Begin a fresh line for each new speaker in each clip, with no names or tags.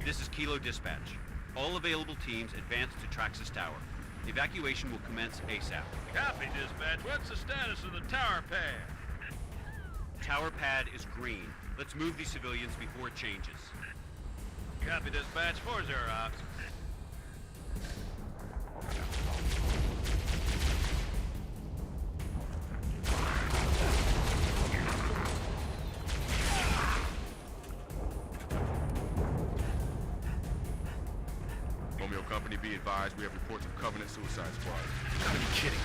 This is Kilo Dispatch. All available teams advance to Traxxas Tower. Evacuation will commence ASAP.
Copy, dispatch. What's the status of the tower pad?
Tower pad is green. Let's move these civilians before it changes.
Copy, dispatch. 4-0, ops.
Romeo Company, be advised, we have reports of Covenant suicide squad.
You gotta be kidding.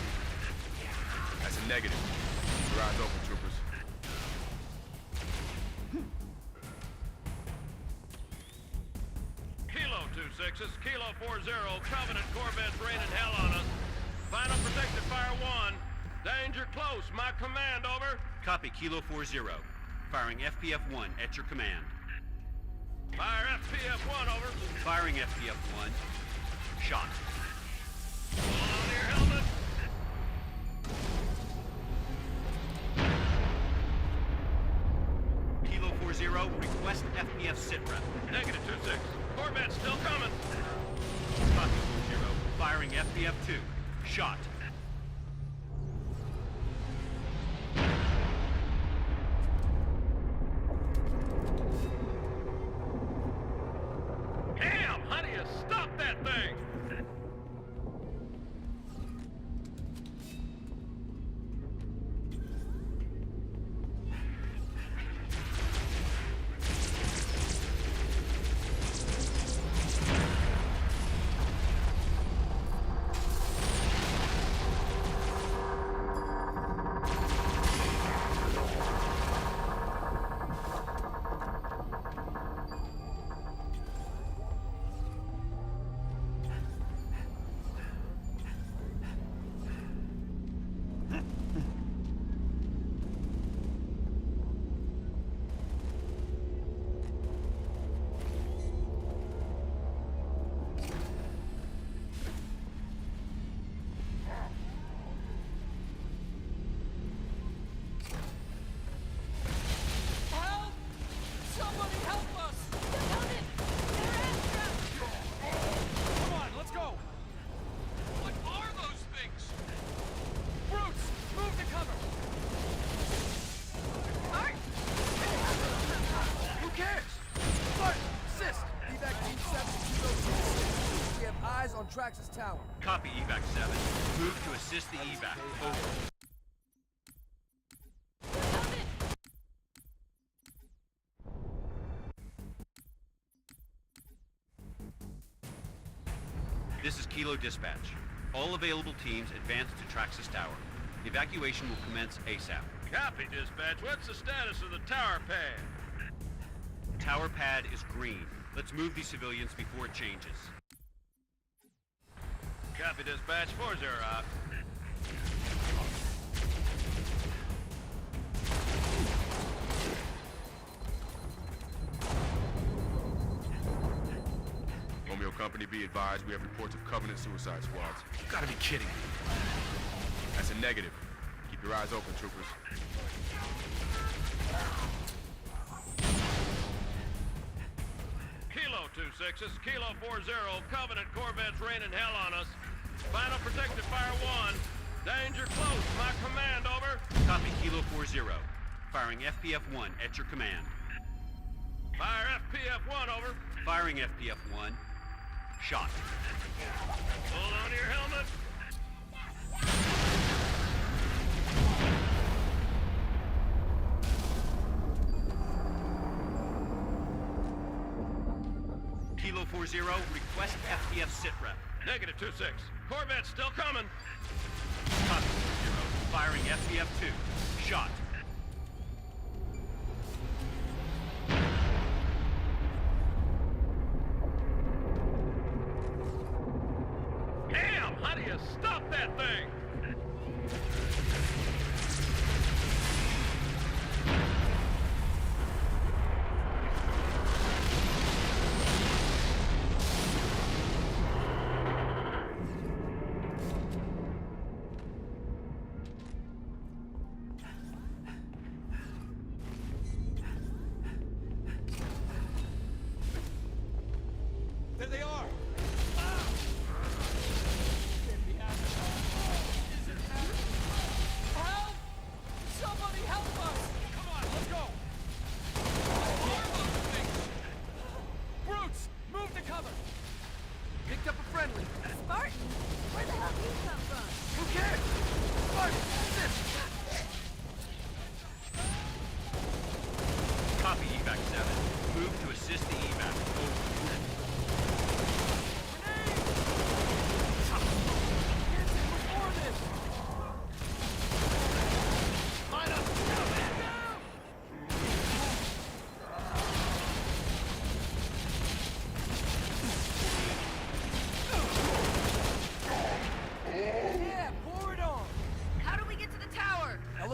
That's a negative. Keep your eyes open, troopers.
Kilo 2-6, Kilo 40, Covenant Corvettes raining hell on us. Final protective fire 1. Danger close, my command, over.
Copy, Kilo 40. Firing FPF-1 at your command.
Fire FPF-1, over.
Firing FPF-1. Shot.
Hold on to your helmet.
Kilo 40, request FPF sitrep.
Negative 2-6. Corvette's still coming.
Copy, 40. Firing FPF-2. Shot.
Damn, how do you stop that thing?
Help! Somebody help us! They're coming! They're after us! Come on, let's go! What are those things? Brutes! Move to cover! Art!
Who cares? Bart, assist! Evac Team 7 Kilo 26. We have eyes on Traxxas Tower.
Copy, Evac 7. Move to assist the evac. Over. This is Kilo Dispatch. All available teams advance to Traxxas Tower. Evacuation will commence ASAP.
Copy, dispatch. What's the status of the tower pad?
Tower pad is green. Let's move these civilians before it changes.
Copy, dispatch. 4-0, ops.
Romeo Company, be advised, we have reports of Covenant suicide squads.
You gotta be kidding.
That's a negative. Keep your eyes open, troopers.
Kilo 2-6, Kilo 40, Covenant Corvettes raining hell on us. Final protective fire 1. Danger close, my command, over.
Copy, Kilo 40. Firing FPF-1 at your command.
Fire FPF-1, over.
Firing FPF-1. Shot.
Hold on to your helmet.
Kilo 40, request FPF sitrep.
Negative 2-6. Corvette's still coming.
Copy, 40. Firing FPF-2. Shot.
Damn, how do you stop that thing?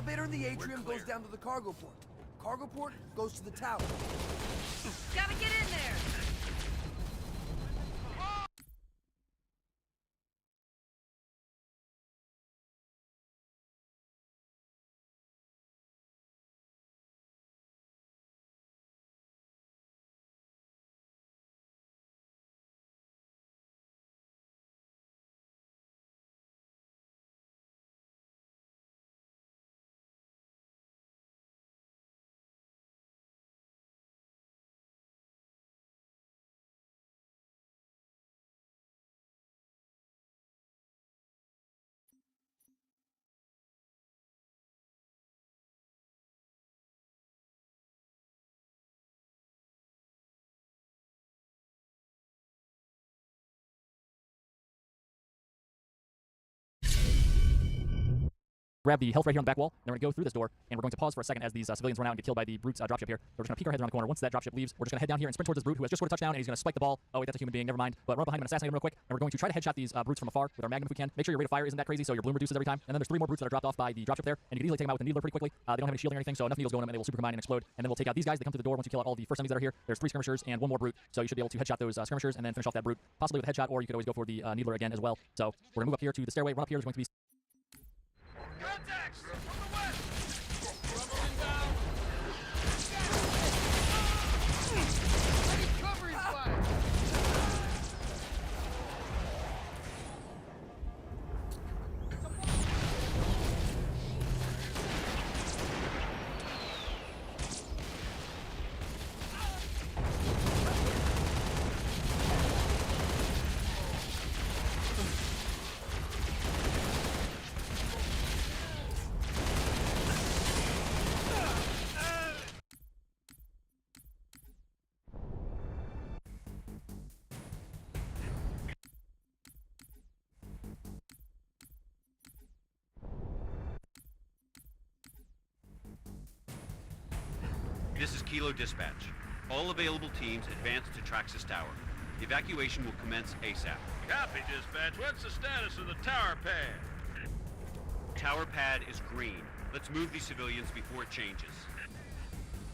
elevator in the atrium goes down to the cargo port. Cargo port goes to the tower.
Gotta get in there!
Grab the health right here on the back wall, and we're going to go through this door, and we're going to pause for a second as these civilians run out and get killed by the brute's dropship here. We're just going to peek our heads around the corner. Once that dropship leaves, we're just going to head down here and sprint towards this brute who has just scored a touchdown, and he's going to spike the ball. Oh wait, that's a human being, never mind. But run behind him and assassinate him real quick, and we're going to try to headshot these brutes from afar with our magnum if we can. Make sure your rate of fire isn't that crazy, so your bloom reduces every time. And then there's 3 more brutes that are dropped off by the dropship there, and you can easily take them out with a needler pretty quickly. They don't have any shielding or anything, so enough needles go in them and they will super combine and explode. And then we'll take out these guys that come to the door once you kill out all the first enemies that are here. There's 3 skirmishers and 1 more brute, so you should be able to headshot those skirmishers and then finish off that brute, possibly with a headshot, or you could always go for the needler again as well. So we're gonna move up here to the stairway. Run up here is going to be
Contacts! From the west!
Covering fire!
This is Kilo Dispatch. All available teams advance to Traxxas Tower. Evacuation will commence ASAP.
Copy, dispatch. What's the status of the tower pad?
Tower pad is green. Let's move these civilians before it changes.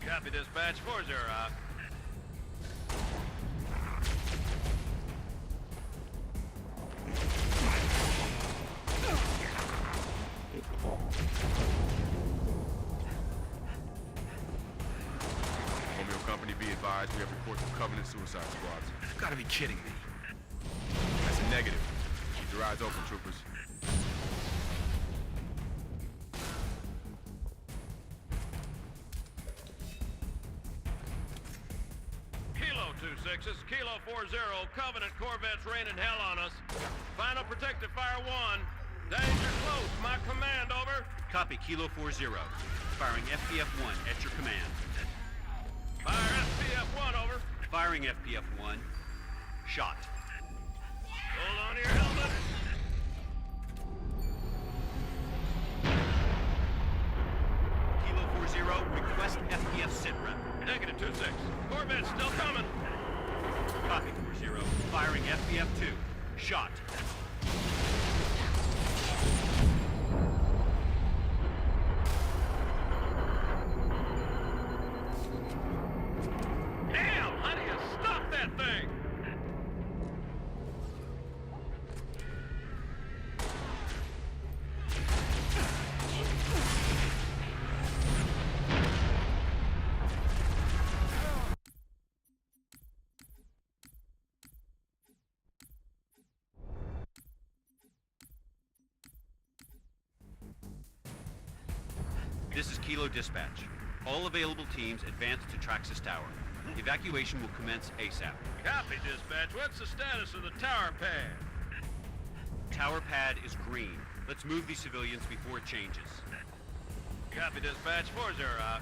Copy, dispatch. 4-0 out.
Romeo Company, be advised, we have reports of Covenant suicide squads.
You've got to be kidding me.
That's a negative. Keep your eyes open, troopers.
Kilo 2-6, this is Kilo 4-0. Covenant Corvettes raining hell on us. Final protective fire 1. Danger close. My command, over.
Copy, Kilo 4-0. Firing FPF-1 at your command.
Fire SPF-1, over.
Firing FPF-1. Shot.
Hold on to your helmet.
Kilo 4-0, request FPF sitrep.
Negative 2-6. Corvette's still coming.
Copy, 4-0. Firing FPF-2. Shot.
Damn! How do you stop that thing?
This is Kilo Dispatch. All available teams advance to Traxxas Tower. Evacuation will commence ASAP.
Copy, dispatch. What's the status of the tower pad?
Tower pad is green. Let's move these civilians before it changes.
Copy, dispatch. 4-0 out.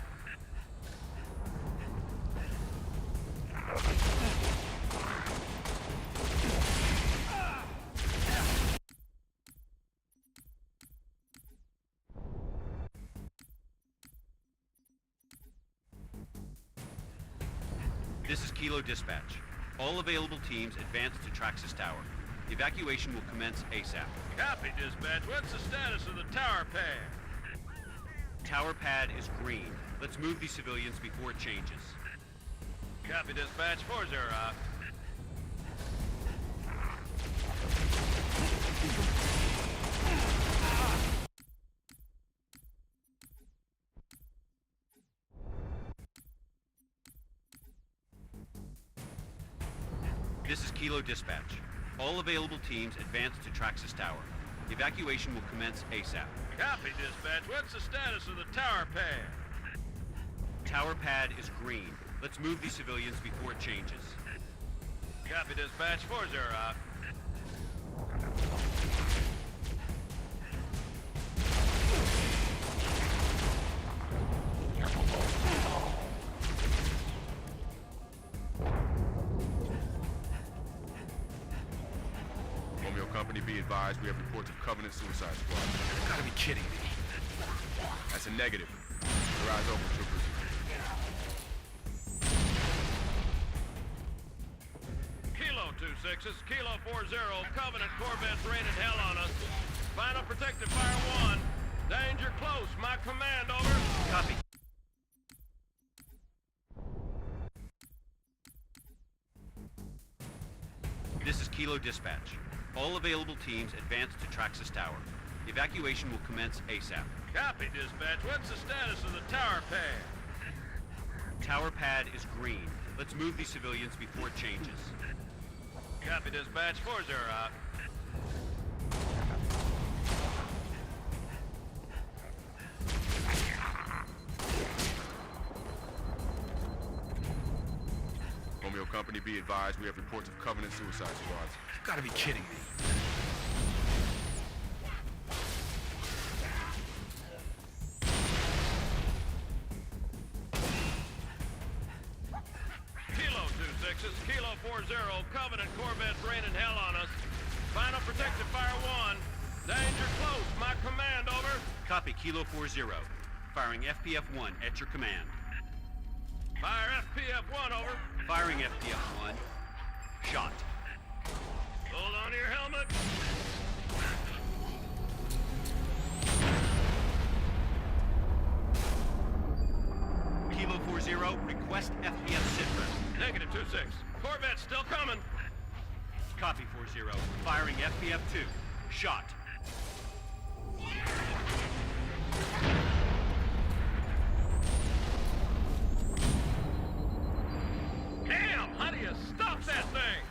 This is Kilo Dispatch. All available teams advance to Traxxas Tower. Evacuation will commence ASAP.
Copy, dispatch. What's the status of the tower pad?
Tower pad is green. Let's move these civilians before it changes.
Copy, dispatch. 4-0 out.
This is Kilo Dispatch. All available teams advance to Traxxas Tower. Evacuation will commence ASAP.
Copy, dispatch. What's the status of the tower pad?
Tower pad is green. Let's move these civilians before it changes.
Copy, dispatch. 4-0 out.
Romeo Company, be advised, we have reports of Covenant suicide squad.
You gotta be kidding me.
That's a negative. Your eyes open, troopers.
Kilo 2-6s, Kilo 4-0, Covenant Corvettes raining hell on us. Final protective fire 1. Danger close, my command, over.
Copy. This is Kilo Dispatch. All available teams advance to Traxxas Tower. Evacuation will commence ASAP.
Copy, dispatch. What's the status of the tower pad?
Tower pad is green. Let's move these civilians before it changes.
Copy, dispatch. 4-0 out.
Romeo Company, be advised, we have reports of Covenant suicide squads.
You gotta be kidding me.
Kilo 2-6s, Kilo 4-0, Covenant Corvettes raining hell on us. Final protective fire 1. Danger close, my command, over.
Copy, Kilo 4-0. Firing FPF-1 at your command.
Fire FPF-1, over.
Firing FPF-1. Shot.
Hold on to your helmet.
Kilo 4-0, request FPF sit rep.
Negative 2-6. Corvette's still coming.
Copy 4-0. Firing FPF-2. Shot.
Damn! How do you stop that thing?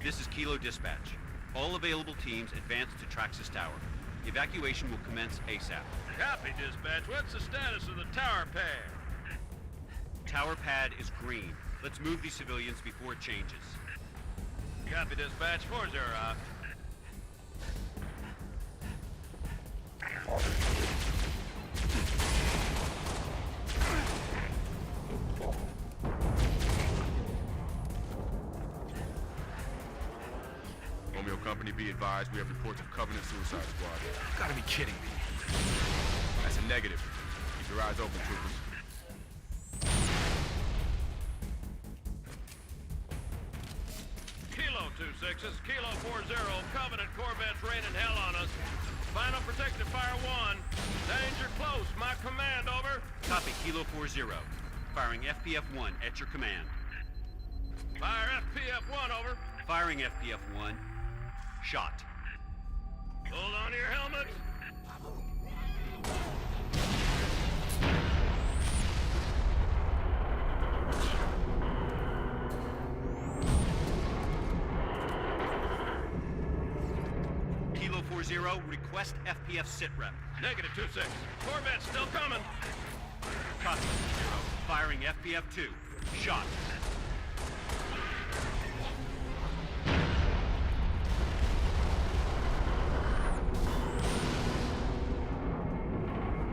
This is Kilo Dispatch. All available teams advance to Traxxas Tower. Evacuation will commence ASAP.
Copy, dispatch. What's the status of the tower pad?
Tower pad is green. Let's move these civilians before it changes.
Copy, dispatch. 4-0 out.
Romeo Company, be advised, we have reports of Covenant suicide squad.
You gotta be kidding me.
That's a negative. Keep your eyes open, troopers.
Kilo 2-6s, Kilo 4-0, Covenant Corvettes raining hell on us. Final protective fire 1. Danger close, my command, over.
Copy, Kilo 4-0. Firing FPF-1 at your command.
Fire FPF-1, over.
Firing FPF-1. Shot.
Hold on to your helmets.
Kilo 4-0, request FPF sit rep.
Negative 2-6. Corvette's still coming.
Copy 4-0. Firing FPF-2. Shot.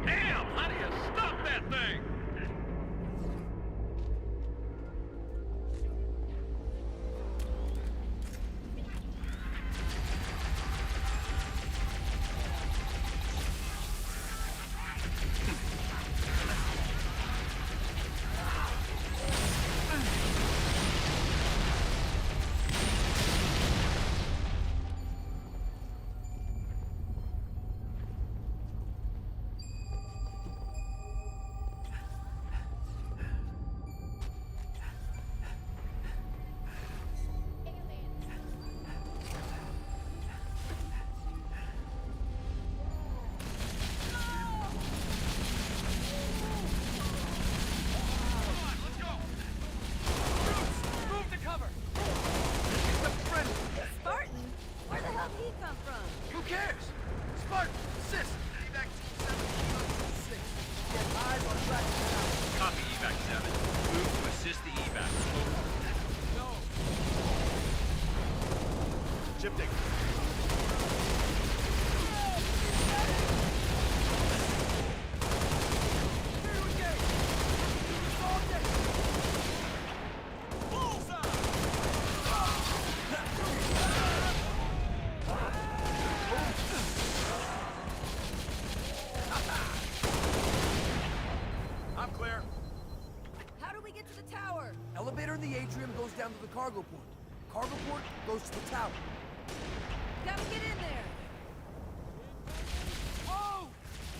Damn! How do you stop that thing?
Shifting. I'm clear.
How do we get to the tower?
Elevator in the atrium goes down to the cargo port. Cargo port goes to the tower.
Gotta get in there.
Oh!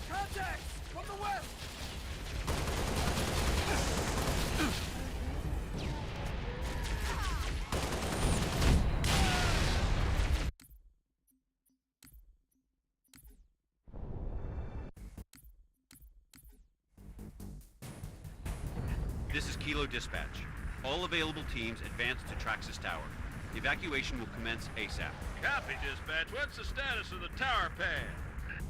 Contacts! From the west!
This is Kilo Dispatch. All available teams advance to Traxxas Tower. Evacuation will commence ASAP.
Copy, dispatch. What's the status of the tower pad?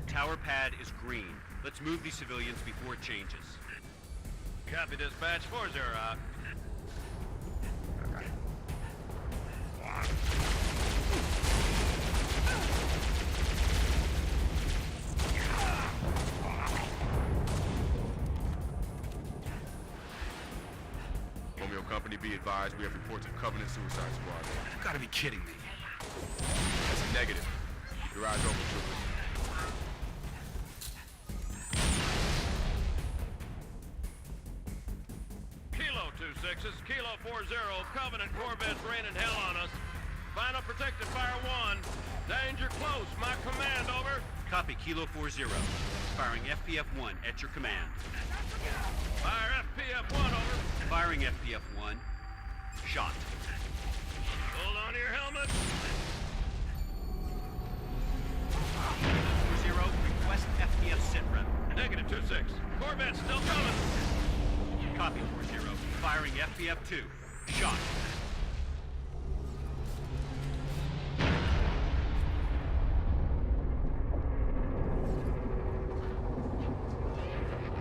Tower pad is green. Let's move these civilians before it changes.
Copy, dispatch. 4-0 out.
Romeo Company, be advised, we have reports of Covenant suicide squad.
You gotta be kidding me.
That's a negative. Keep your eyes open, troopers.
Kilo 2-6s, Kilo 4-0, Covenant Corvettes raining hell on us. Final protective fire 1. Danger close, my command, over.
Copy, Kilo 4-0. Firing FPF-1 at your command.
Fire FPF-1, over.
Firing FPF-1. Shot.
Hold on to your helmet.
4-0, request FPF sitrep.
Negative 2-6. Corvette's still coming.
Copy, 4-0. Firing FPF-2. Shot.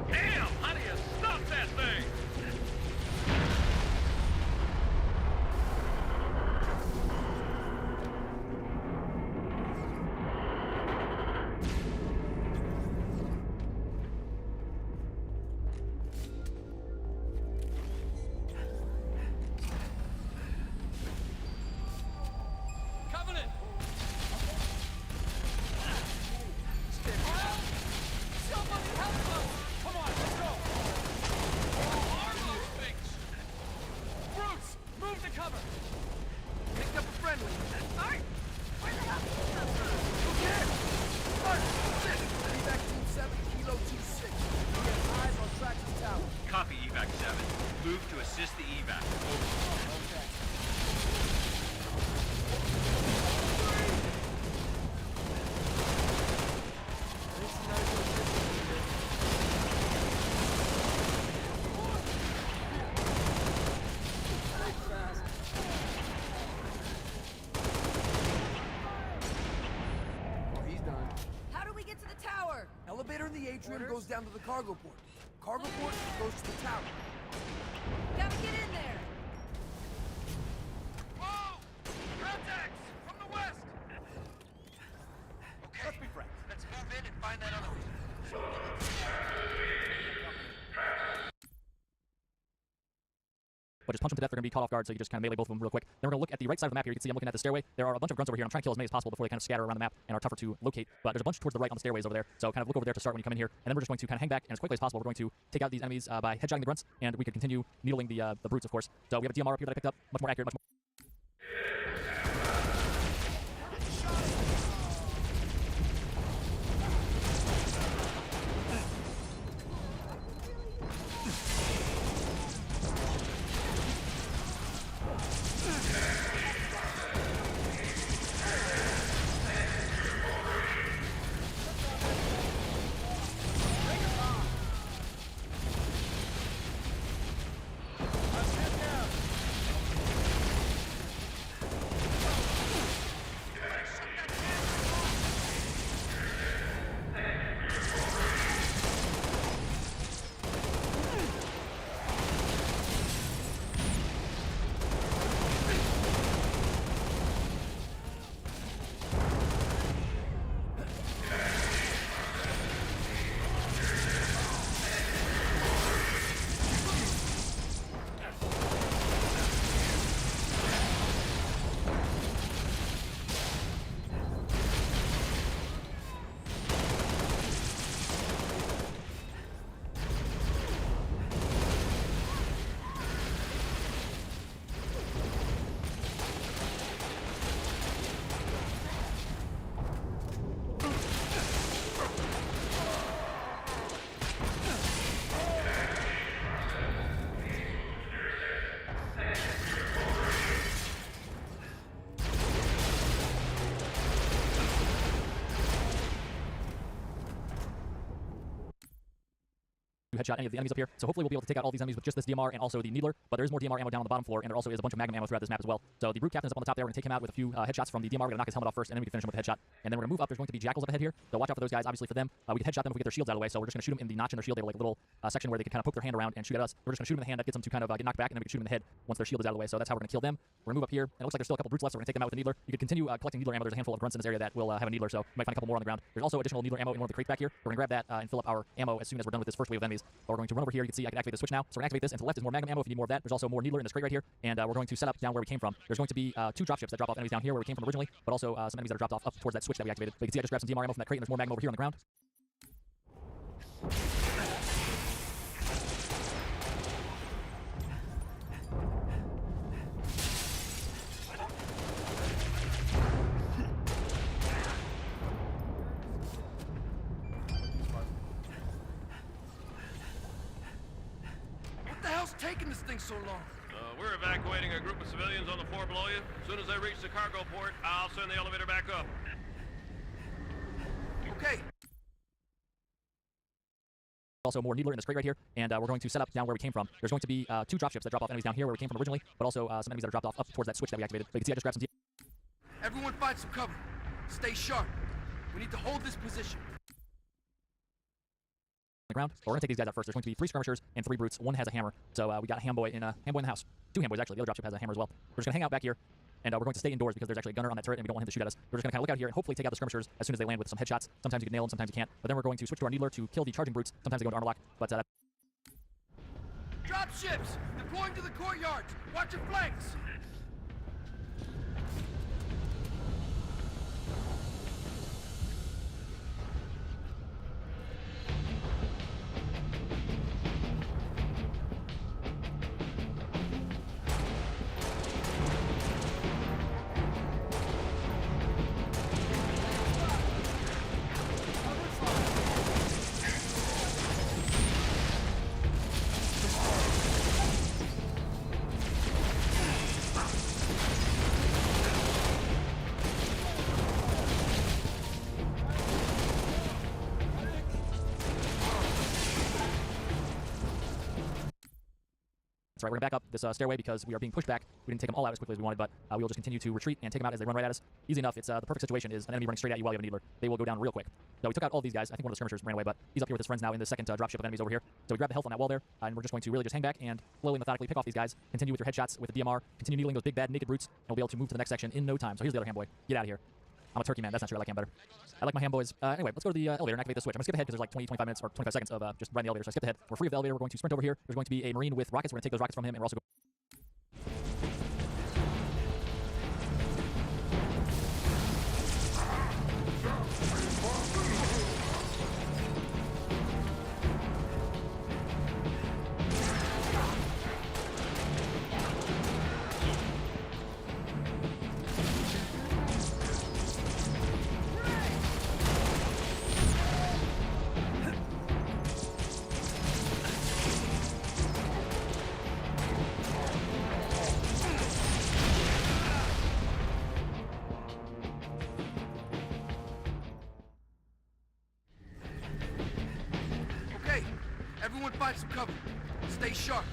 Damn! How do you stop that thing?
Covenant! Somebody help us! Come on, let's go! What are those things? Brutes! Move to cover!
Picked up a friendly.
Art, where the hell did you come from?
Okay! Art, sit! Evac Team 7, Kilo 2-6. We have eyes on Traxxas Tower.
Copy, evac 7. Move to assist the evac. Over.
Okay. He's done.
How do we get to the tower?
Elevator in the atrium goes down to the cargo port. Cargo port goes to the tower.
Gotta get in there.
Whoa! Contacts from the west!
Okay, let's be friends. Let's move in and find that other one.
But just punch them to death, they're going to be caught off guard, so you just kind of melee both of them real quick. Then we're going to look at the right side of the map here. You can see I'm looking at the stairway. There are a bunch of grunts over here, and I'm trying to kill as many as possible before they kind of scatter around the map and are tougher to locate. But there's a bunch towards the right on the stairways over there, so kind of look over there to start when you come in here. And then we're just going to kind of hang back, and as quickly as possible, we're going to take out these enemies by headshotting the grunts, and we can continue needling the brutes, of course. So we have a DMR up here that I picked up, much more accurate, much more... headshot any of the enemies up here. So hopefully we'll be able to take out all these enemies with just this DMR and also the Needler. But there is more DMR ammo down on the bottom floor, and there also is a bunch of Magnum ammo throughout this map as well. So the Brute Captain's up on the top there. We're going to take him out with a few headshots from the DMR. We're going to knock his helmet off first, and then we can finish him with a headshot. And then we're going to move up. There's going to be Jackals up ahead here. So watch out for those guys. Obviously for them, we can headshot them if we get their shields out of the way. So we're just going to shoot them in the notch in their shield. They have like a little section where they can kind of poke their hand around and shoot at us. We're just going to shoot them in the hand. That gets them to kind of get knocked back, and then we can shoot them in the head once their shield is out of the way. So that's how we're going to kill them. We're going to move up here. And it looks like there's still a couple brutes left, so we're going to take them out with the Needler. You can continue collecting Needler ammo. There's a handful of grunts in this area that will have a Needler, so you might find a couple more on the ground. There's also additional Needler ammo in one of the crates back here. We're going to grab that and fill up our ammo as soon as we're done with this first wave of enemies. But we're going to run over here. You can see I can activate the switch now. So we're going to activate this, and to the left is more Magnum ammo if you need more of that. There's also more Needler in this crate right here, and we're going to set up down where we came from. There's going to be 2 dropships that drop off enemies down here where we came from originally, but also some enemies that are dropped off up towards that switch that we activated. But you can see I just grabbed some DMR ammo from that crate, and there's more Magnum over here on the ground.
What the hell's taking this thing so long?
We're evacuating a group of civilians on the floor below you. As soon as they reach the cargo port, I'll send the elevator back up.
Okay.
Also more Needler in this crate right here, and we're going to set up down where we came from. There's going to be 2 dropships that drop off enemies down here where we came from originally, but also some enemies that are dropped off up towards that switch that we activated. But you can see I just grabbed some
Everyone find some cover. Stay sharp. We need to hold this position.
the ground. But we're going to take these guys out first. There's going to be 3 skirmishers and 3 brutes. One has a hammer. So we got a Hamboy in the house. 2 Hamboys, actually. The other dropship has a hammer as well. We're just going to hang out back here, and we're going to stay indoors because there's actually a gunner on that turret, and we don't want him to shoot at us. We're just going to kind of look out here and hopefully take out the skirmishers as soon as they land with some headshots. Sometimes you can nail them, sometimes you can't. But then we're going to switch to our Needler to kill the charging brutes. Sometimes they go into armor lock, but
Drop ships! Deploying to the courtyards! Watch your flanks!
Right, we're going to back up this stairway because we are being pushed back. We didn't take them all out as quickly as we wanted, but we will just continue to retreat and take them out as they run right at us. Easy enough. It's the perfect situation is an enemy running straight at you while you have a Needler. They will go down real quick. So we took out all these guys. I think one of the skirmishers ran away, but he's up here with his friends now in the second dropship of enemies over here. So we grab the health on that wall there, and we're just going to really just hang back and slowly, methodically pick off these guys. Continue with your headshots with the DMR. Continue needling those big, bad, naked brutes, and we'll be able to move to the next section in no time. So here's the other Hamboy. Get out of here. I'm a turkey man. That's not true. I like him better. I like my Hamboys. Anyway, let's go to the elevator and activate the switch. I'm going to skip ahead because there's like 25 minutes or 25 seconds of just riding the elevator. So I skipped ahead. We're free of the elevator. We're going to sprint over here. There's going to be a Marine with rockets. We're going to take those rockets from him, and we're also
Okay, everyone find some cover. Stay sharp.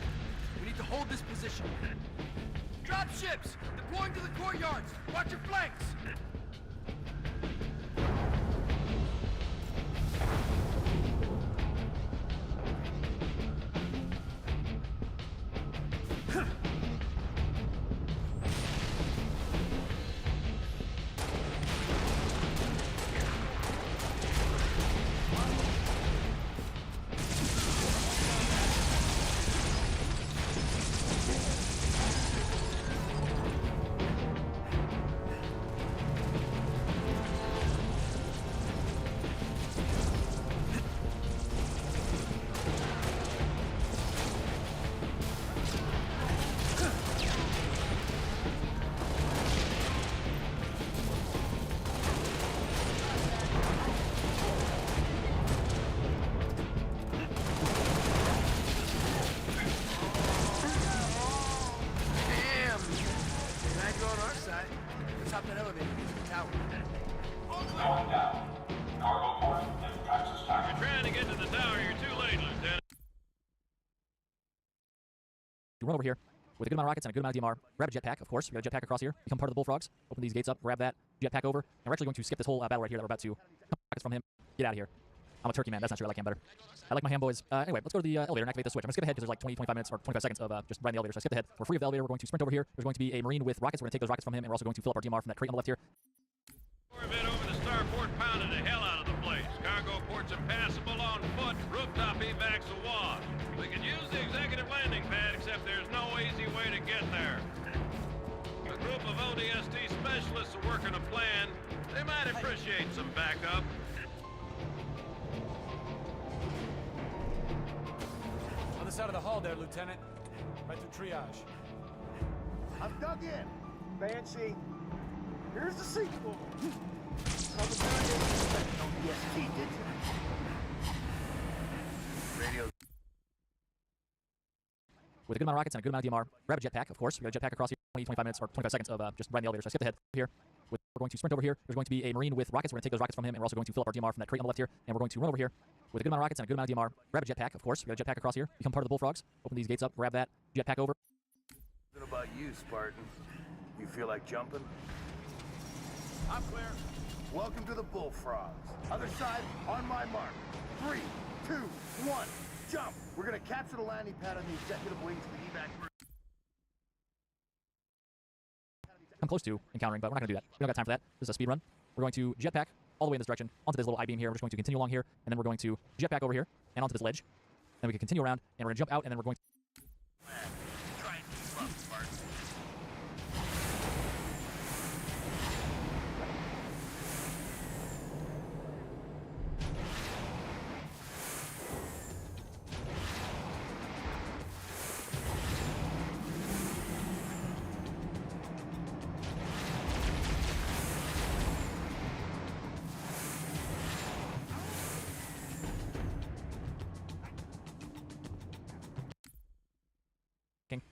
We need to hold this position. Drop ships! Deploying to the courtyards! Watch your flanks!
run over here with a good amount of rockets and a good amount of DMR. Grab a jetpack, of course. We got a jetpack across here. Become part of the Bullfrogs. Open these gates up, grab that jetpack over. And we're actually going to skip this whole battle right here that we're about to rockets from him. Get out of here. I'm a turkey man. That's not true. I like ham better. I like my ham boys. Anyway, let's go to the elevator and activate the switch. I'm going to skip ahead because there's like 20, 25 minutes or 25 seconds of just riding the elevator. So I skipped ahead. We're free of the elevator. We're going to sprint over here. There's going to be a Marine with rockets. We're going to take those rockets from him. And we're also going to fill up our DMR from that crate on the left here.
Corvette over the starport pounded the hell out of the place. Cargo ports impassable on foot. Rooftop evacs awash. We could use the executive landing pad, except there's no easy way to get there. A group of ODST specialists are working a plan. They might appreciate some backup.
Other side of the hall there, Lieutenant. Right through triage.
I'm dug in. Banshee. Here's the sequel. Cover ground didn't expect no DST, did you? Radio.
With a good amount of rockets and a good amount of DMR. Grab a jetpack, of course. We got a jetpack across here. 20, 25 minutes or 25 seconds of just riding the elevator. So I skipped ahead here. We're going to sprint over here. There's going to be a Marine with rockets. We're going to take those rockets from him, and we're also going to fill up our DMR from that crate on the left here. And we're going to run over here with a good amount of rockets and a good amount of DMR. Grab a jetpack, of course. We got a jetpack across here. Become part of the Bullfrogs. Open these gates up, grab that jetpack over.
What about you, Spartan? You feel like jumping?
I'm clear.
Welcome to the Bullfrogs. Other side, on my mark. 3, 2, 1, jump! We're gonna capture the landing pad on the executive wing to the evac room.
I'm close to encountering, but we're not going to do that. We don't got time for that. This is a speed run. We're going to jetpack all the way in this direction onto this little I-beam here. We're just going to continue along here, and then we're going to jetpack over here and onto this ledge. Then we can continue around, and we're going to jump out, and then we're going to...
Try and keep up, Spartan.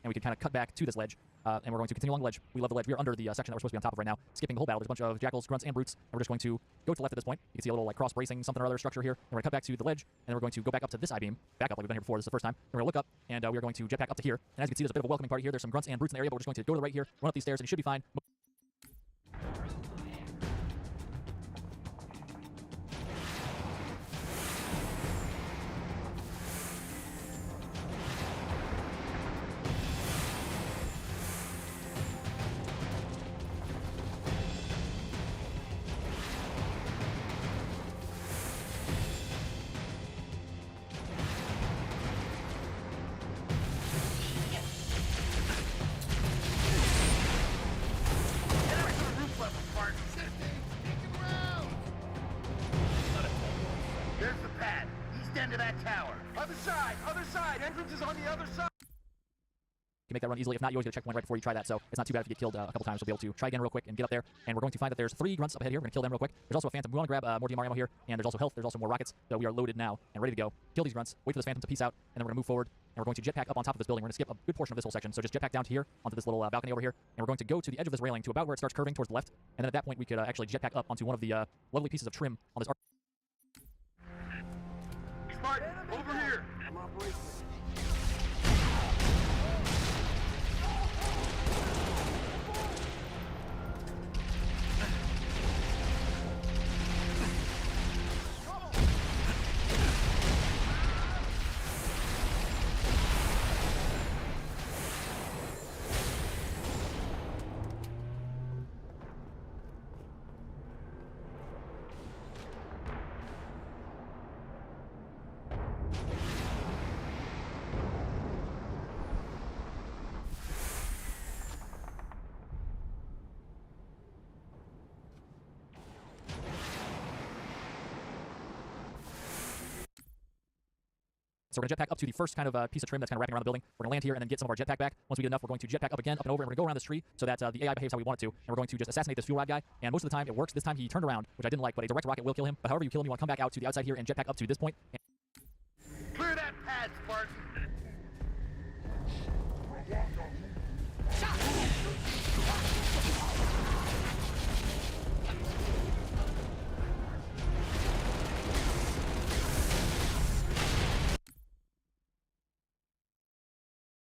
and we can kind of cut back to this ledge, and we're going to continue along the ledge. We love the ledge. We are under the section that we're supposed to be on top of right now, skipping the whole battle. There's a bunch of jackals, grunts, and brutes, and we're just going to go to the left at this point. You can see a little like cross bracing something or other structure here, and we're going to cut back to the ledge, and then we're going to go back up to this I-beam, back up like we've been here before. This is the first time. Then we're going to look up, and we are going to jetpack up to here. And as you can see, there's a bit of a welcoming party here. There's some grunts and brutes in the area, but we're just going to go to the right here, run up these stairs, and you should be fine.
There's the pad. East end of that tower. Other side! Other side! Entrance is on the other side!
You can make that run easily. If not, you always get a checkpoint right before you try that, so it's not too bad if you get killed a couple times. You'll be able to try again real quick and get up there. And we're going to find that there's 3 grunts up ahead here. We're going to kill them real quick. There's also a phantom. We want to grab more DMR ammo here, and there's also health. There's also more rockets, so we are loaded now and ready to go. Kill these grunts, wait for this phantom to peace out, and then we're going to move forward, and we're going to jetpack up on top of this building. We're going to skip a good portion of this whole section, so just jetpack down to here, onto this little balcony over here, and we're going to go to the edge of this railing to about where it starts curving towards the left, and then at that point we could actually jetpack up onto one of the lovely pieces of trim on this arc.
Spartan, over here!
So we're going to jetpack up to the first kind of piece of trim that's kind of wrapping around the building. We're going to land here and then get some of our jetpack back. Once we get enough, we're going to jetpack up again, up and over, and we're going to go around this tree so that the AI behaves how we want it to. And we're going to just assassinate this fuel rod guy. And most of the time it works. This time he turned around, which I didn't like, but a direct rocket will kill him. But however you kill him, you want to come back out to the outside here and jetpack up to this point.
Clear that pad, Spartan!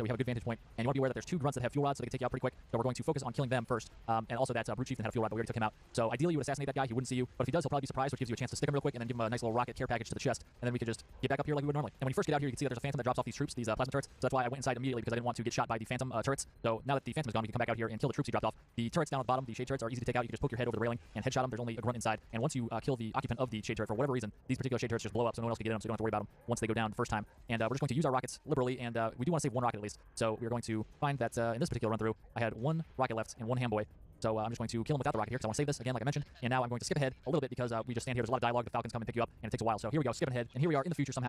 we have a good vantage point. And you want to be aware that there's 2 grunts that have fuel rods, so they can take you out pretty quick. So we're going to focus on killing them first. And also that brute chieftain had a fuel rod, but we already took him out. So ideally you would assassinate that guy, he wouldn't see you. But if he does, he'll probably be surprised, which gives you a chance to stick him real quick and then give him a nice little rocket care package to the chest. And then we could just get back up here like we would normally. And when you first get out here, you can see that there's a phantom that drops off these troops, these plasma turrets. So that's why I went inside immediately, because I didn't want to get shot by the phantom turrets. So now that the phantom is gone, we can come back out here and kill the troops he dropped off. The turrets down at the bottom, the shade turrets, are easy to take out. You can just poke your head over the railing and headshot them. There's only a grunt inside. And once you kill the occupant of the shade turret, for whatever reason, these particular shade turrets just blow up, so no one else can get in them, so you don't have to worry about them once they go down the first time. And we're just going to use our rockets liberally, and we do want to save 1 rocket at least. So we're going to find that in this particular run through, I had 1 rocket left and 1 handboy. So I'm just going to kill him without the rocket here, because I want to save this again, like I mentioned. And now I'm going to skip ahead a little bit, because we just stand here. There's a lot of dialogue. The Falcons come and pick you up, and it takes a while. So here we go, skipping ahead, and here we are in the future somehow.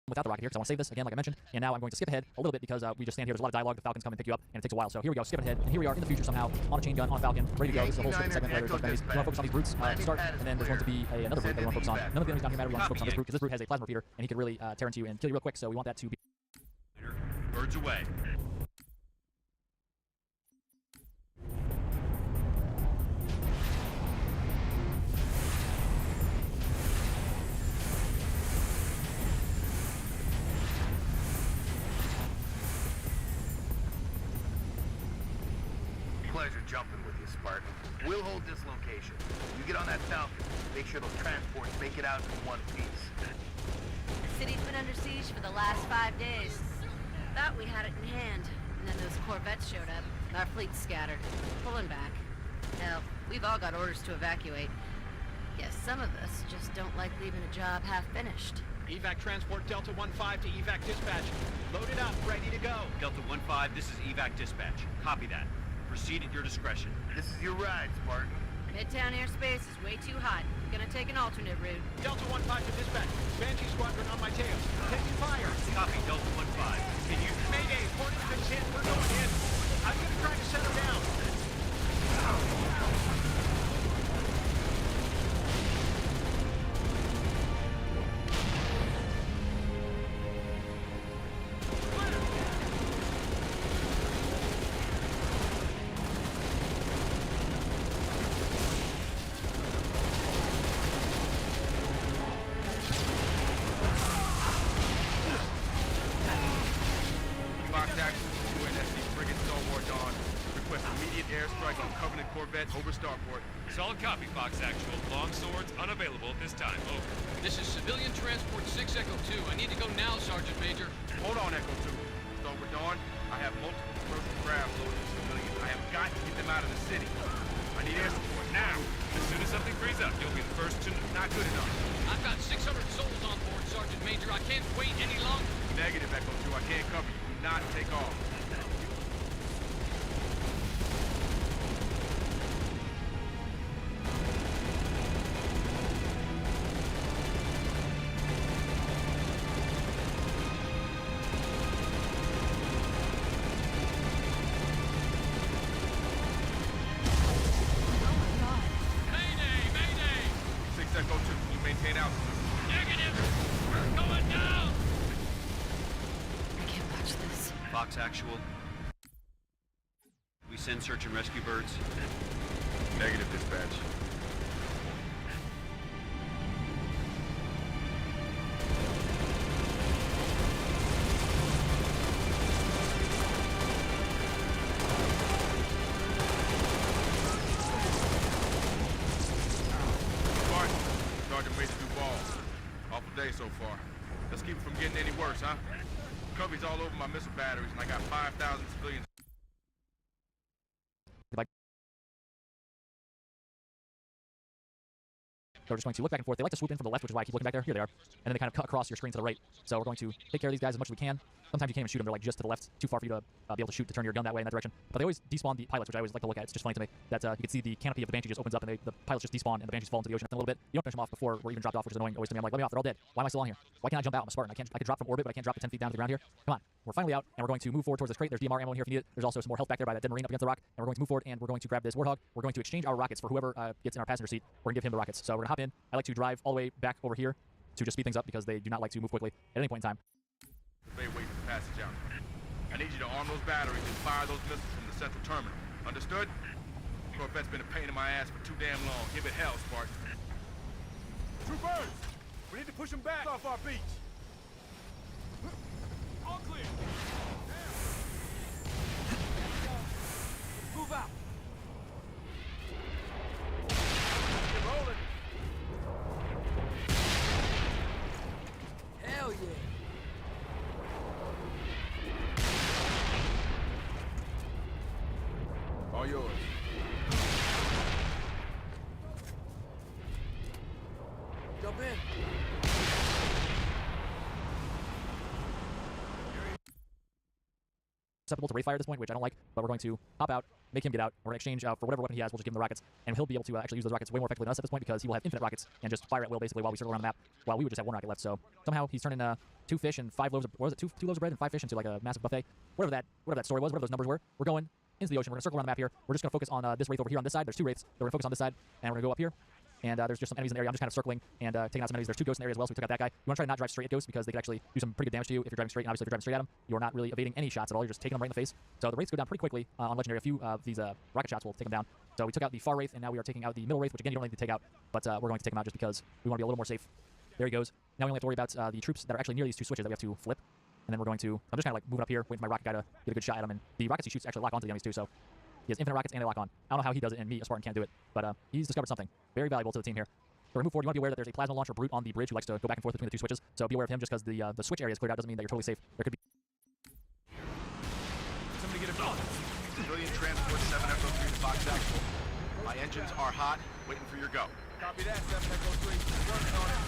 Without the rocket here, because I want to save this again, like I mentioned. And now I'm going to skip ahead a little bit, because we just stand here. There's a lot of dialogue. The Falcons come and pick you up, and it takes a while. So here we go, skipping ahead, and here we are in the future somehow, on a chain gun, on a Falcon, ready to go. This is a whole skipping segment later. You want to focus on these brutes to start, and then there's going to be another brute that we want to focus on. None of the enemies down here matter. We want to focus on this brute, because this brute has a plasma repeater, and he can really tear into you and kill you real quick. So we want that to be.
Birds away.
Pleasure jumping with you, Spartan. We'll hold this location. You get on that Falcon. Make sure those transports make it out in one piece.
The city's been under siege for the last 5 days. Thought we had it in hand, and then those corvettes showed up. Our fleet's scattered, pulling back. Hell, we've all got orders to evacuate. Guess some of us just don't like leaving a job half-finished.
Evac transport Delta 1-5 to evac dispatch. Loaded up, ready to go.
Delta 1-5, this is evac dispatch. Copy that. Proceed at your discretion.
This is your ride, Spartan.
Midtown airspace is way too hot. Gonna take an alternate route.
Delta 1-5 to dispatch. Banshee squadron on my tail. Taking fire.
Copy, Delta 1-5. Continue.
Mayday, porting's been hit. We're going in. I'm gonna try to set her down.
Over starport.
Solid copy, Fox Actual. Long swords unavailable at this time. Over.
This is civilian transport 6 Echo 2. I need to go now, Sergeant Major.
Hold on, Echo 2. Start with Dawn. I have multiple personal crabs loaded with civilians. I have got to get them out of the city. I need air support now.
As soon as something frees up, you'll be the first to...
Not good enough.
I've got 600 souls on board, Sergeant Major. I can't wait any longer.
Negative, Echo 2. I can't cover you. Do not take off.
Fox Actual,
send search and rescue birds?
Negative, dispatch. Martin, Sergeant Major Duval. Awful day so far. Let's keep it from getting any worse, huh? Cubby's all over my missile batteries, and I got 5,000 civilians.
They're just going to look back and forth. They like to swoop in from the left, which is why I keep looking back there. Here they are. And then they kind of cut across your screen to the right. So we're going to take care of these guys as much as we can. Sometimes you can't even shoot them. They're like just to the left, too far for you to be able to shoot, to turn your gun that way in that direction. But they always despawn the pilots, which I always like to look at. It's just funny to me that you can see the canopy of the Banshee just opens up and the pilots just despawn and the Banshees fall into the ocean in a little bit. You don't finish them off before we're even dropped off, which is annoying always to me. I'm like, let me off. They're all dead. Why am I still on here? Why can't I jump out? I'm a Spartan. I could drop from orbit, but I can't drop to 10 feet down to the ground here. Come on. We're finally out, and we're going to move forward towards this crate. There's DMR ammo in here if you need it. There's also some more health back there by that dead Marine up against the rock. And we're going to move forward, and we're going to grab this Warthog. We're going to exchange our rockets for whoever gets in our passenger seat. We're going to give him the rockets. So we're going to hop in. I like to drive all the way back over here to just speed things up because they do not like to move quickly at any point in time.
Wait for the passage out. I need you to arm those batteries and fire those missiles from the central terminal. Understood? Corvette's been a pain in my ass for too damn long. Give it hell, Spartan.
Troopers! We need to push them back off our beach.
All clear. Move out.
Get rolling.
Hell yeah.
All yours.
Jump in.
Susceptible to rate fire at this point, which I don't like, but we're going to hop out, make him get out. We're going to exchange for whatever weapon he has. We'll just give him the rockets, and he'll be able to actually use those rockets way more effectively than us at this point because he will have infinite rockets and just fire at will basically while we circle around the map, while we would just have one rocket left. So somehow he's turning 2 fish and 5 loaves of, what was it, two loaves of bread and 5 fish into like a massive buffet. Whatever that story was, whatever those numbers were. We're going into the ocean. We're going to circle around the map here. We're just going to focus on this wraith over here on this side. There's 2 wraiths. We're going to focus on this side, and we're going to go up here. And there's just some enemies in the area. I'm just kind of circling and taking out some enemies. There's 2 ghosts in the area as well, so we took out that guy. You want to try to not drive straight at ghosts because they can actually do some pretty good damage to you if you're driving straight. And obviously, if you're driving straight at them, you're not really evading any shots at all. You're just taking them right in the face. So the wraiths go down pretty quickly on Legendary. A few of these rocket shots will take them down. So we took out the far wraith, and now we are taking out the middle wraith, which again, you don't need to take out, but we're going to take them out just because we want to be a little more safe. There he goes. Now we only have to worry about the troops that are actually near these 2 switches that we have to flip. And then we're going to, I'm just kind of like moving up here, waiting for my rocket guy to get a good shot at him. And the rockets he shoots actually lock onto the enemies too, so he has infinite rockets and they lock on. I don't know how he does it, and me, a Spartan, can't do it. But he's discovered something very valuable to the team here. So we're going to move forward. You want to be aware that there's a plasma launcher brute on the bridge who likes to go back and forth between the 2 switches. So be aware of him just because the switch area is cleared out doesn't mean that you're totally safe. There could be...
Somebody get a phone.
Civilian transport 703 to Fox Actual. My engines are hot, waiting for your go.
Copy that, 703. Working on it.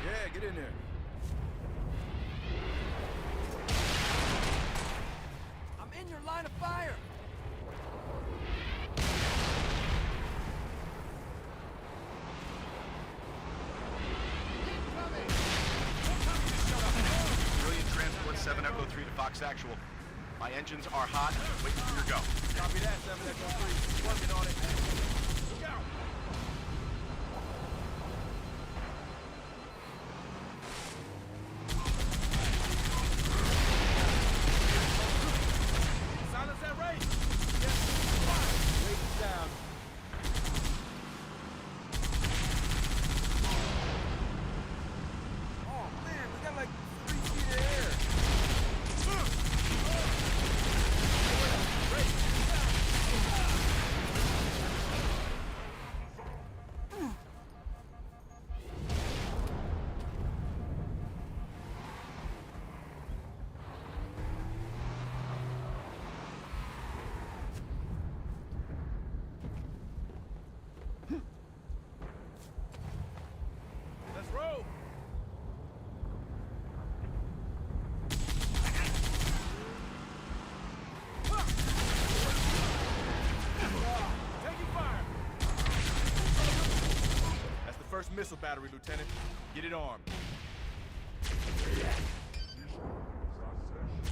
Yeah, get in there.
I'm in your line of fire.
Civilian transport 703 to Fox Actual. My engines are hot, waiting for your go.
Copy that, 703. Working on it. Look out. Silence that race. Yes. Waiting down.
Oh man, we got like 3 feet of air.
Let's roll. Taking fire. That's the first missile battery, Lieutenant. Get it armed.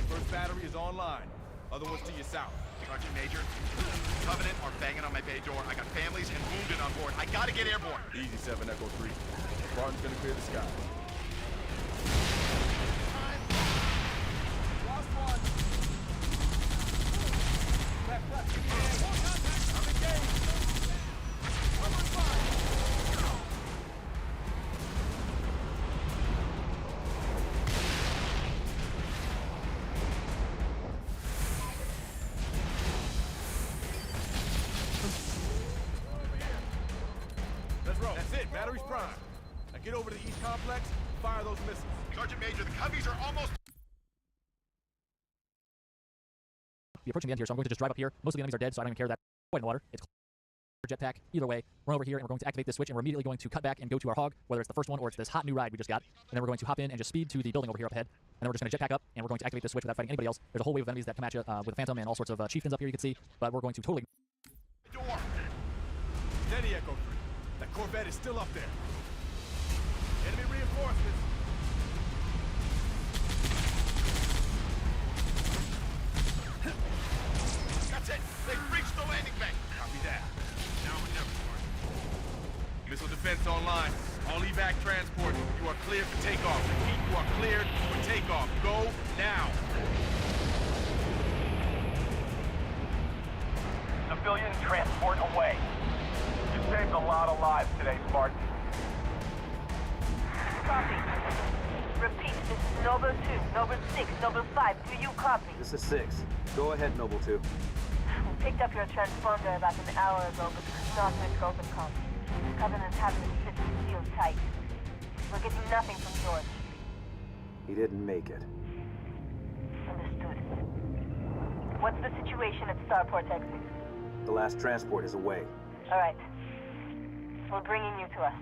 First battery is online. Other ones to your south.
Sergeant Major, Covenant are banging on my bay door. I got families and wounded on board. I gotta get airborne.
Easy 7 Echo 3. Spartan's gonna clear the sky.
Lost one. Left. More contact. I'm engaged. Cover fire.
Let's roll. That's it. Battery's prime. Now get over to the east complex and fire those missiles.
Sergeant Major, the Coveys are almost...
Be approaching the end here, so I'm going to just drive up here. Most of the enemies are dead, so I don't even care that quite in the water. It's jetpack. Either way, run over here and we're going to activate this switch, and we're immediately going to cut back and go to our hog, whether it's the first one or it's this hot new ride we just got. And then we're going to hop in and just speed to the building over here up ahead. And then we're just going to jetpack up, and we're going to activate this switch without fighting anybody else. There's a whole wave of enemies that come at you with Phantom and all sorts of chieftains up here you can see, but we're going to totally...
Door.
Steady, Echo 3. That Corvette is still up there. Enemy reinforcements.
That's it. They've reached the landing bank.
Copy that. Now or never, Spartan. Missile defense online. All evac transport. You are cleared for takeoff. Repeat, you are cleared for takeoff. Go now.
Civilian transport away. You saved a lot of lives today, Spartan.
Copy. Repeat, this is Noble 2, Noble 6, Noble 5. Do you copy?
This is 6. Go ahead, Noble 2.
We picked up your transponder about an hour ago, but could not make open comms. Covenant's having the city sealed tight. We're getting nothing from George.
He didn't make it.
Understood. What's the situation at Starport exit?
The last transport is away.
All right. We're bringing you to us.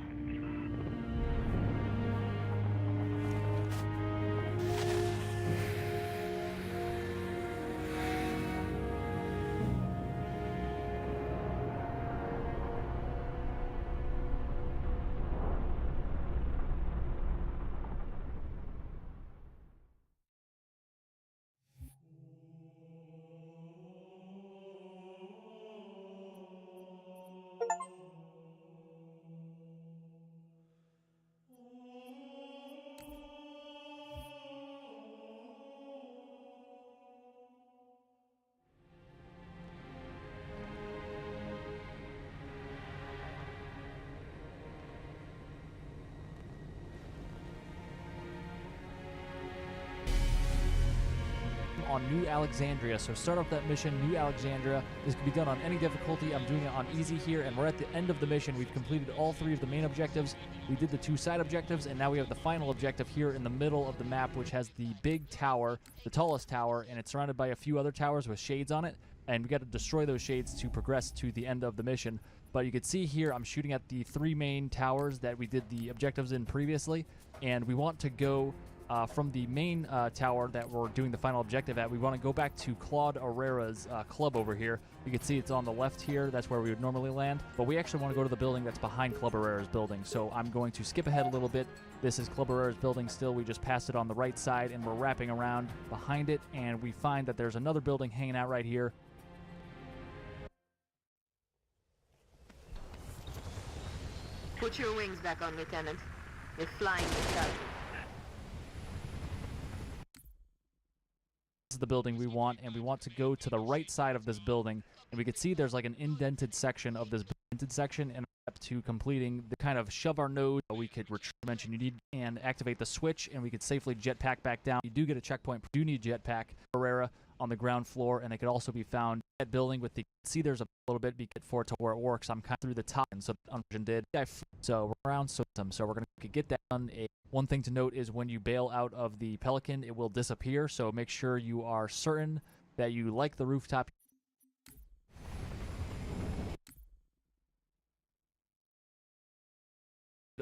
On New Alexandria. So start off that mission, New Alexandria. This can be done on any difficulty. I'm doing it on easy here, and we're at the end of the mission. We've completed all 3 of the main objectives. We did the 2 side objectives, and now we have the final objective here in the middle of the map, which has the big tower, the tallest tower, and it's surrounded by a few other towers with shades on it, and we got to destroy those shades to progress to the end of the mission. But you can see here I'm shooting at the 3 main towers that we did the objectives in previously, and we want to go from the main tower that we're doing the final objective at. We want to go back to Claude Herrera's club over here. You can see it's on the left here. That's where we would normally land. But we actually want to go to the building that's behind Club Herrera's building. So I'm going to skip ahead a little bit. This is Club Herrera's building still. We just passed it on the right side, and we're wrapping around behind it. And we find that there's another building hanging out right here.
Put your wings back on, Lieutenant. You're flying yourself.
This is the building we want, and we want to go to the right side of this building, and we can see there's like an indented section of this indented section, and up to completing the kind of shove our nose, we could dimension you need and activate the switch, and we could safely jetpack back down. You do get a checkpoint. You do need jetpack Herrera on the ground floor, and they could also be found at building with the see there's a little bit be for it to where it works. I'm kind of through the top, and so Unvision did. So we're around system, so we're gonna get that done. One thing to note is when you bail out of the Pelican, it will disappear. So make sure you are certain that you like the rooftop.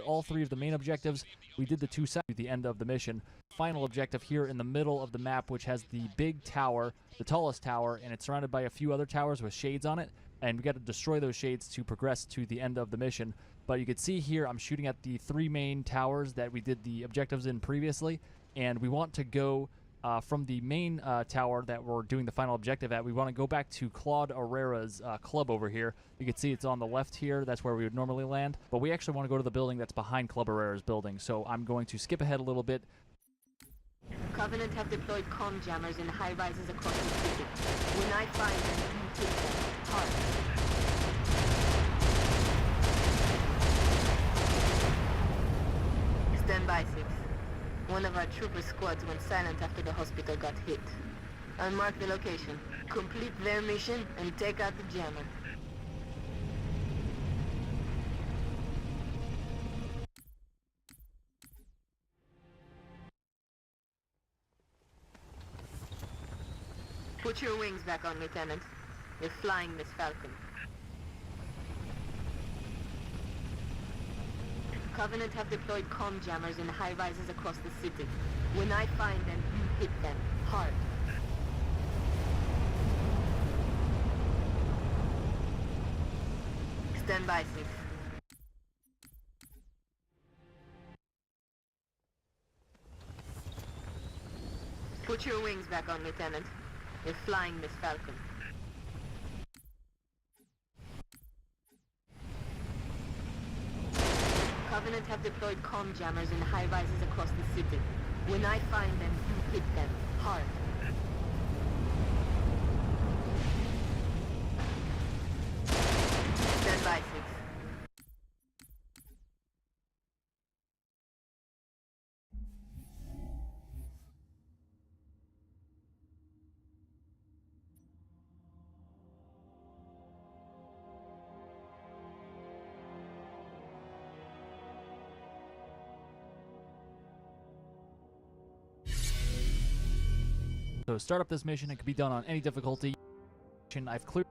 All 3 of the main objectives. We did the 2 sides at the end of the mission. Final objective here in the middle of the map, which has the big tower, the tallest tower, and it's surrounded by a few other towers with shades on it. And we got to destroy those shades to progress to the end of the mission. But you can see here I'm shooting at the 3 main towers that we did the objectives in previously, and we want to go from the main tower that we're doing the final objective at, we want to go back to Claude Herrera's club over here. You can see it's on the left here. That's where we would normally land. But we actually want to go to the building that's behind Club Herrera's building. So I'm going to skip ahead a little bit.
Covenant have deployed comm jammers in high rises across the city. When I find them, you hit them hard. Stand by, 6. One of our trooper squads went silent after the hospital got hit. I'll mark the location. Complete their mission and take out the jammer. Put your wings back on, Lieutenant. You're flying Miss Falcon. Covenant have deployed comm jammers in high rises across the city. When I find them, you hit them hard. Stand by, 6. Put your wings back on, Lieutenant. You're flying Miss Falcon. Covenant have deployed comm jammers in high rises across the city. When I find them, you hit them hard. Stand by, 6.
So start up this mission. It can be done on any difficulty. I've cleared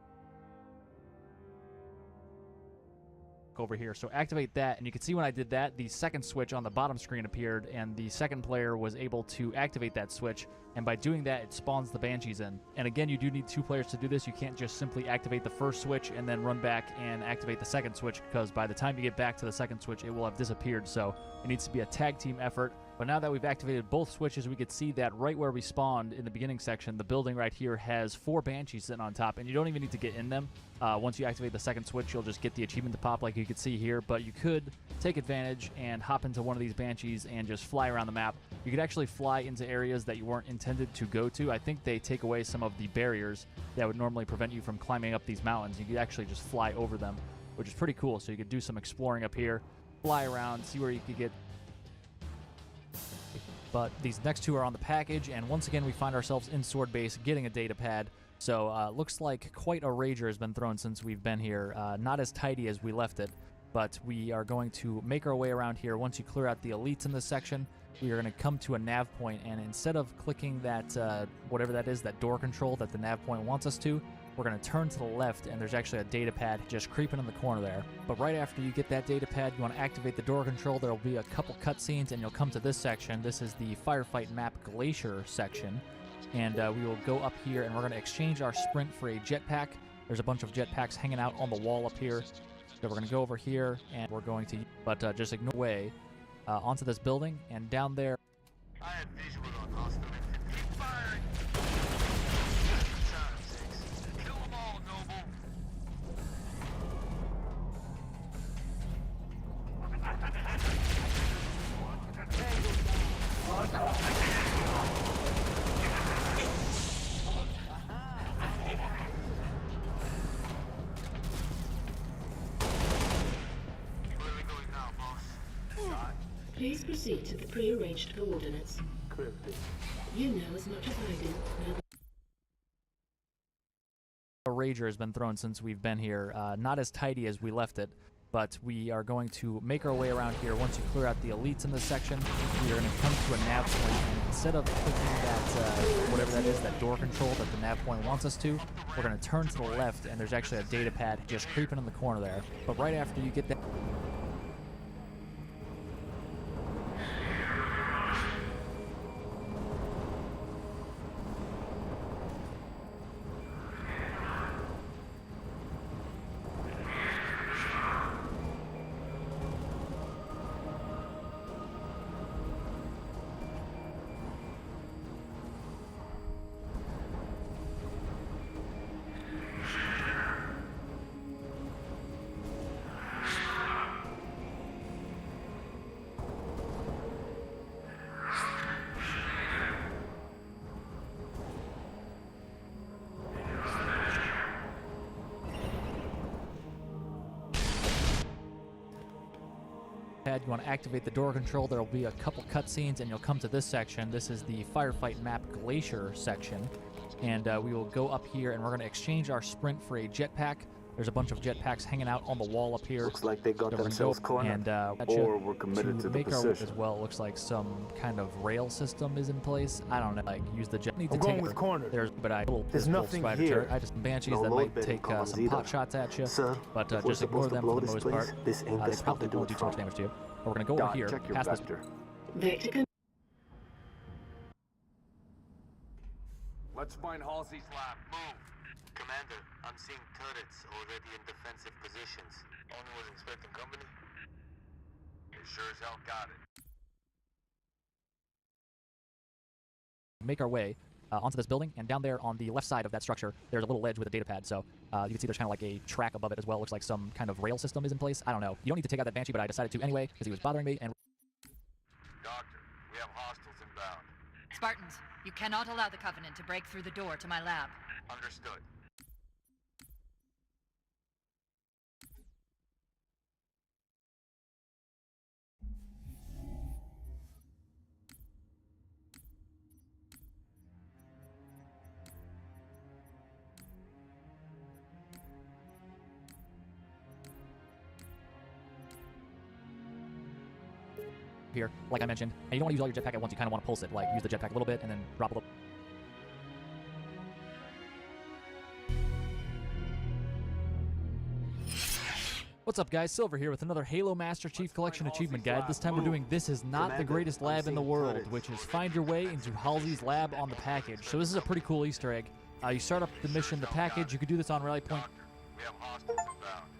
over here, so activate that, and you can see when I did that, the second switch on the bottom screen appeared, and the second player was able to activate that switch, and by doing that, it spawns the Banshees in. And again, you do need 2 players to do this. You can't just simply activate the first switch and then run back and activate the second switch, because by the time you get back to the second switch, it will have disappeared. So it needs to be a tag team effort. But now that we've activated both switches, we could see that right where we spawned in the beginning section, the building right here has 4 Banshees sitting on top, and you don't even need to get in them. Once you activate the second switch, you'll just get the achievement to pop like you can see here, but you could take advantage and hop into one of these Banshees and just fly around the map. You could actually fly into areas that you weren't intended to go to. I think they take away some of the barriers that would normally prevent you from climbing up these mountains. You could actually just fly over them, which is pretty cool. So you could do some exploring up here, fly around, see where you could get. But these next 2 are on the package, and once again we find ourselves in Sword Base getting a data pad. So looks like quite a rager has been thrown since we've been here. Not as tidy as we left it, but we are going to make our way around here. Once you clear out the elites in this section, we are going to come to a nav point, and instead of clicking that, whatever that is, that door control that the nav point wants us to, we're going to turn to the left, and there's actually a data pad just creeping in the corner there. But right after you get that data pad, you want to activate the door control. There will be a couple cutscenes, and you'll come to this section. This is the Firefight Map Glacier section, and we will go up here, and we're going to exchange our sprint for a jetpack. There's a bunch of jetpacks hanging out on the wall up here. So we're going to go over here, and we're going to, but just ignore way onto this building, and down there.
I have visual on hostile. Keep firing! Kill them all, Noble!
Please proceed to the pre-arranged coordinates. You know as much as I do.
A rager has been thrown since we've been here. Not as tidy as we left it, but we are going to make our way around here. Once you clear out the elites in this section, we are going to come to a nav point, and instead of clicking that, whatever that is, that door control that the nav point wants us to, we're going to turn to the left, and there's actually a data pad just creeping in the corner there. But right after you get that. You want to activate the door control. There will be a couple cutscenes, and you'll come to this section. This is the firefight map Glacier section, and we will go up here, and we're going to exchange our sprint for a jetpack. There's a bunch of jetpacks hanging out on the wall up here.
Looks like they got themselves cornered,
and
or we're committed to the
make our way
position.
as well. It looks like some kind of rail system is in place. I don't know, like use the jet. Need to
I'm going with cornered.
But
There's nothing here.
I just banshees
No
that
load
might
bedding
take
columns
some
either.
pot shots at you,
Sir,
but
if we're
just ignore
supposed to
them
blow
for the
this
most
place,
part.
this ain't
They
the spot
probably
to do
won't
it
do too much
from.
damage to you. But we're gonna go over
Doc,
here,
check your
past this.
vector.
Vector
Let's find Halsey's lab. Move.
Commander, I'm seeing turrets already in defensive positions. Only was expecting company?
You sure as hell got it.
Make our way onto this building, and down there on the left side of that structure, there's a little ledge with a data pad. So you can see there's kind of like a track above it as well. Looks like some kind of rail system is in place. I don't know. You don't need to take out that Banshee, but I decided to anyway because he was bothering me. And
Doctor, we have hostiles inbound.
Spartans, you cannot allow the Covenant to break through the door to my lab.
Understood.
here, like I mentioned, and you don't want to use all your jetpack at once. You kind of want to pulse it, like use the jetpack a little bit and then drop a little. What's up, guys? Silver here with another Halo Master Chief Collection Achievement Guide. This time we're doing This Is Not the Greatest Lab in the World, which is find your way into Halsey's lab on the package. So this is a pretty cool Easter egg. You start up the mission, the package. You could do this on Rally Point.
We have hostiles inbound.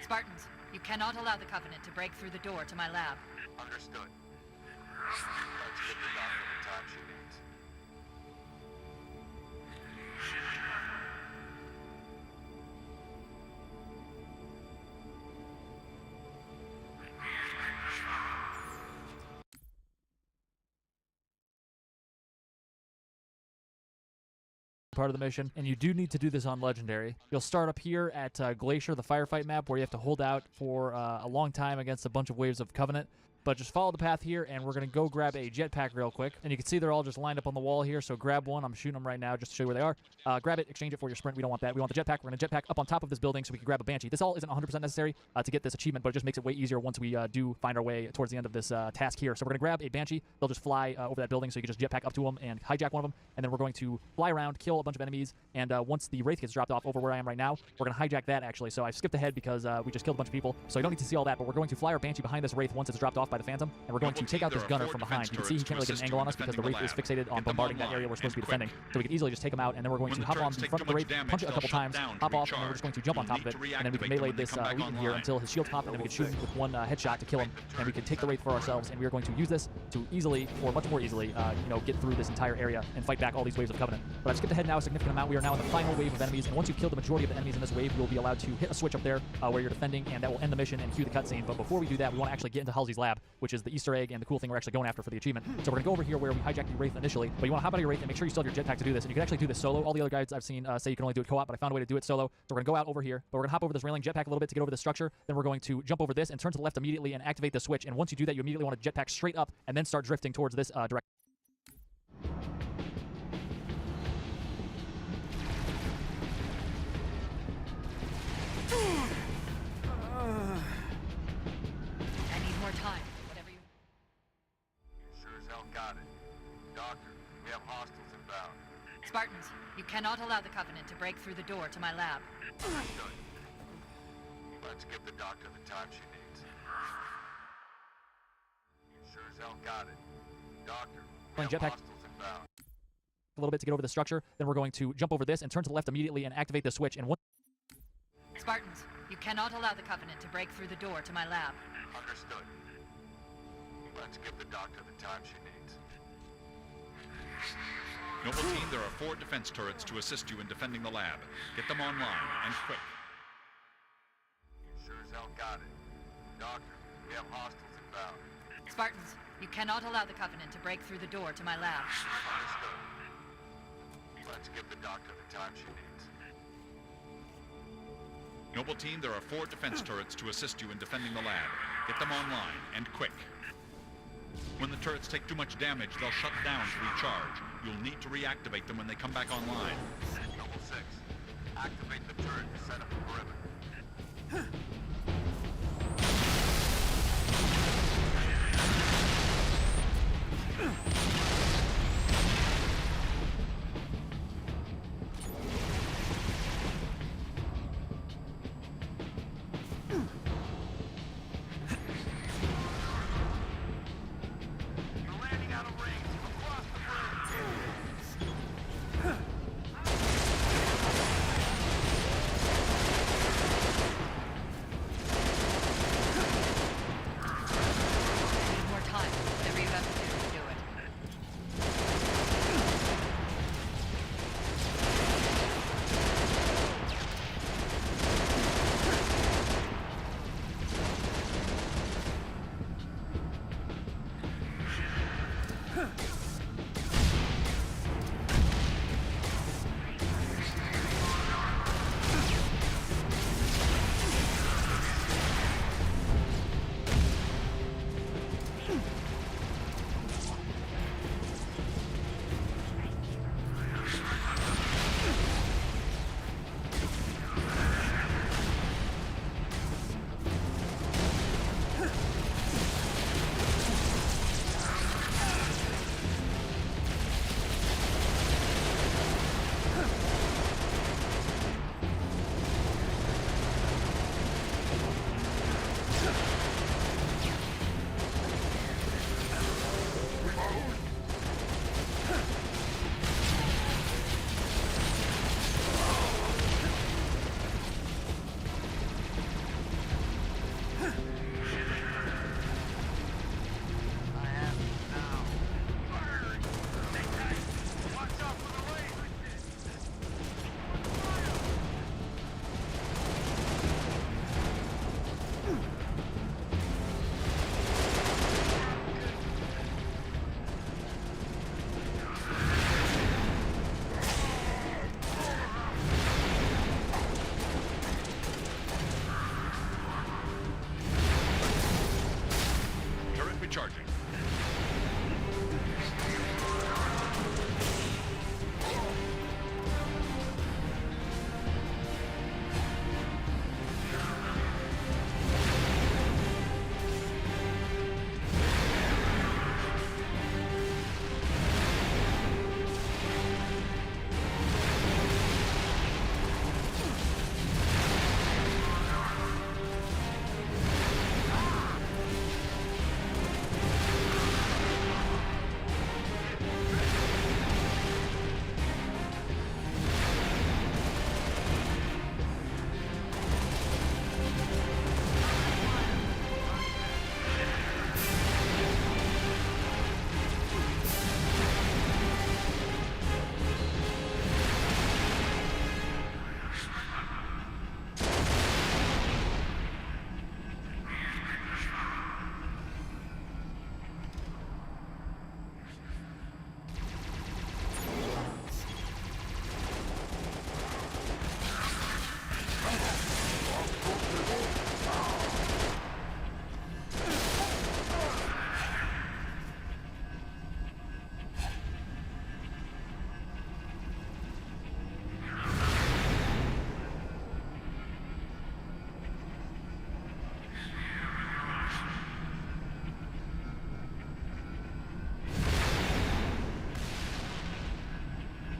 Spartans, you cannot allow the Covenant to break through the door to my lab.
Understood. Let's give the doctor the time she needs.
Part of the mission, and you do need to do this on Legendary. You'll start up here at Glacier, the firefight map, where you have to hold out for a long time against a bunch of waves of Covenant. But just follow the path here, and we're going to go grab a jetpack real quick. And you can see they're all just lined up on the wall here, so grab one. I'm shooting them right now just to show you where they are. Grab it, exchange it for your sprint. We don't want that. We want the jetpack. We're going to jetpack up on top of this building so we can grab a Banshee. This all isn't 100% necessary to get this achievement, but it just makes it way easier once we do find our way towards the end of this task here. So we're going to grab a Banshee. They'll just fly over that building, so you can just jetpack up to them and hijack one of them. And then we're going to fly around, kill a bunch of enemies, and once the Wraith gets dropped off over where I am right now, we're going to hijack that, actually. So I skipped ahead because we just killed a bunch of people, so you don't need to see all that, but we're going to fly our Banshee behind this Wraith once it's dropped off by the Phantom, and we're going to take out this gunner from behind. You can see he can't really get an angle on us because the Wraith is fixated on bombarding that area we're supposed to be defending. So we can easily just take him out, and then we're going to hop on in front of the Wraith, punch it a couple times, hop off, and then we're just going to jump on top of it, and then we can melee this Legion here until his shield's popped, and then we can shoot him with one headshot to kill him, and we can take the Wraith for ourselves, and we are going to use this to easily, or much more easily, get through this entire area and fight back all these waves of Covenant. But I've skipped ahead now a significant amount. We are now in the final wave of enemies, and once you've killed the majority of the enemies in this wave, you will be allowed to hit a switch up there where you're defending, and that will end the mission and cue the cutscene. But before we do that, we want to actually get into Halsey's lab, which is the Easter egg and the cool thing we're actually going after for the achievement. So we're going to go over here where we hijacked the Wraith initially, but you want to hop out of your Wraith and make sure you still have your jetpack to do this. And you can actually do this solo. All the other guides I've seen say you can only do it co-op, but I found a way to do it solo. So we're going to go out over here, but we're going to hop over this railing, jetpack a little bit to get over the structure. Then we're going to jump over this and turn to the left immediately and activate the switch. And once you do that, you immediately want to jetpack straight up and then start drifting towards this direction.
I need more time. Whatever you...
Sure as hell got it. Doctor, we have hostiles inbound.
Spartans, you cannot allow the Covenant to break through the door to my lab.
Understood. Let's give the doctor the time she needs. Sure as hell got it. Doctor, we have
Jetpack
hostiles inbound.
a little bit to get over the structure. Then we're going to jump over this and turn to the left immediately and activate the switch. And once
Spartans, you cannot allow the Covenant to break through the door to my lab.
Understood. Let's give the doctor the time she needs.
Noble team, there are 4 defense turrets to assist you in defending the lab. Get them online, and quick.
Sure as hell got it. Doctor, we have hostiles inbound.
Spartans, you cannot allow the Covenant to break through the door to my lab.
Understood. Let's give the doctor the time she needs.
Noble team, there are 4 defense turrets to assist you in defending the lab. Get them online, and quick. When the turrets take too much damage, they'll shut down to recharge. You'll need to reactivate them when they come back online.
Noble 6, activate the turret to set up a perimeter.
Recharging.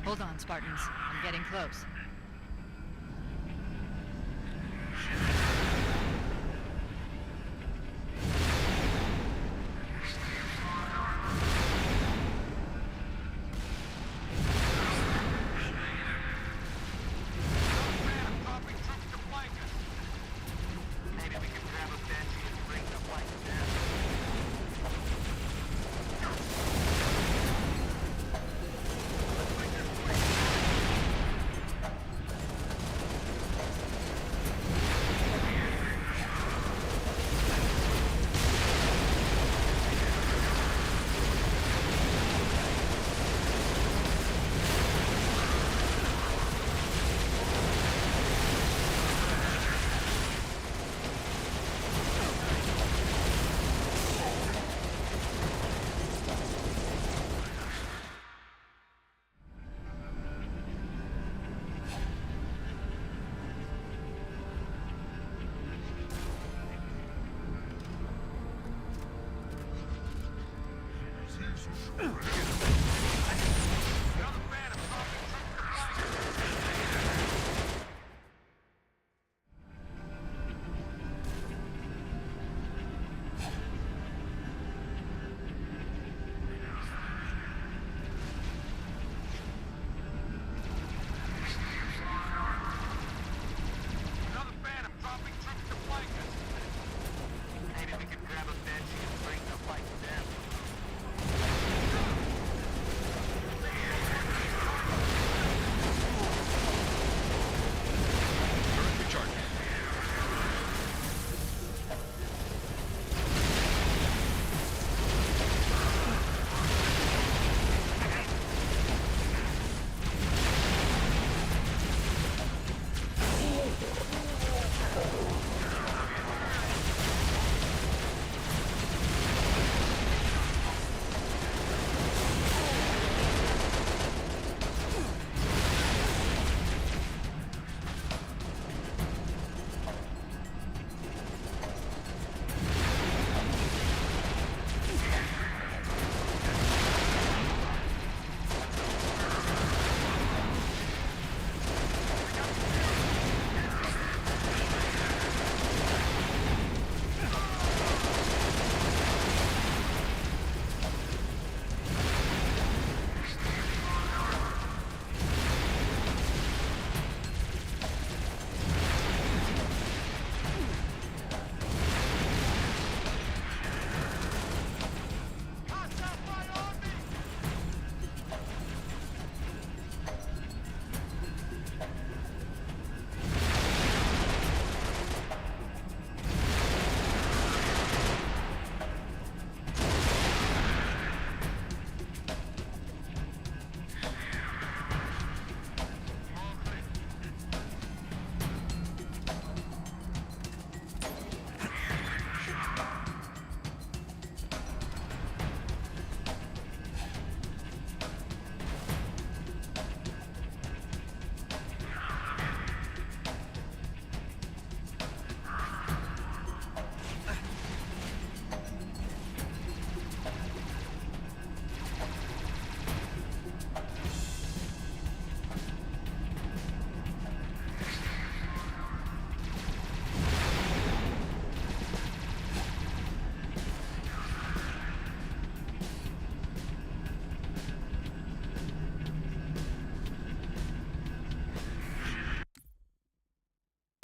Hold on, Spartans. I'm getting close.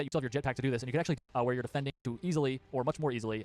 You still have your jetpack to do this, and you can actually, where you're defending, to easily, or much more easily,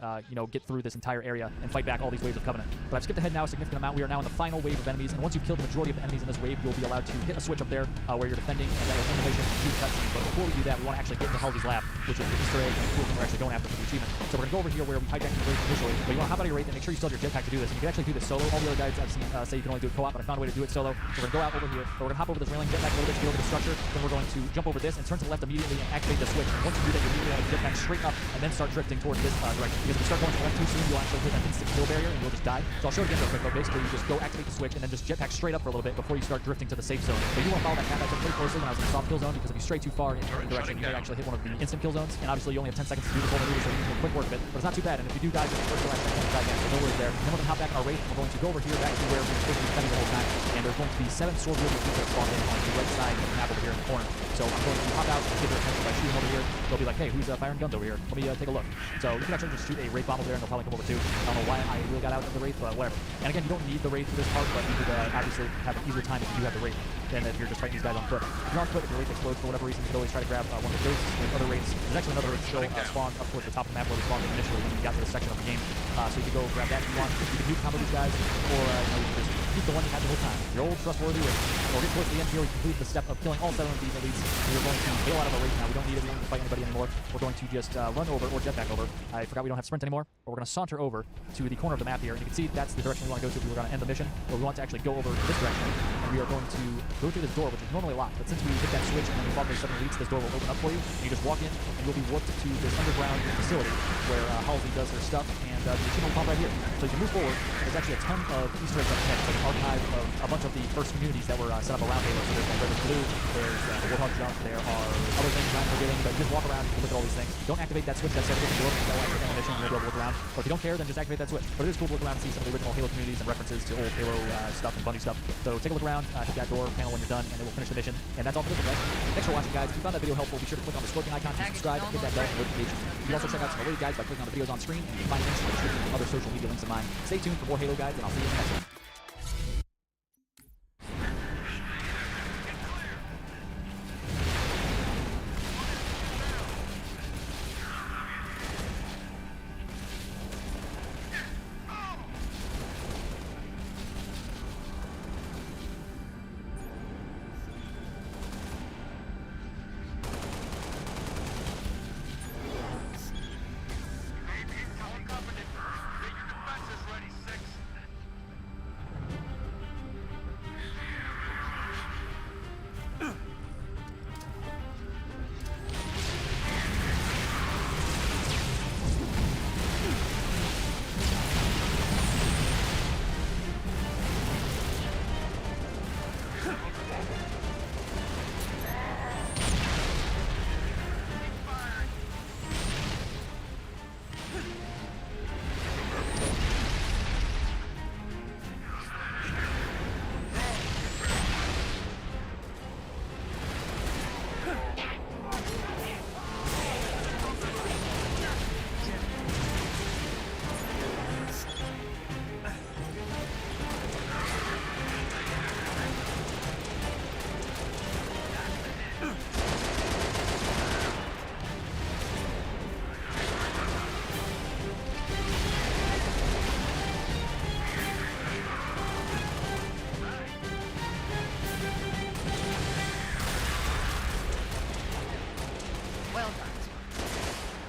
get through this entire area and fight back all these waves of Covenant. But I've skipped ahead now a significant amount. We are now in the final wave of enemies, and once you've killed the majority of the enemies in this wave, you'll be allowed to hit a switch up there where you're defending, and that will end the mission and shoot cutscenes. But before we do that, we want to actually get into Halsey's lab, which is the Easter egg and the cool thing we're actually going after for the achievement. So we're going to go over here where we hijacked the Wraith initially, but you want to hop out of your Wraith and make sure you still have your jetpack to do this. And you can actually do this solo. All the other guys I've seen say you can only do it co-op, but I found a way to do it solo. So we're going to go out over here, but we're going to hop over this railing jetpack a little bit to get over the structure. Then we're going to jump over this and turn to the left immediately and activate the switch. And once you do that, you immediately have a jetpack straight up and then start drifting towards this direction. Because if you start going to the left too soon, you'll actually hit an instant kill barrier and you'll just die. So I'll show it again real quick, but basically you just go activate the switch and then just jetpack straight up for a little bit before you start drifting to the safe zone. But you want to follow that path I took pretty closely when I was in the soft kill zone, because if you stray too far in any direction, you may actually hit one of the instant kill zones. And obviously you only have 10 seconds to do this whole maneuver, so you can make quick work of it. But it's not too bad, and if you do die, just first go after that again, so no worries there. And then we're going to hop back in our Wraith, and we're going to go over here back to where we're supposed to be defending the whole time. And there's going to be 7 sword wielding people that spawn in on the right side of the map over here in the corner. So I'm going to hop out and give their attention by shooting over here. They'll be like, hey, who's firing guns over here? Let me take a look. So you can actually just shoot a Wraith bomb over there and they'll probably come over too. I don't know why I really got out of the Wraith, but whatever. And again, you don't need the Wraith for this part, but you could obviously have an easier time if you do have the Wraith than if you're just fighting these guys on foot. If you're on foot, if your Wraith explodes for whatever reason, you can always try to grab one of the ghosts. There's other Wraiths. There's actually another Wraith still spawned up towards the top of the map where we spawned initially when you got to this section of the game. So you can go grab that if you want. You can mute combo these guys, or you can just keep the one you had the whole time. Your old trustworthy Wraith. We'll get towards the end here. We complete the step of killing all 7 of these elites. We're going to bail out of the Wraith now. We don't need it. We don't need to fight anybody anymore. We're going to just run over or jetpack over. I forgot we don't have sprint anymore. But we're going to saunter over to the corner of the map here, and you can see that's the direction we want to go to if we were going to end the mission. Or we want to actually go over this direction, and we are going to go through this door, which is normally locked, but since we hit that switch and then we fought those 7 elites, this door will open up for you, and you just walk in, and you'll be warped to this underground facility where Halsey does her stuff, and the machine will pop right here. So as you move forward, there's actually a ton of Easter eggs up ahead. It's like an archive of a bunch of the first communities that were set up around Halo. So there's like Red and Blue, there's the Warthog Jump, there are other things I'm forgetting, but you just walk around and you can look at all these things. Don't activate that switch that says open door, because that will activate ammunition, and you'll be able to look around. Or if you don't care, then just activate that switch. But it is cool to look around and see some of the original Halo communities and references to old Halo stuff and Bungie stuff. So take a look around, hit that door panel when you're done, and it will finish the mission. And that's all for this one, guys. Thanks for watching, guys. If you found that video helpful, be sure to click on the scorpion icon to subscribe and hit that bell for notifications. You can also check out some related guides by clicking on the videos on screen, and you can find links in the description and other social media links of mine. Stay tuned for more Halo guides, and I'll see you in the next one.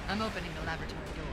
I'm opening the laboratory door.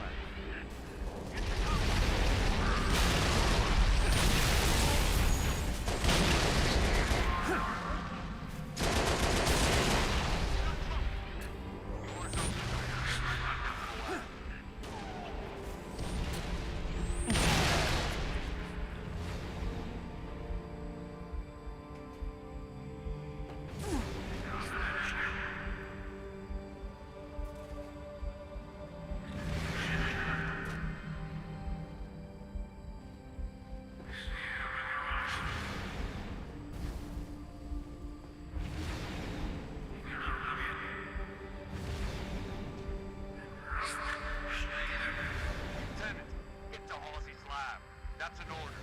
That's an order.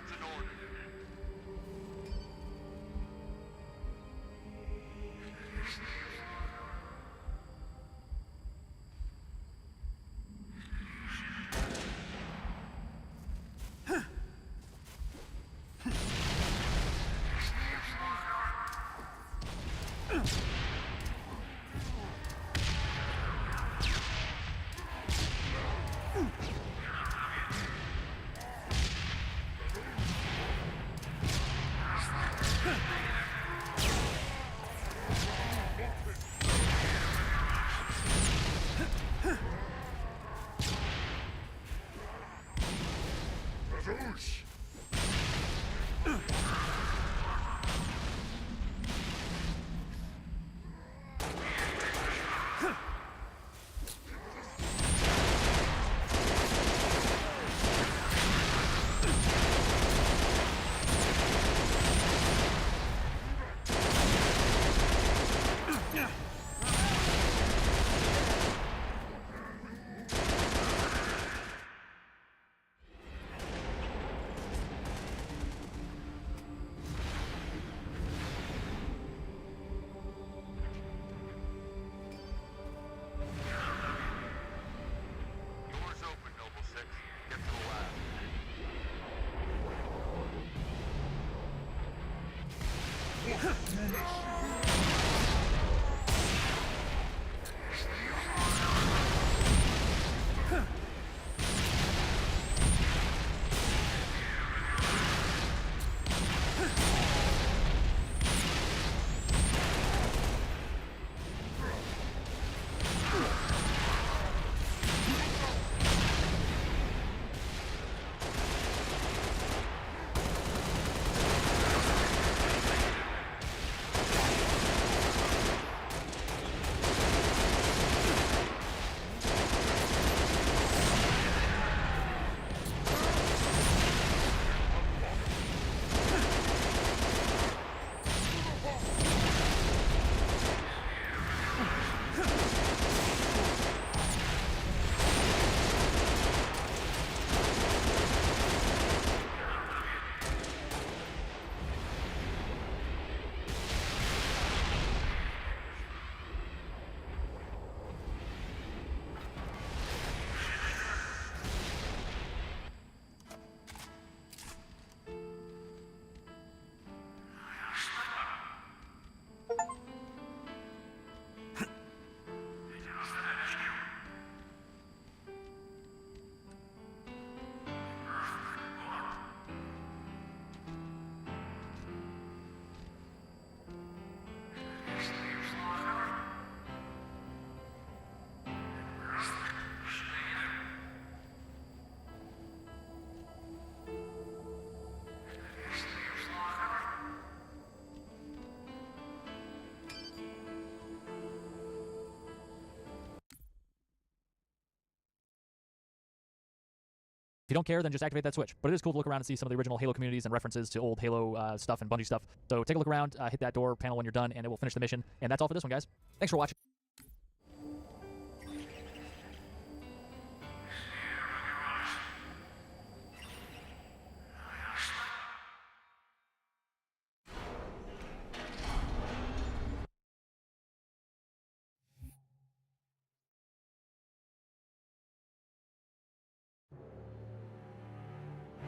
That's an order.
If you don't care, then just activate that switch. But it is cool to look around and see some of the original Halo communities and references to old Halo stuff and Bungie stuff. So take a look around, hit that door panel when you're done, and it will finish the mission. And that's all for this one, guys. Thanks for watching.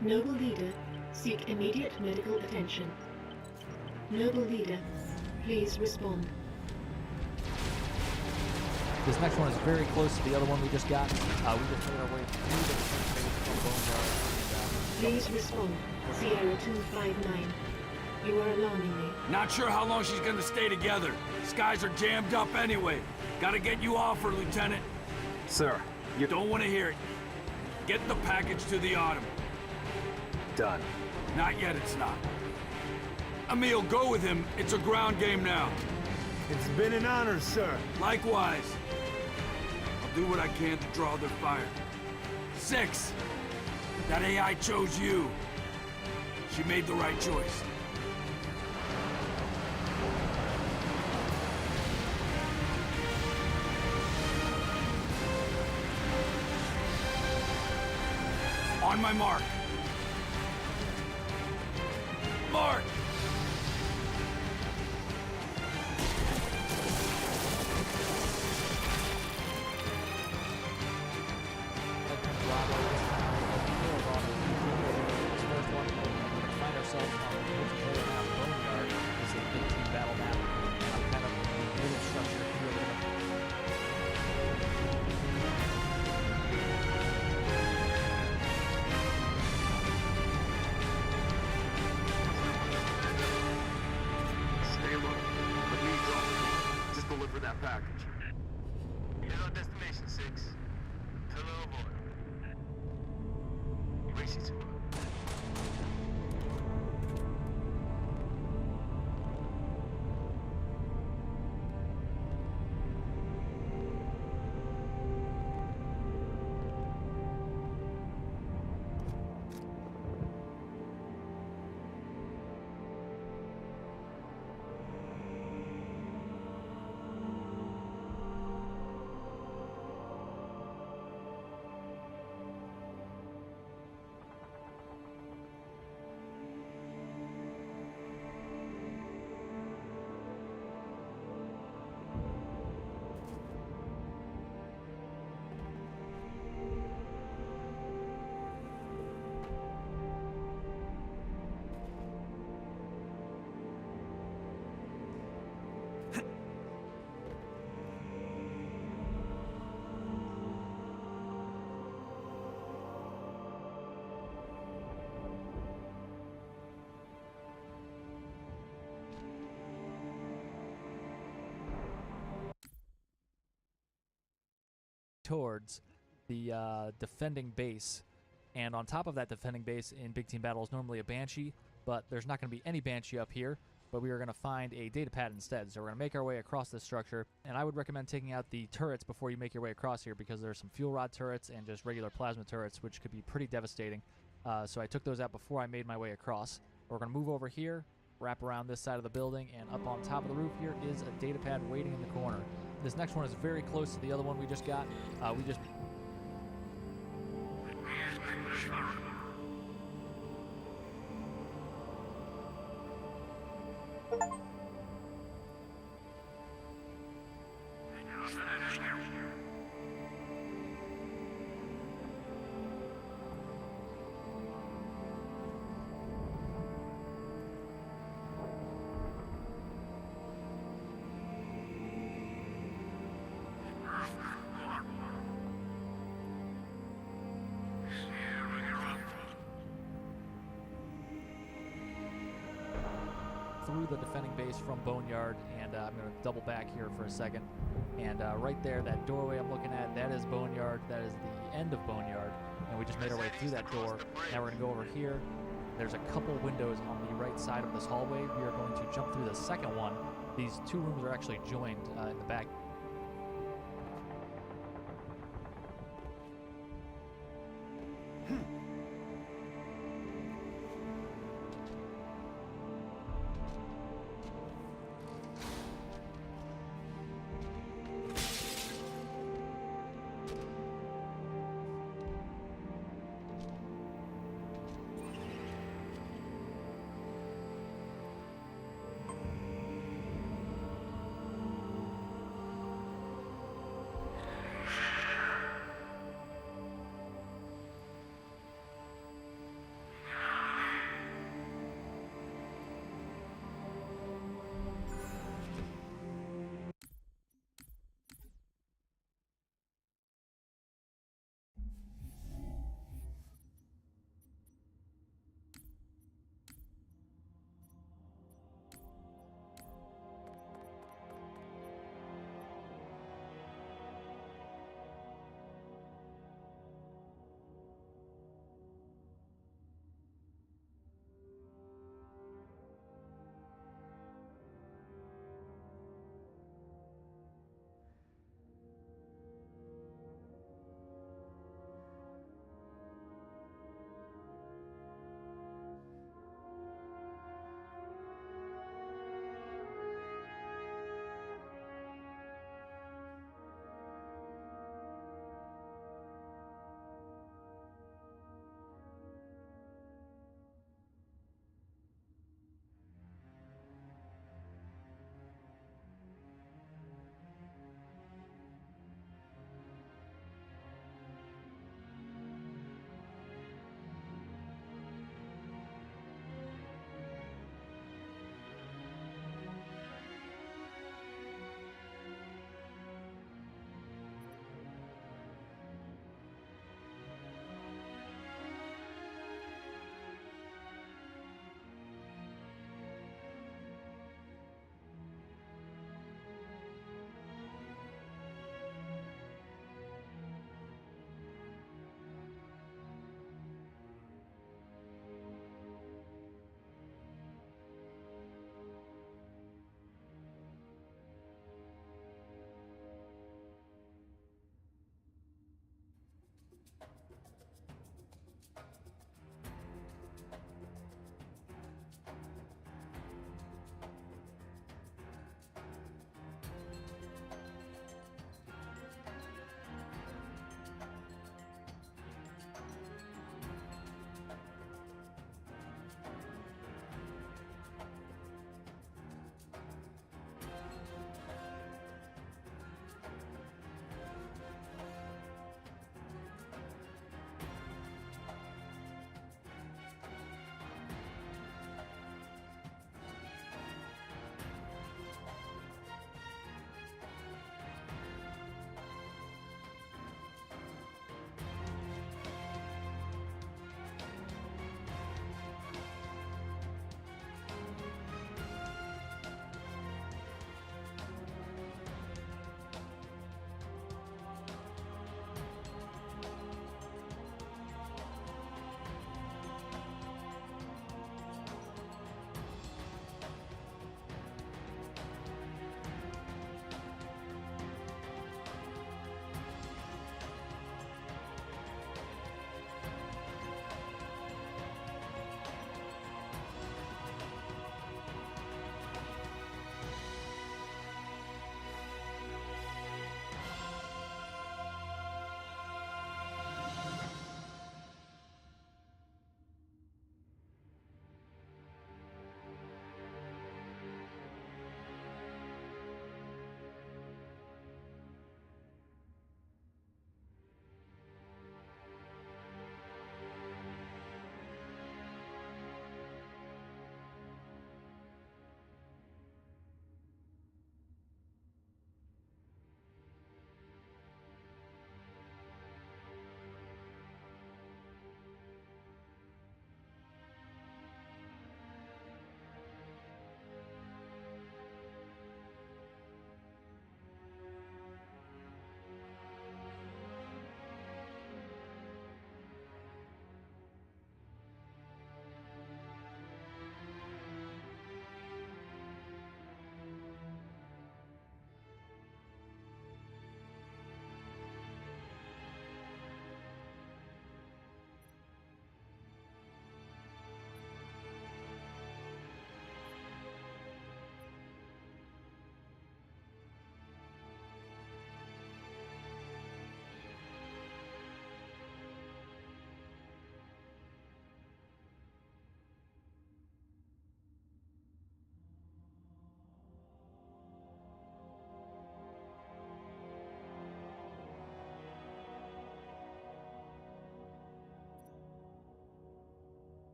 Noble Leader, seek immediate medical attention. Noble Leader, please respond.
This next one is very close to the other one we just got. We just made our way through the
Please respond. Sierra 259. You are alarming me.
Not sure how long she's gonna stay together. Skies are jammed up anyway. Gotta get you off her, Lieutenant.
Sir,
you don't want to hear it. Get the package to the Autumn.
Done.
Not yet, it's not. Emil, go with him. It's a ground game now.
It's been an honor, sir.
Likewise. I'll do what I can to draw their fire. 6. That AI chose you. She made the right choice. On my mark. mark!
Find ourselves on the multiplayer map Boneyard. This is a big team battle map, and I'm kind of in the middle structure here.
Stay low. Let me drop. Just deliver that package.
Here's our destination, 6. Pillar of order. Racing.
Towards the defending base, and on top of that defending base in big team battle is normally a Banshee, but there's not going to be any Banshee up here, but we are going to find a data pad instead. So we're going to make our way across this structure, and I would recommend taking out the turrets before you make your way across here, because there's some fuel rod turrets and just regular plasma turrets, which could be pretty devastating. So I took those out before I made my way across. We're going to move over here, wrap around this side of the building, and up on top of the roof here is a data pad waiting in the corner. This next one is very close to the other one we just got. Through the defending base from Boneyard, and I'm going to double back here for a second. And right there, that doorway I'm looking at, that is Boneyard. That is the end of Boneyard, and we just made our way through that door. Now we're going to go over here. There's a couple windows on the right side of this hallway. We are going to jump through the second one. These two rooms are actually joined in the back.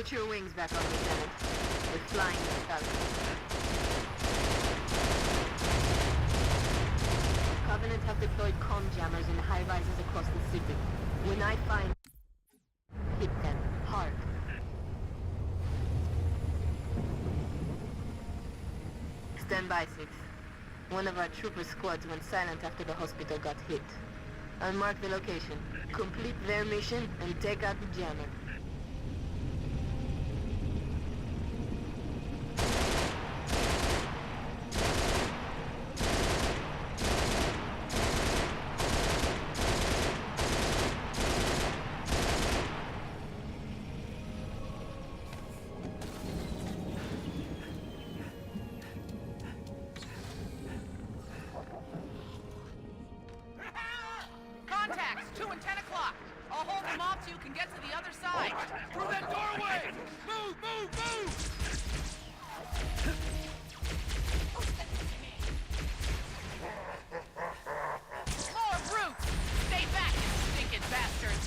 Put your wings back on, Lieutenant. We're flying the Falcon. Covenant have deployed comm jammers in high rises across the city. When I find... hit them hard. Stand by, 6. One of our trooper squads went silent after the hospital got hit. I'll mark the location. Complete their mission and take out the jammer.
Contacts, 2 and 10 o'clock. I'll hold them off so you can get to the other side.
Through that doorway! Move, move, move!
More brutes! Stay back, you stinking bastards!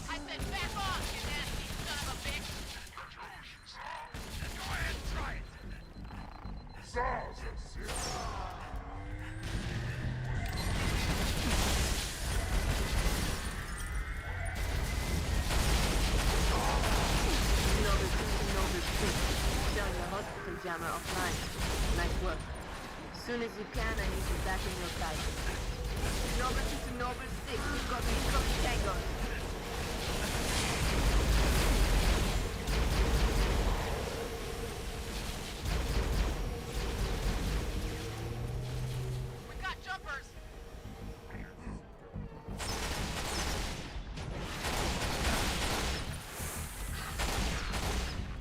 I said back off, you nasty son of a bitch!
Go ahead, try it!
Showing the hospital jammer offline. Nice work. As soon as you can, I need you back in your side. Noble 2 to Noble 6, you've got incoming tango.
We've got jumpers!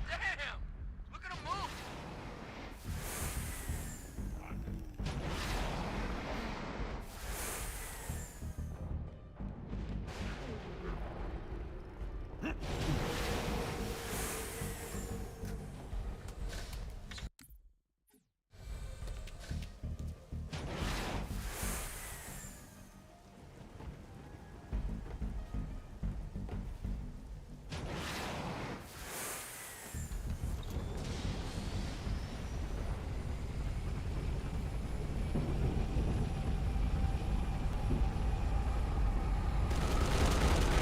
Damn! Look at him move!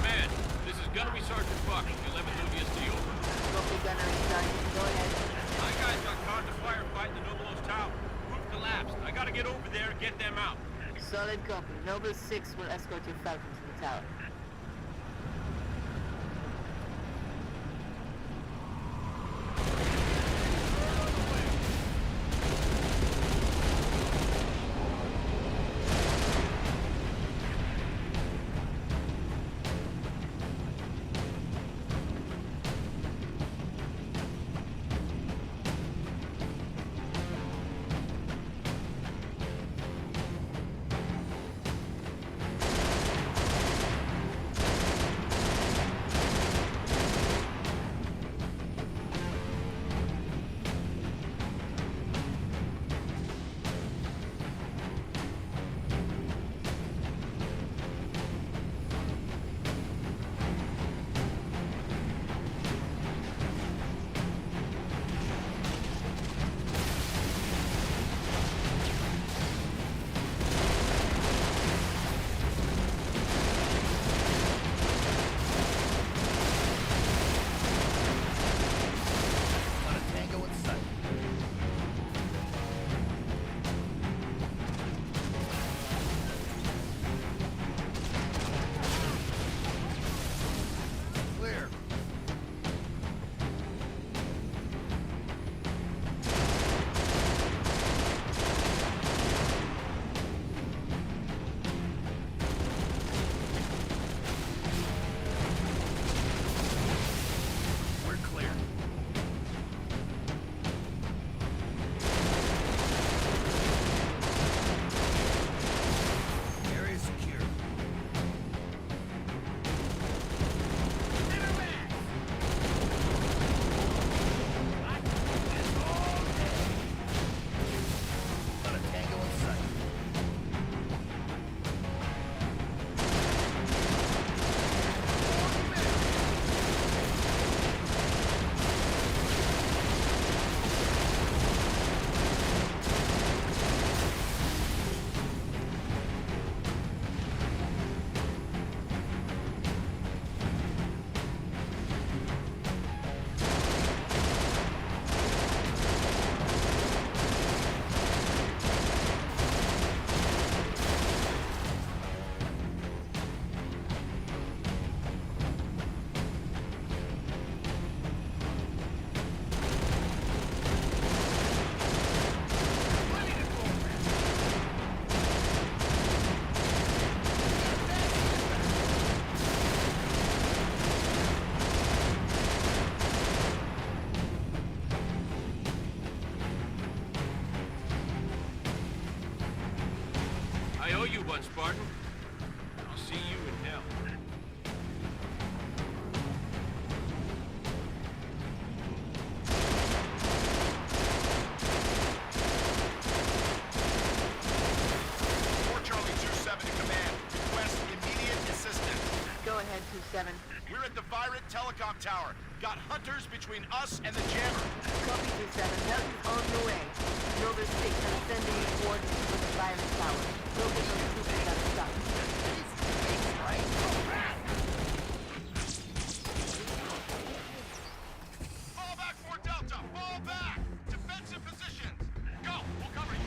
Man, this is Gunnery Sergeant Buck, 11th ODST over.
Copy, Gunnery Sergeant. Go ahead.
My guys got caught in the firefight in the Noble Tower. Roof collapsed. I gotta get over there and get them out.
Solid copy. Noble 6 will escort your Falcon to the tower.
Spartan. I'll see you in hell.
Charlie 2-7 to command. Request immediate assistance.
Go ahead, 2-7.
We're at the Virate Telecom Tower. Got hunters between us and the jammer.
Copy 2-7. Help is on the way. Nova 6, I'm sending you coordinates for the Virate Tower. Locate those troopers that are stuck.
Fall back, 4 Delta! Fall back! Defensive positions! Go! We'll cover you!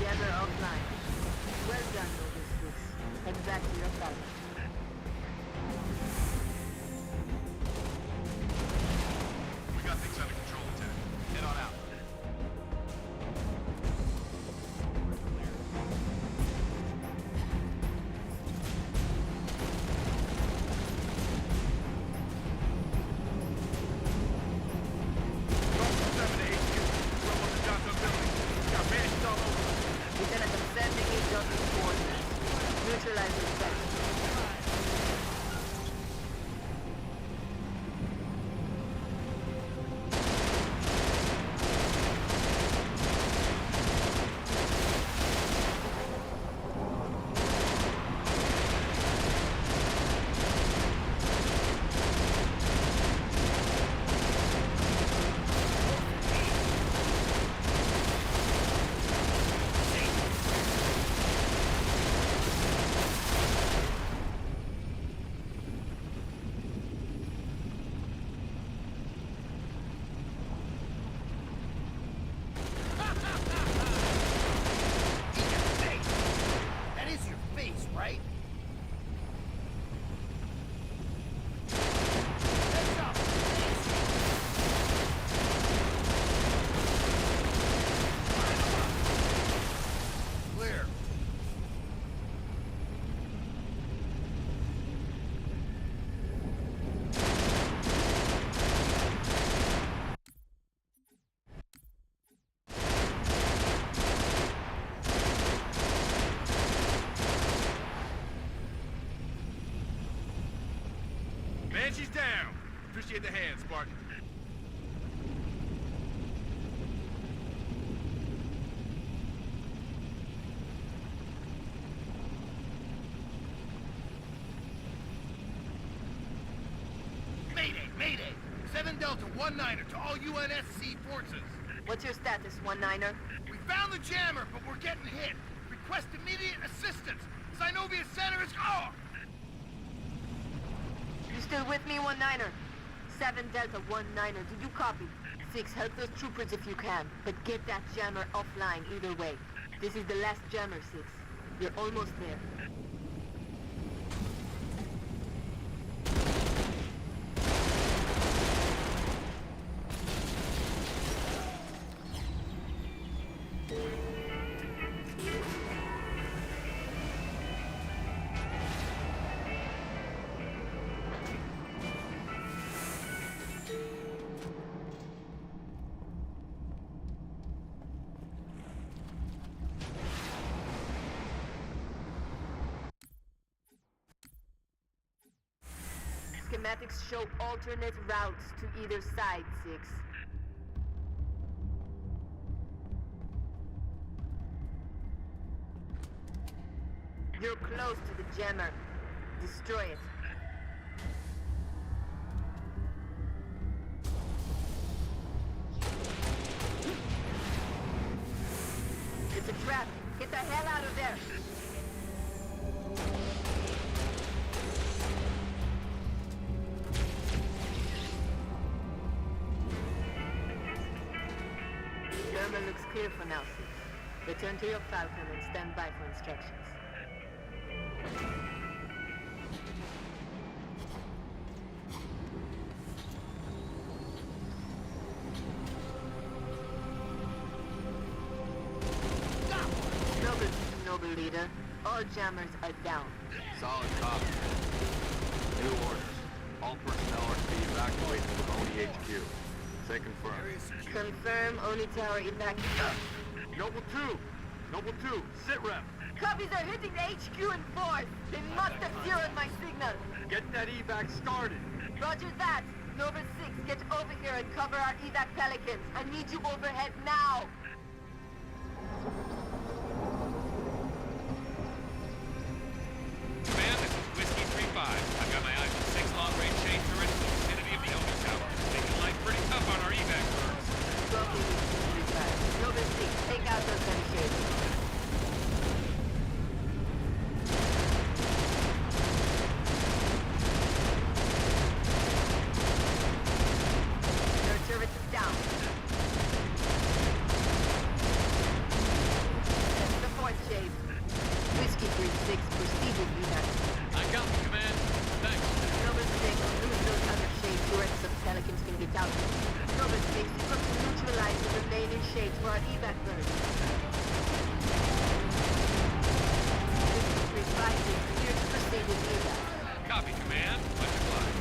Jammer offline. Well done, Nova 6. Head back to your father.
We got things under control, Lieutenant. Head on out.
Lieutenant, I'm sending you Delta's coordinates. Neutralize the effect.
That is your face, right? Heads up! Clear.
Banshee's down. Appreciate the hand, Spartan.
Mayday, mayday! 7 Delta 1-9er to all UNSC forces.
What's your status, 1-9er?
We found the jammer, but we're getting hit. Request immediate assistance. Synovia Center is... Oh!
You still with me, 1-9er? 7 Delta 1-9er, do you copy? 6, help those troopers if you can, but get that jammer offline either way. This is the last jammer, 6. You're almost there. Schematics show alternate routes to either side, 6. You're close to the jammer. Destroy it. It's a trap. Get the hell out of there. Jammer looks clear for now, 6. Return to your Falcon and stand by for instructions. leader. All jammers are down.
Solid copy. New orders. All personnel are to be evacuated from ONI HQ. Say confirm.
Confirm Oni Tower evac.
Noble 2! Noble 2, sit rep!
Copies are hitting the HQ in force. They must have zeroed my signal.
Get that evac started!
Roger that. Nova 6, get over here and cover our evac Pelicans. I need you overhead now.
Command, this is Whiskey 3-5. I've got my eyes on 6 long-range shade turrets in the vicinity of the Elder Tower. Taking life pretty tough on our evac birds.
Copy, Whiskey 3-5. Nova 6, take out those gun shades. Their turret is down. That's the fourth shade. Whiskey 3-6, proceed with evac.
I got you, Command. Thanks.
Nova 6, lose those other shade turrets so Pelicans can get out. Nova 6, you got to neutralize the remaining shades for our evac birds. Whiskey 3-5 is clear to proceed with evac.
Copy, Command. Much obliged.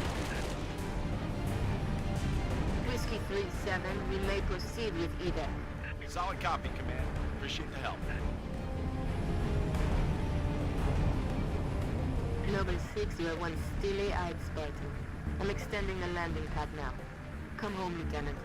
Whiskey 3-7, we may proceed with evac.
Solid copy, Command. Appreciate the help.
Noble 6, you are one steely-eyed Spartan. I'm extending the landing pad now. Come home, Lieutenant.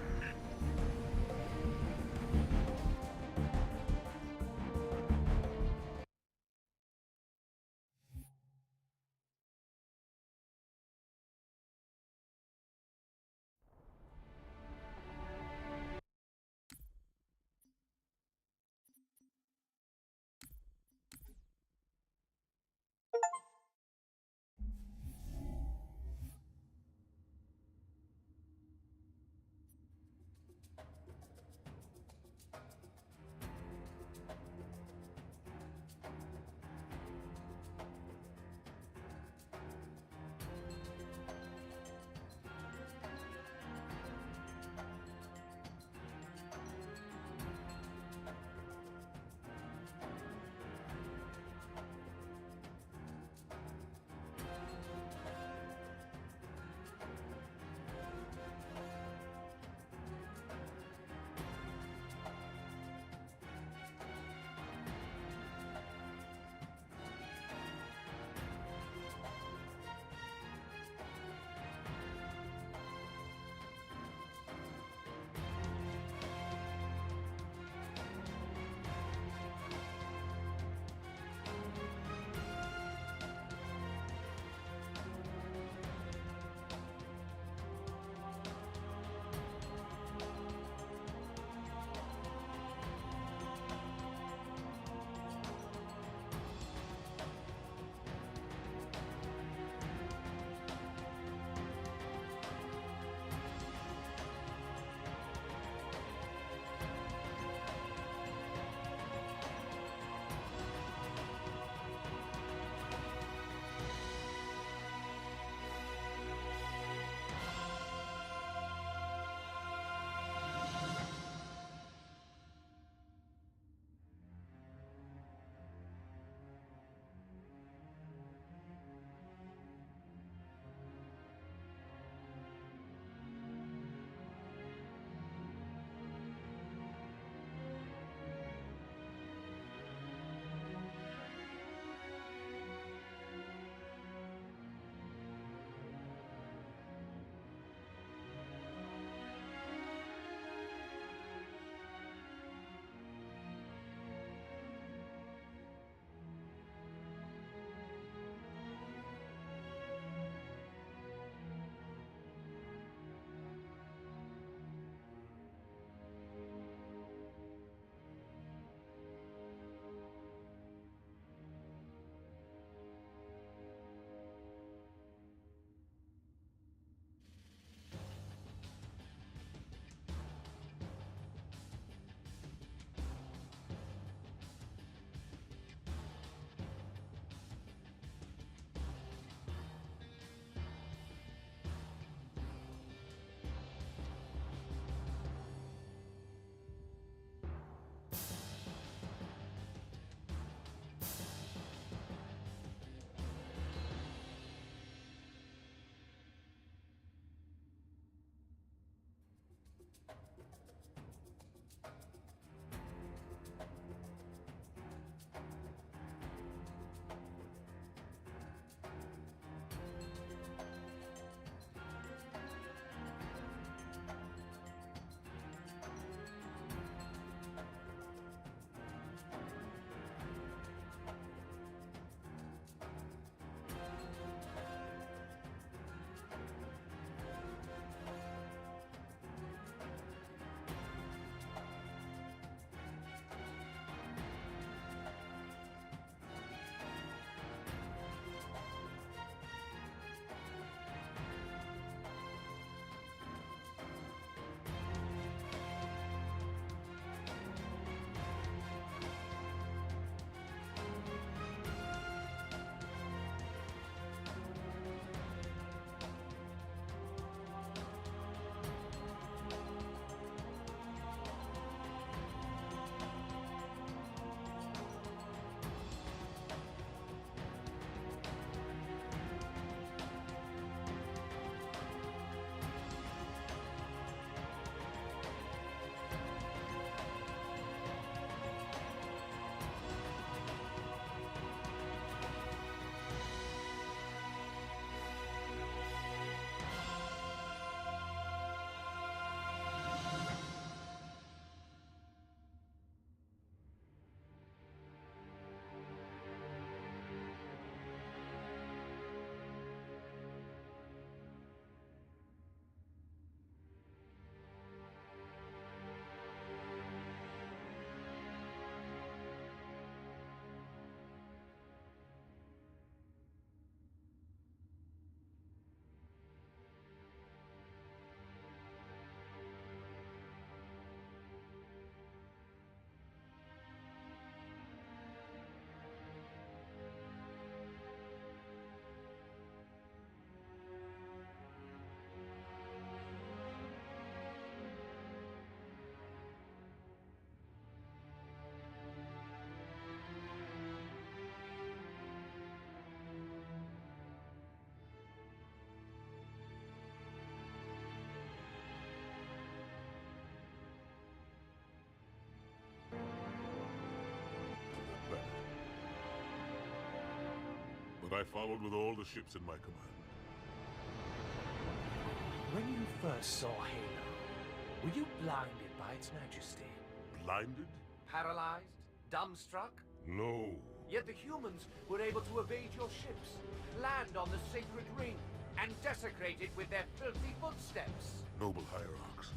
but I followed with all the ships in my command.
When you first saw Halo, were you blinded by its majesty?
Blinded?
Paralyzed? Dumbstruck?
No.
Yet the humans were able to evade your ships, land on the sacred ring, and desecrate it with their filthy footsteps.
Noble hierarchs,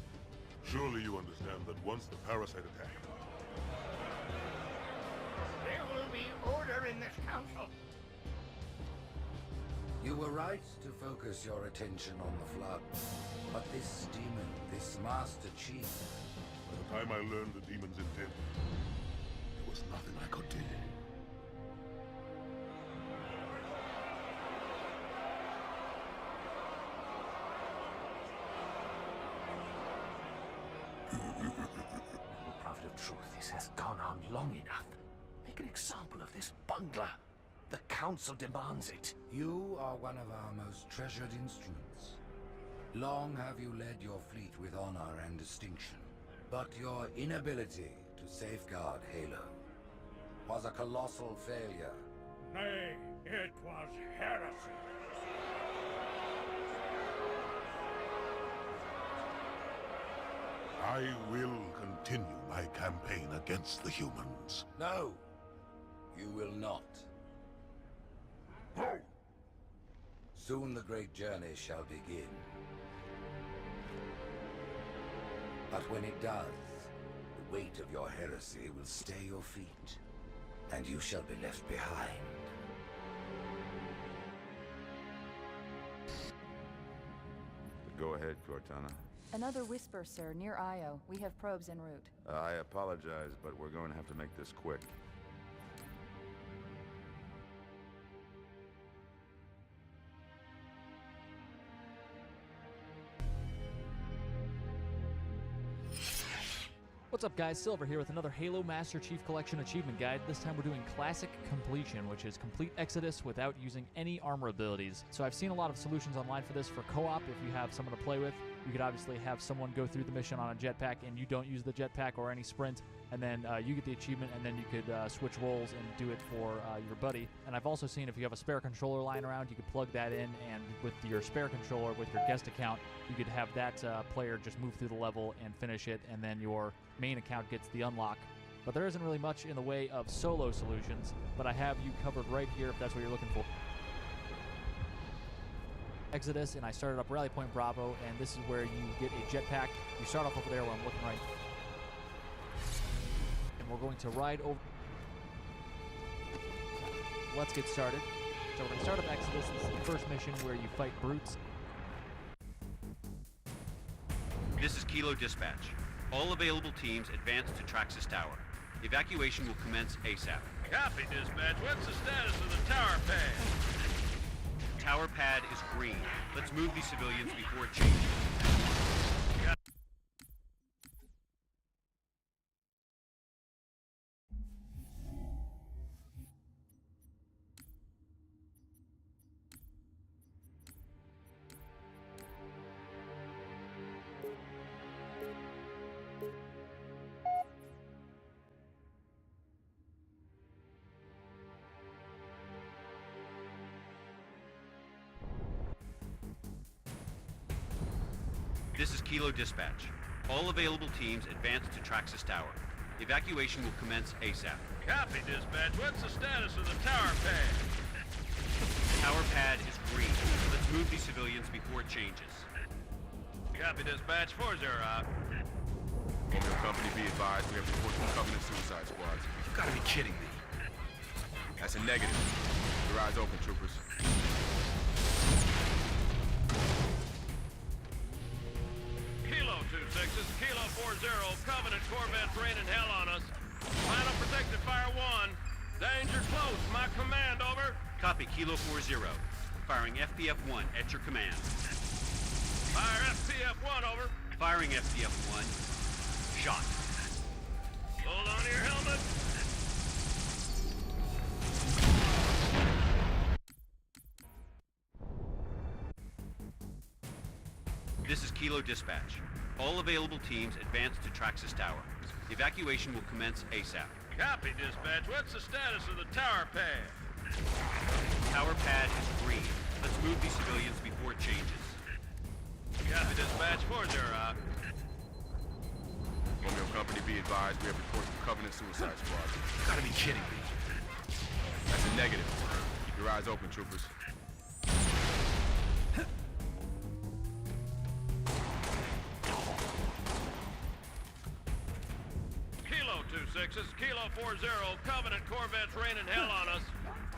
surely you understand that once the parasite attacked...
There will be order in this council.
You were right to focus your attention on the Flood. But this demon, this Master Chief...
By the time I learned the demon's intent, there was nothing I could do.
Prophet of truth, this has gone on long enough. Make an example of this bungler. The council demands it.
You are one of our most treasured instruments. Long have you led your fleet with honor and distinction. But your inability to safeguard Halo was a colossal failure.
Nay, it was heresy.
I will continue my campaign against the humans.
No, you will not. Soon the great journey shall begin. But when it does, the weight of your heresy will stay your feet, and you shall be left behind.
Go ahead, Cortana.
Another whisper, sir, near Io. We have probes en route.
I apologize, but we're going to have to make this quick.
What's up guys, Silver here with another Halo Master Chief Collection Achievement Guide. This time we're doing Classic Completion, which is complete Exodus without using any armor abilities. So I've seen a lot of solutions online for this for co-op. If you have someone to play with, you could obviously have someone go through the mission on a jetpack and you don't use the jetpack or any sprint, and then you get the achievement, and then you could switch roles and do it for your buddy. And I've also seen if you have a spare controller lying around, you could plug that in, and with your spare controller, with your guest account, you could have that player just move through the level and finish it, and then your main account gets the unlock. But there isn't really much in the way of solo solutions, but I have you covered right here if that's what you're looking for. Exodus, and I started up Rally Point Bravo, and this is where you get a jetpack. You start off over there where I'm looking right. And we're going to ride over. Let's get started. So we're going to start up Exodus. This is the first mission where you fight brutes.
This is Kilo Dispatch. All available teams advance to Traxxas Tower. Evacuation will commence ASAP.
Copy, dispatch. What's the status of the tower pad?
Tower pad is green. Let's move these civilians before it changes. This is Kilo Dispatch. All available teams advance to Traxxas Tower. Evacuation will commence ASAP.
Copy, dispatch. What's the status of the tower pad?
Tower pad is green. Let's move these civilians before it changes.
Copy, dispatch. 4-0 out.
Romeo Company, be advised, we have reports from Covenant suicide squads.
You gotta be kidding me.
That's a negative. Your eyes open, troopers.
Kilo 2-6, Kilo 4-0, Covenant Corvettes raining hell on us. Final protective fire 1. Danger close, my command, over.
Copy, Kilo 4-0. Firing FPF-1 at your command.
Fire FPF-1, over.
Firing FPF-1. Shot.
Hold on to your helmet.
This is Kilo Dispatch. All available teams advance to Traxxas Tower. Evacuation will commence ASAP.
Copy, dispatch. What's the status of the tower pad?
Tower pad Move these civilians before it changes.
Copy dispatch 4-0.
Romeo Company, be advised, we have reports of Covenant suicide squad.
You gotta be kidding me.
That's a negative. Keep your eyes open, troopers.
Kilo 2-6, Kilo 4-0. Covenant Corvettes raining hell on us.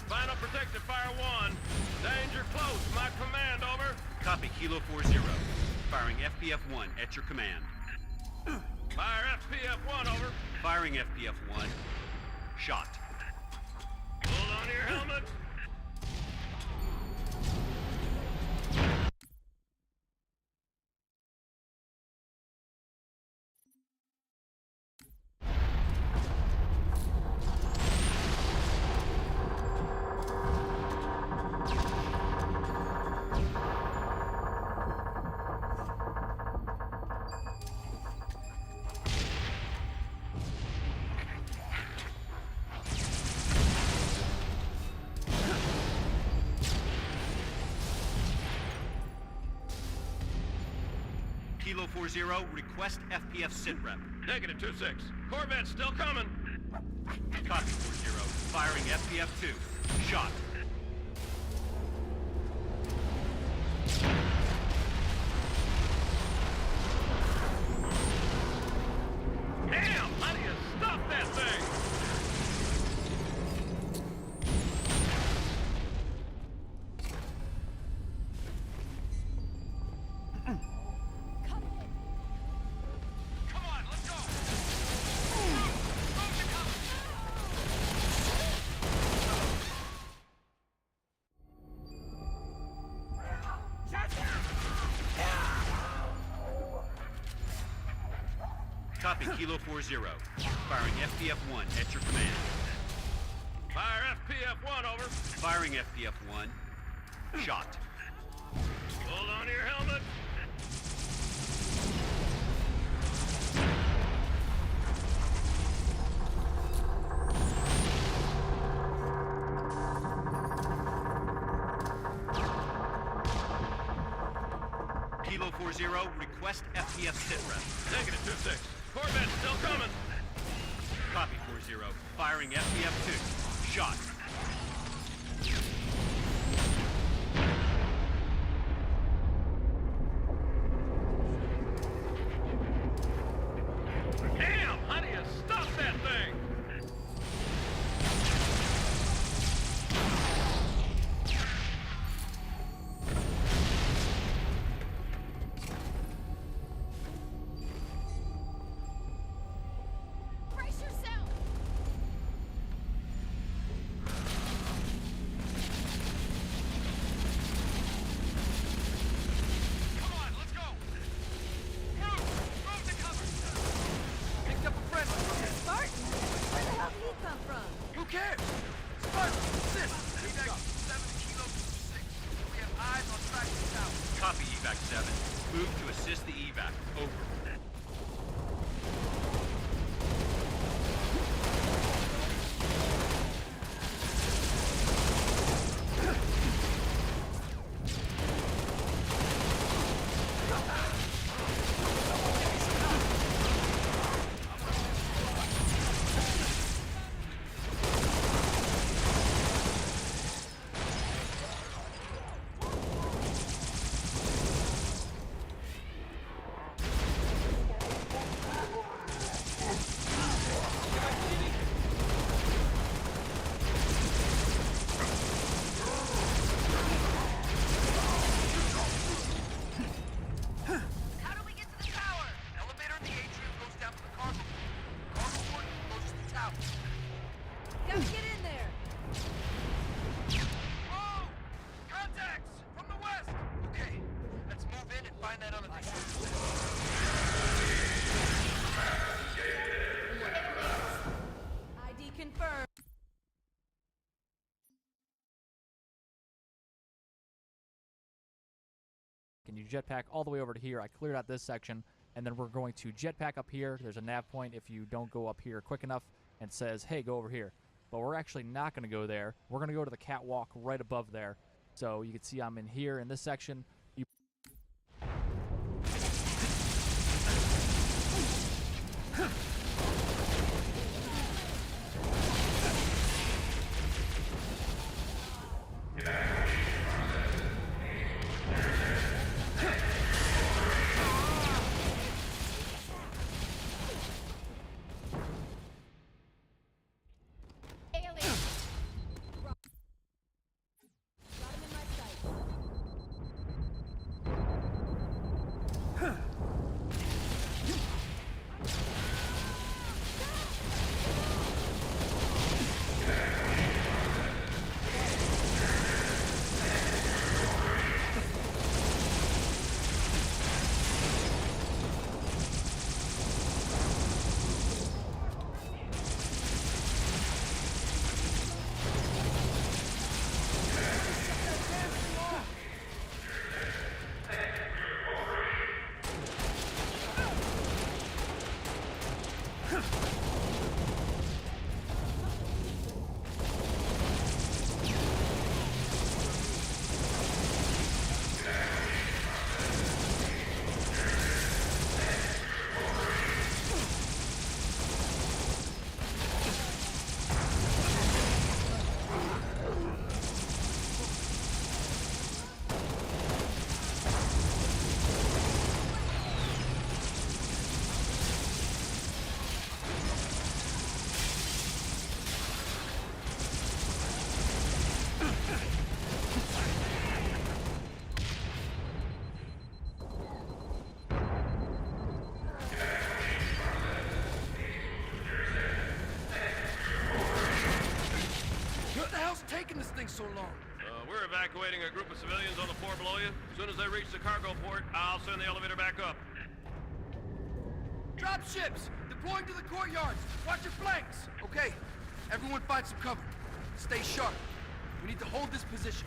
Final protective fire 1. Danger close. My command, over.
Copy, Kilo 4-0. Firing FPF-1 at your command.
Fire FPF-1, over.
Firing FPF-1. Shot.
Hold on to your helmet.
Kilo 4-0, request FPF sitrep.
Negative 2-6. Corvette's still coming.
Copy 4-0. Firing FPF-2. Shot.
Damn! How do you stop that thing?
Copy, Kilo 4-0. Firing FPF-1 at your command.
Fire FPF-1, over.
Firing FPF-1. Shot.
Hold on to your helmet.
Kilo 4-0, request FPF sitrep.
Negative 2-6. Corvette's still coming.
Copy 4-0. Firing FPF-2. Shot.
Damn! How do you stop that thing?
Brace yourself!
Come on, let's go! Move to cover! Picked up a friend.
Spartan? Where the hell did he come from?
Who cares? Spartan, assist! Evac 7 to Kilo 6. We have eyes on Traxxas Tower.
Copy, Evac 7. Move to assist the evac. Over.
How do we get to the tower? Elevator in the atrium goes down to the cargo port. Cargo port goes to the tower.
Gotta get in there!
Whoa! Contacts! From the west! Okay, let's move in and find that other thing.
ID confirmed.
Can you jetpack all the way over to here? I cleared out this section, and then we're going to jetpack up here. There's a nav point if you don't go up here quick enough and says, hey, go over here. But we're actually not going to go there. We're going to go to the catwalk right above there, So you can see I'm in here in this section. You
taking this thing so long?
We're evacuating a group of civilians on the floor below you. As soon as they reach the cargo port, I'll send the elevator back up.
Drop ships! Deploying to the courtyards! Watch your flanks! Okay, everyone find some cover. Stay sharp. We need to hold this position.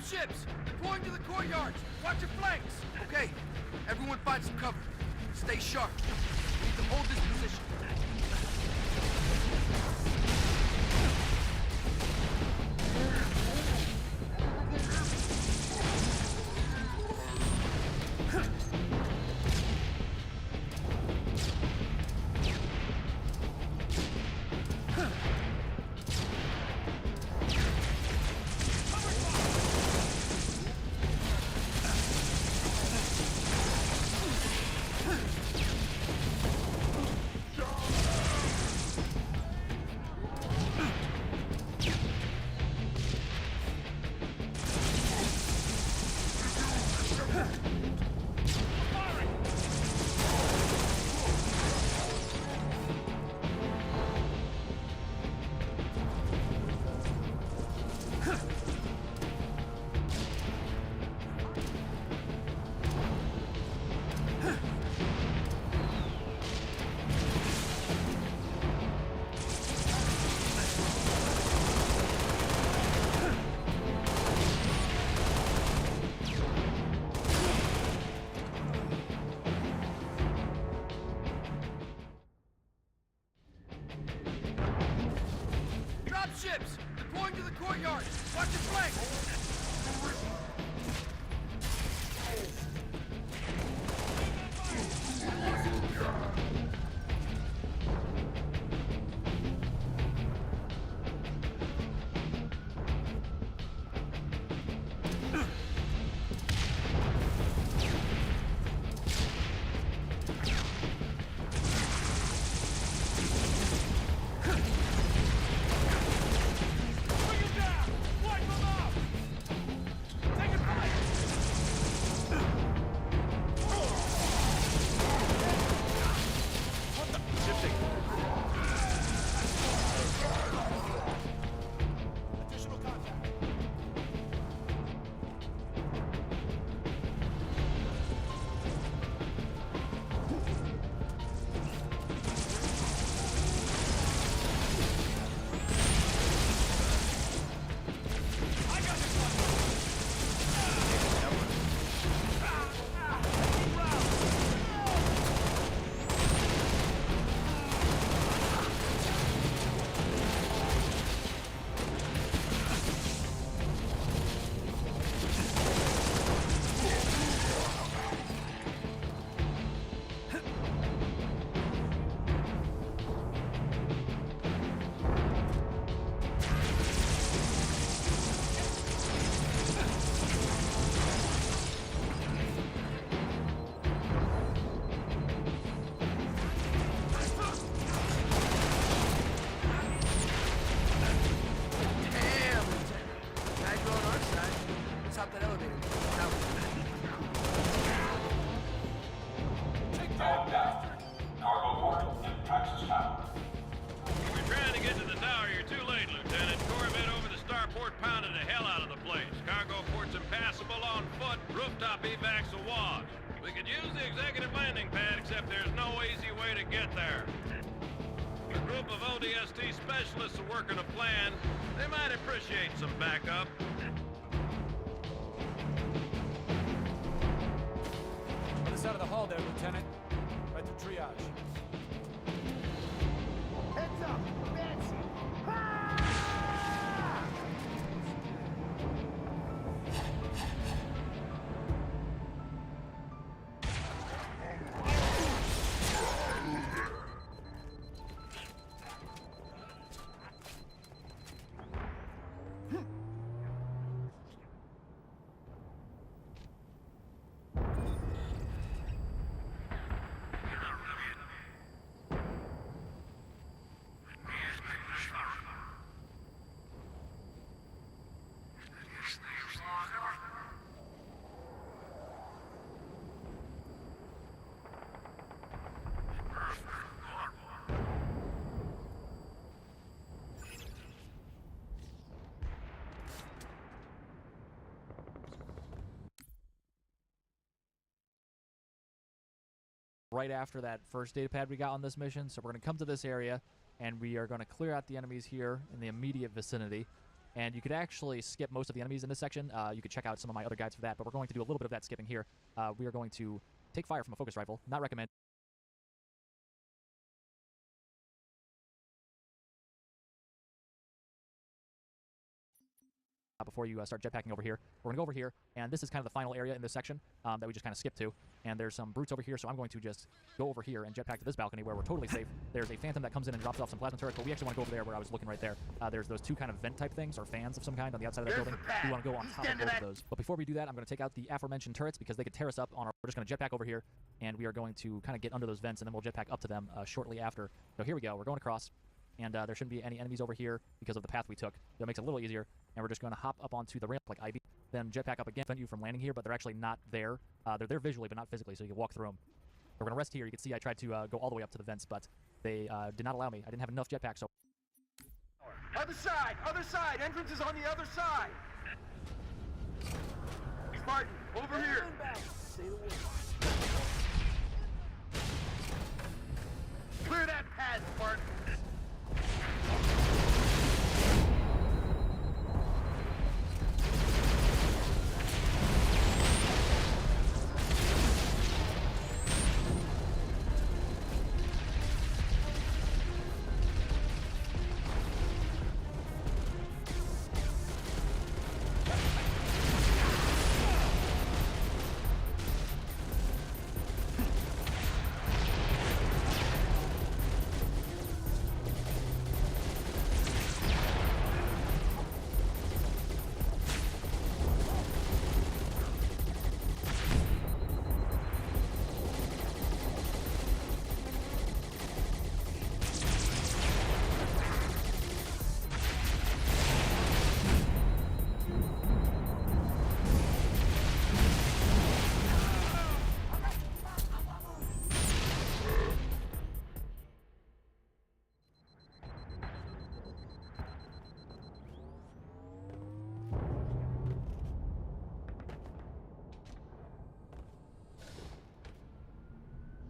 Ships! Deploying to the courtyards! Watch your flanks! Okay, everyone find some cover. Stay sharp. We need to hold this position. Ships! Deploying to the courtyard! Watch your flanks! stop that elevator. Now.
Take that bastard! Cargo port in Praxis Tower. If you're trying to get to the tower, you're too late, Lieutenant. Corvette over the starport pounded the hell out of the place. Cargo port's impassable on foot. Rooftop evacs awash. We could use the executive landing pad, except there's no easy way to get there. A group of ODST specialists are working a plan. They might appreciate some backup.
Other side of the hall there, Lieutenant. Right to triage.
Heads up! Nancy!
Right after that first data pad we got on this mission, so we're going to come to this area, and we are going to clear out the enemies here in the immediate vicinity. And you could actually skip most of the enemies in this section. You could check out some of my other guides for that, but we're going to do a little bit of that skipping here. We are going to take fire from a focus rifle. Not recommend. Before you start jetpacking over here, we're going to go over here, and this is kind of the final area in this section that we just kind of skipped to. And there's some brutes over here, so I'm going to just go over here and jetpack to this balcony where we're totally safe. There's a phantom that comes in and drops off some plasma turrets, but we actually want to go over there where I was looking right there. There's those two kind of vent type things, or fans of some kind on the outside of that building. We want to go on top of both of those. But before we do that, I'm going to take out the aforementioned turrets because they could tear us up on our... We're just going to jetpack over here, and we are going to kind of get under those vents, and then we'll jetpack up to them shortly after. So here we go. We're going across. And there shouldn't be any enemies over here because of the path we took. So it makes it a little easier. And we're just going to hop up onto the ramp like Ivy, then jetpack up again, prevent you from landing here, but they're actually not there. They're there visually, but not physically, so you can walk through them. We're going to rest here. You can see I tried to go all the way up to the vents, but they did not allow me. I didn't have enough jetpack, so...
Other side! Other side! Entrance is on the other side! Spartan, over here! Say the word.
Clear that pad, Spartan!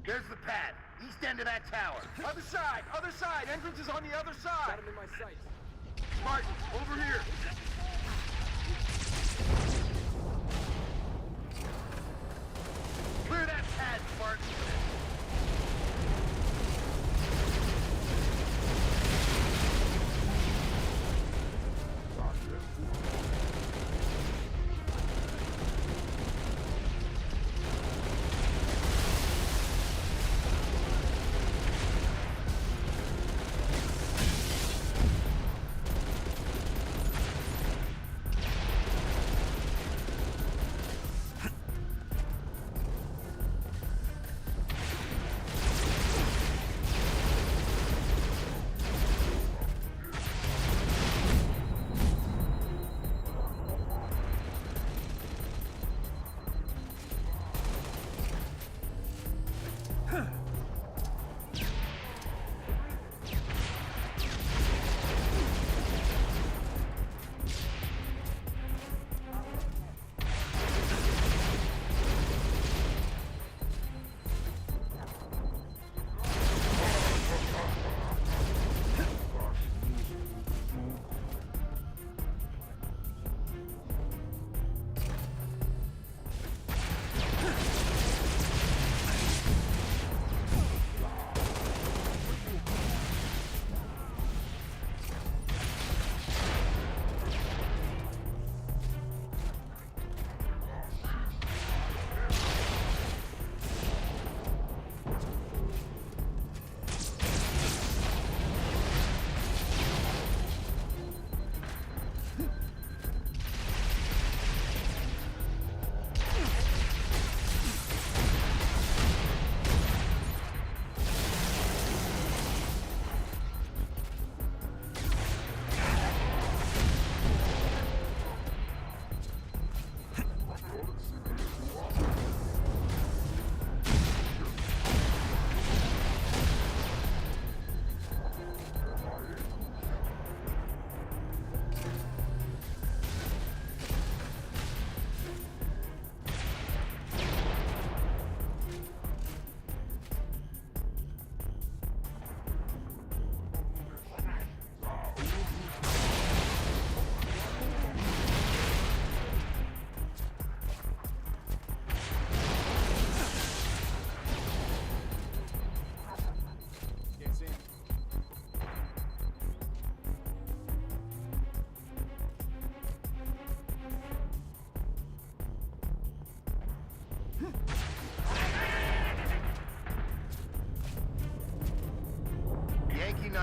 There's the pad. East end of that tower.
Other side! Other side! Entrance is on the other side!
Got him in my sights.
Spartan, over here!
Clear that pad, Spartan!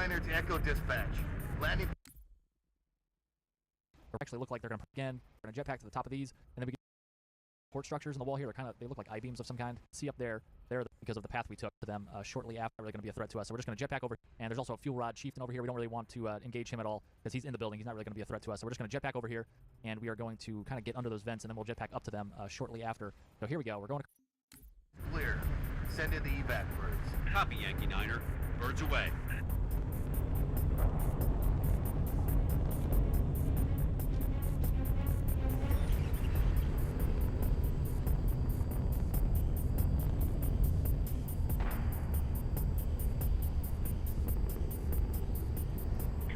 1-9er to Echo Dispatch. Landing...
Actually look like they're going to again. We're going to jetpack to the top of these, and then we get port structures in the wall here. They look like I-beams of some kind. See up there, because of the path we took to them shortly after. They're going to be a threat to us, so we're just going to jetpack over. And there's also a fuel rod chieftain over here. We don't really want to engage him at all because he's in the building. He's not really going to be a threat to us, so we're just going to jetpack over here, and we are going to kind of get under those vents, and then we'll jetpack up to them shortly after. So here we go. We're going to...
Clear. Send in the evac birds.
Copy, Yankee Niner. Birds away.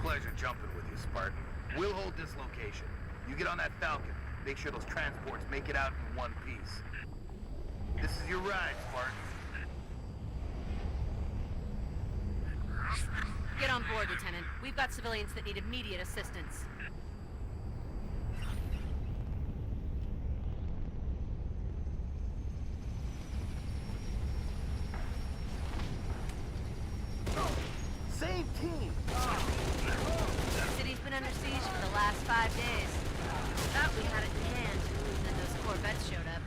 Pleasure jumping with you, Spartan. We'll hold this location. You get on that Falcon. Make sure those transports make it out in one piece. This is your ride, Spartan.
Get on board, Lieutenant. We've got civilians that need immediate assistance.
Same team!
The city's been under siege for the last 5 days. Thought we had it in hand, and then those Corvettes showed up.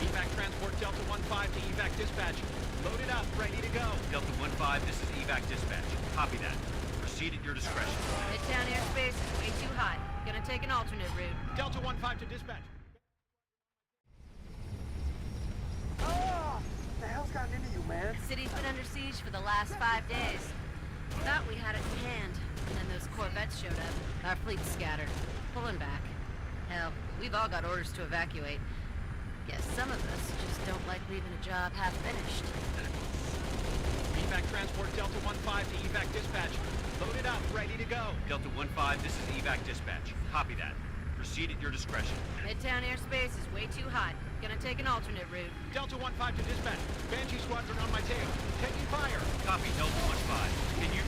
Evac transport Delta 1-5 to evac dispatch. Loaded up, ready to go.
Delta 1-5, this is evac dispatch. Copy that. Proceed at your discretion.
Midtown airspace is way too hot. Gonna take an alternate route.
Delta 1-5 to dispatch.
Oh! What the hell's gotten into you, man?
The city's been under siege for the last 5 days. Thought we had it in hand, and then those Corvettes showed up. Our fleet's scattered. Pulling back. Hell, we've all got orders to evacuate. Guess some of us just don't like leaving a job half finished.
Evac transport Delta 1-5 to evac dispatch. Loaded up, ready to go.
Delta 1-5, this is evac dispatch. Copy that. Proceed at your discretion.
Midtown airspace is way too hot. Gonna take an alternate route.
Delta 1-5 to dispatch. Banshee squadron on my tail. Taking fire.
Copy, Delta 1-5. Can you...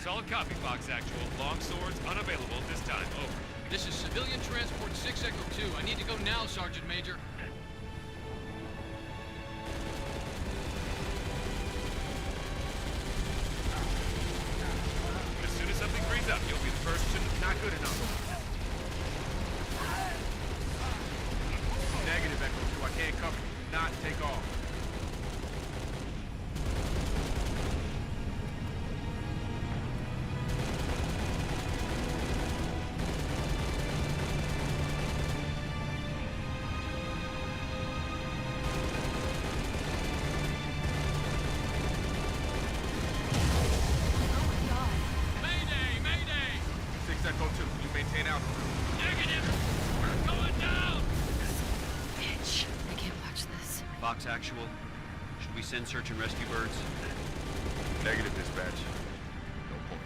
Solid copy, Fox Actual. Long swords unavailable this time. Over.
This is civilian transport 6 Echo 2. I need to go now, Sergeant Major.
As soon as something frees up, you'll be the first to...
Not good enough. Negative, Echo 2. I can't cover you. Not take off.
Fox Actual, should we send search and rescue birds?
Negative, dispatch. No point.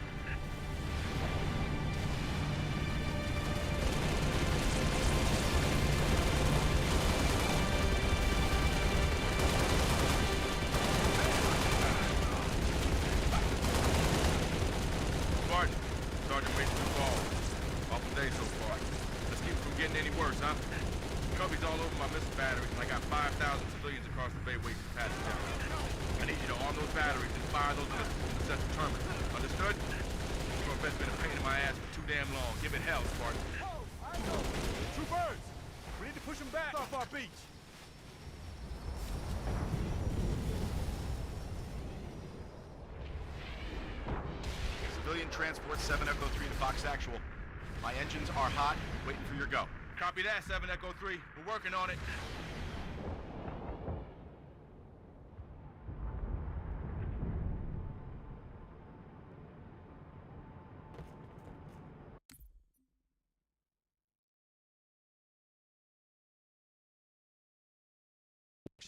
Spartan, Sergeant Major involved. Awful day so far. Let's keep it from getting any worse, huh? Cubbies all over my missile batteries, and I got 5,000 civilians across the bay waiting for passage out. I need you to arm those batteries and fire those missiles from the central terminal. Understood? Corvette's been a pain in my ass for too damn long. Give it hell, Spartan.
Two birds! We need to push them back off our beach!
Civilian transport 7 Echo 3 to Fox Actual. My engines are hot, waiting for your go.
Copy that, 7 Echo 3. We're working on it.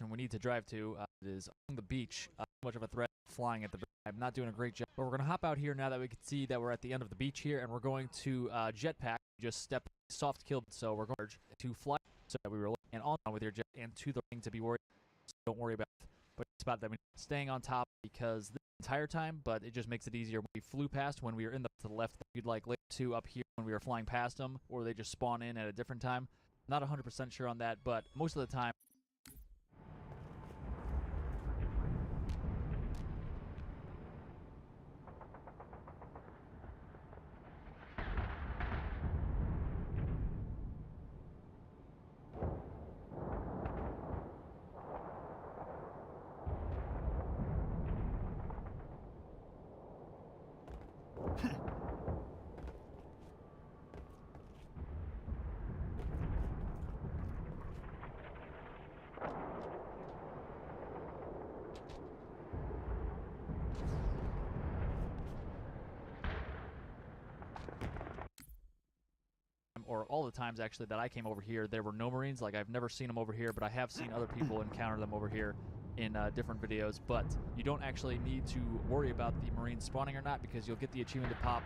we need to drive to is on the beach. Much of a threat flying at the. I'm not doing a great job, but we're gonna hop out here now that we can see that we're at the end of the beach here, and we're going to jetpack. Just step soft kill, so we're going to fly. So that we were and on with your jet and to the ring to be worried. So don't worry about it. But it's about that staying on top because the entire time, but it just makes it easier. We flew past when we were in the to the left. You'd like later two up here when we were flying past them, or they just spawn in at a different time. Not 100% sure on that, but most of the time. Or all the times actually that I came over here, there were no Marines. Like I've never seen them over here, but I have seen other people encounter them over here in different videos. But you don't actually need to worry about the Marines spawning or not because you'll get the achievement to pop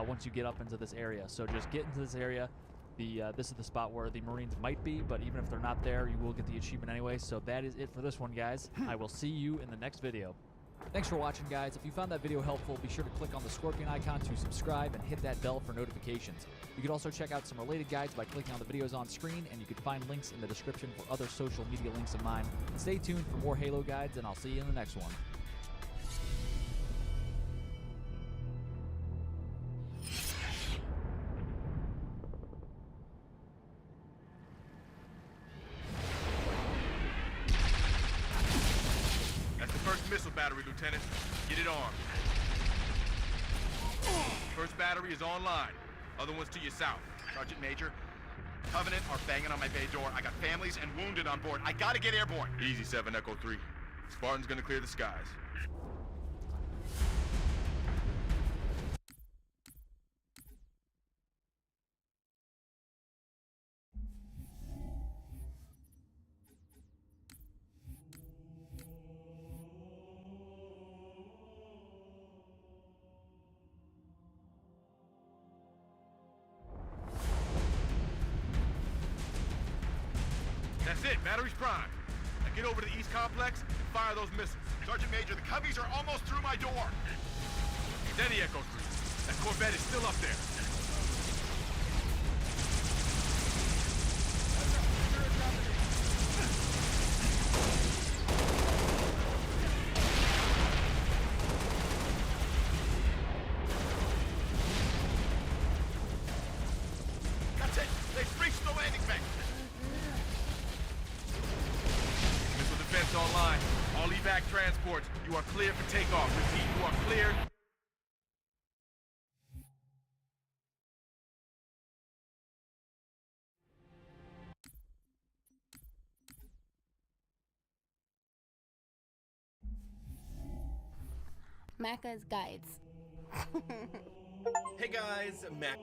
once you get up into this area. So just get into this area. This is the spot where the Marines might be, but even if they're not there, you will get the achievement anyway. So that is it for this one, guys. I will see you in the next video. Thanks for watching, guys. If you found that video helpful, be sure to click on the scorpion icon to subscribe and hit that bell for notifications. You can also check out some related guides by clicking on the videos on screen, and you can find links in the description for other social media links of mine. Stay tuned for more Halo guides, and I'll see you in the next one.
Missile battery, Lieutenant. Get it armed. First battery is online. Other ones to your south.
Sergeant Major, Covenant are banging on my bay door. I got families and wounded on board. I gotta get airborne.
Easy, 7 Echo 3. Spartan's gonna clear the skies. That's it, battery's primed. Now get over to the east complex and fire those missiles.
Sergeant Major, the Cubbies are almost through my door.
Steady, Echo 3. That Corvette is still up there.
That's it. They've reached the landing bank.
Missile defense online. All evac transports, you are clear for takeoff. Repeat, you are clear.
Macca's Guides.
Hey guys, Mac.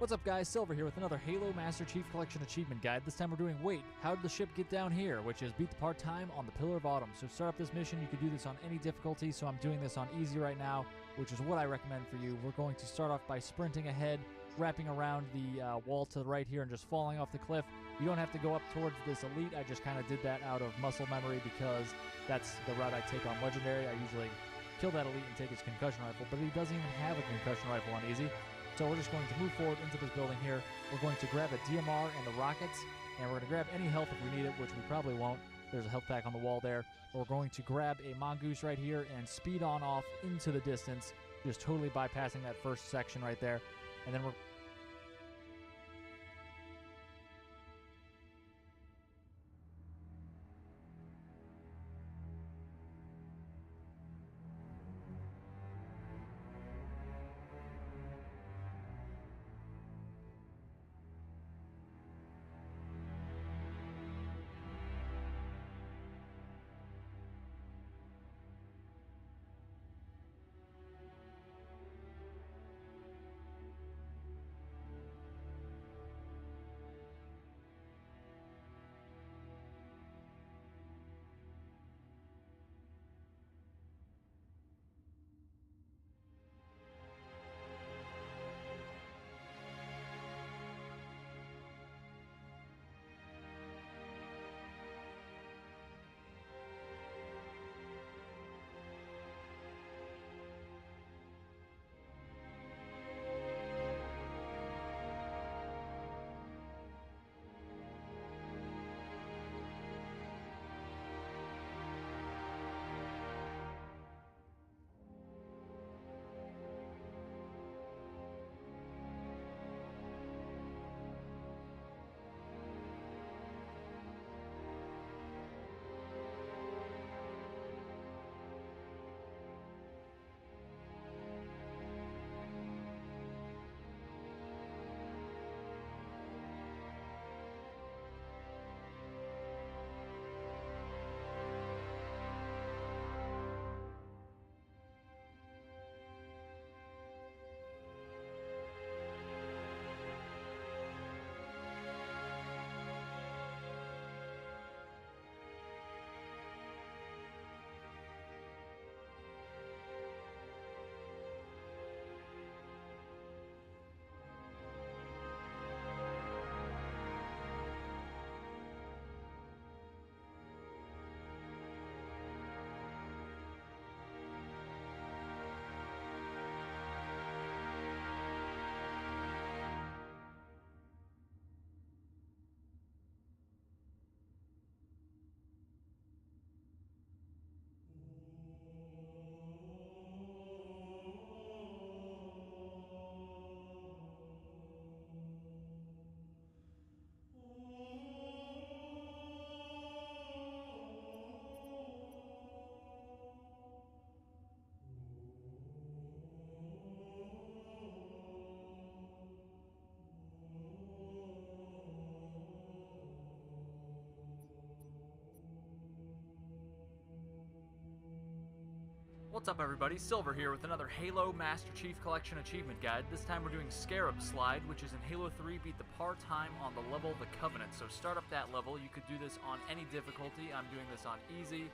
What's up guys, Silver here with another Halo Master Chief Collection Achievement Guide. This time we're doing Wait, How Did the Ship Get Down Here? Which is beat the part-time on the Pillar of Autumn. So to start up this mission, you could do this on any difficulty, so I'm doing this on easy right now, which is what I recommend for you. We're going to start off by sprinting ahead, wrapping around the wall to the right here and just falling off the cliff. You don't have to go up towards this elite. I just kind of did that out of muscle memory because that's the route I take on Legendary. I usually kill that elite and take his concussion rifle, but he doesn't even have a concussion rifle on easy. So we're just going to move forward into this building here. We're going to grab a DMR and the rockets, and we're going to grab any health if we need it, which we probably won't. There's a health pack on the wall there. We're going to grab a mongoose right here and speed on off into the distance, just totally bypassing that first section right there. And then we're
What's up everybody, Silver here with another Halo Master Chief Collection Achievement Guide. This time we're doing Scarab Slide, which is in Halo 3 beat the part-time on the level The Covenant. So start up that level. You could do this on any difficulty. I'm doing this on easy.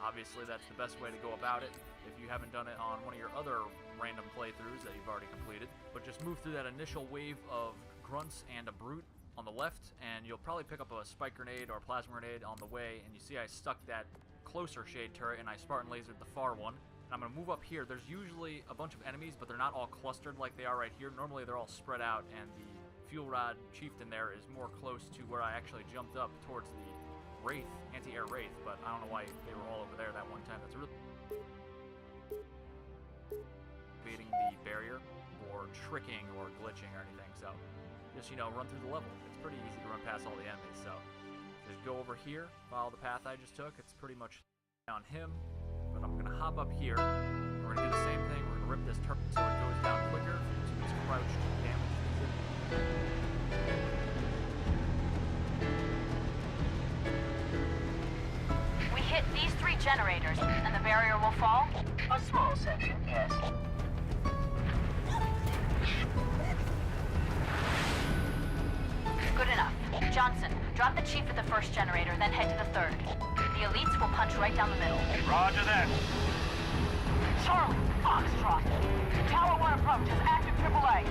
Obviously that's the best way to go about it if you haven't done it on one of your other random playthroughs that you've already completed. But just move through that initial wave of grunts and a brute on the left, and you'll probably pick up a spike grenade or a plasma grenade on the way, and you see I stuck that closer shade turret and I Spartan lasered the far one. I'm going to move up here. There's usually a bunch of enemies, but they're not all clustered like they are right here. Normally they're all spread out, and the fuel rod chieftain there is more close to where I actually jumped up towards the Wraith, anti-air Wraith, but I don't know why they were all over there that one time. That's really beating the barrier or tricking or glitching or anything. So just, you know, run through the level. It's pretty easy to run past all the enemies. So just go over here, follow the path I just took. It's pretty much on him. But I'm going to hop up here. We're going to do the same thing. We're going to rip this turret so it goes down quicker. So it's crouched damage.
We hit these 3 generators, and the barrier will fall?
A small section, yes.
Johnson, drop the chief at the first generator, then head to the third. The elites will punch right down the middle.
Roger that.
Charlie, Foxtrot. Tower 1 approaches, active AAA.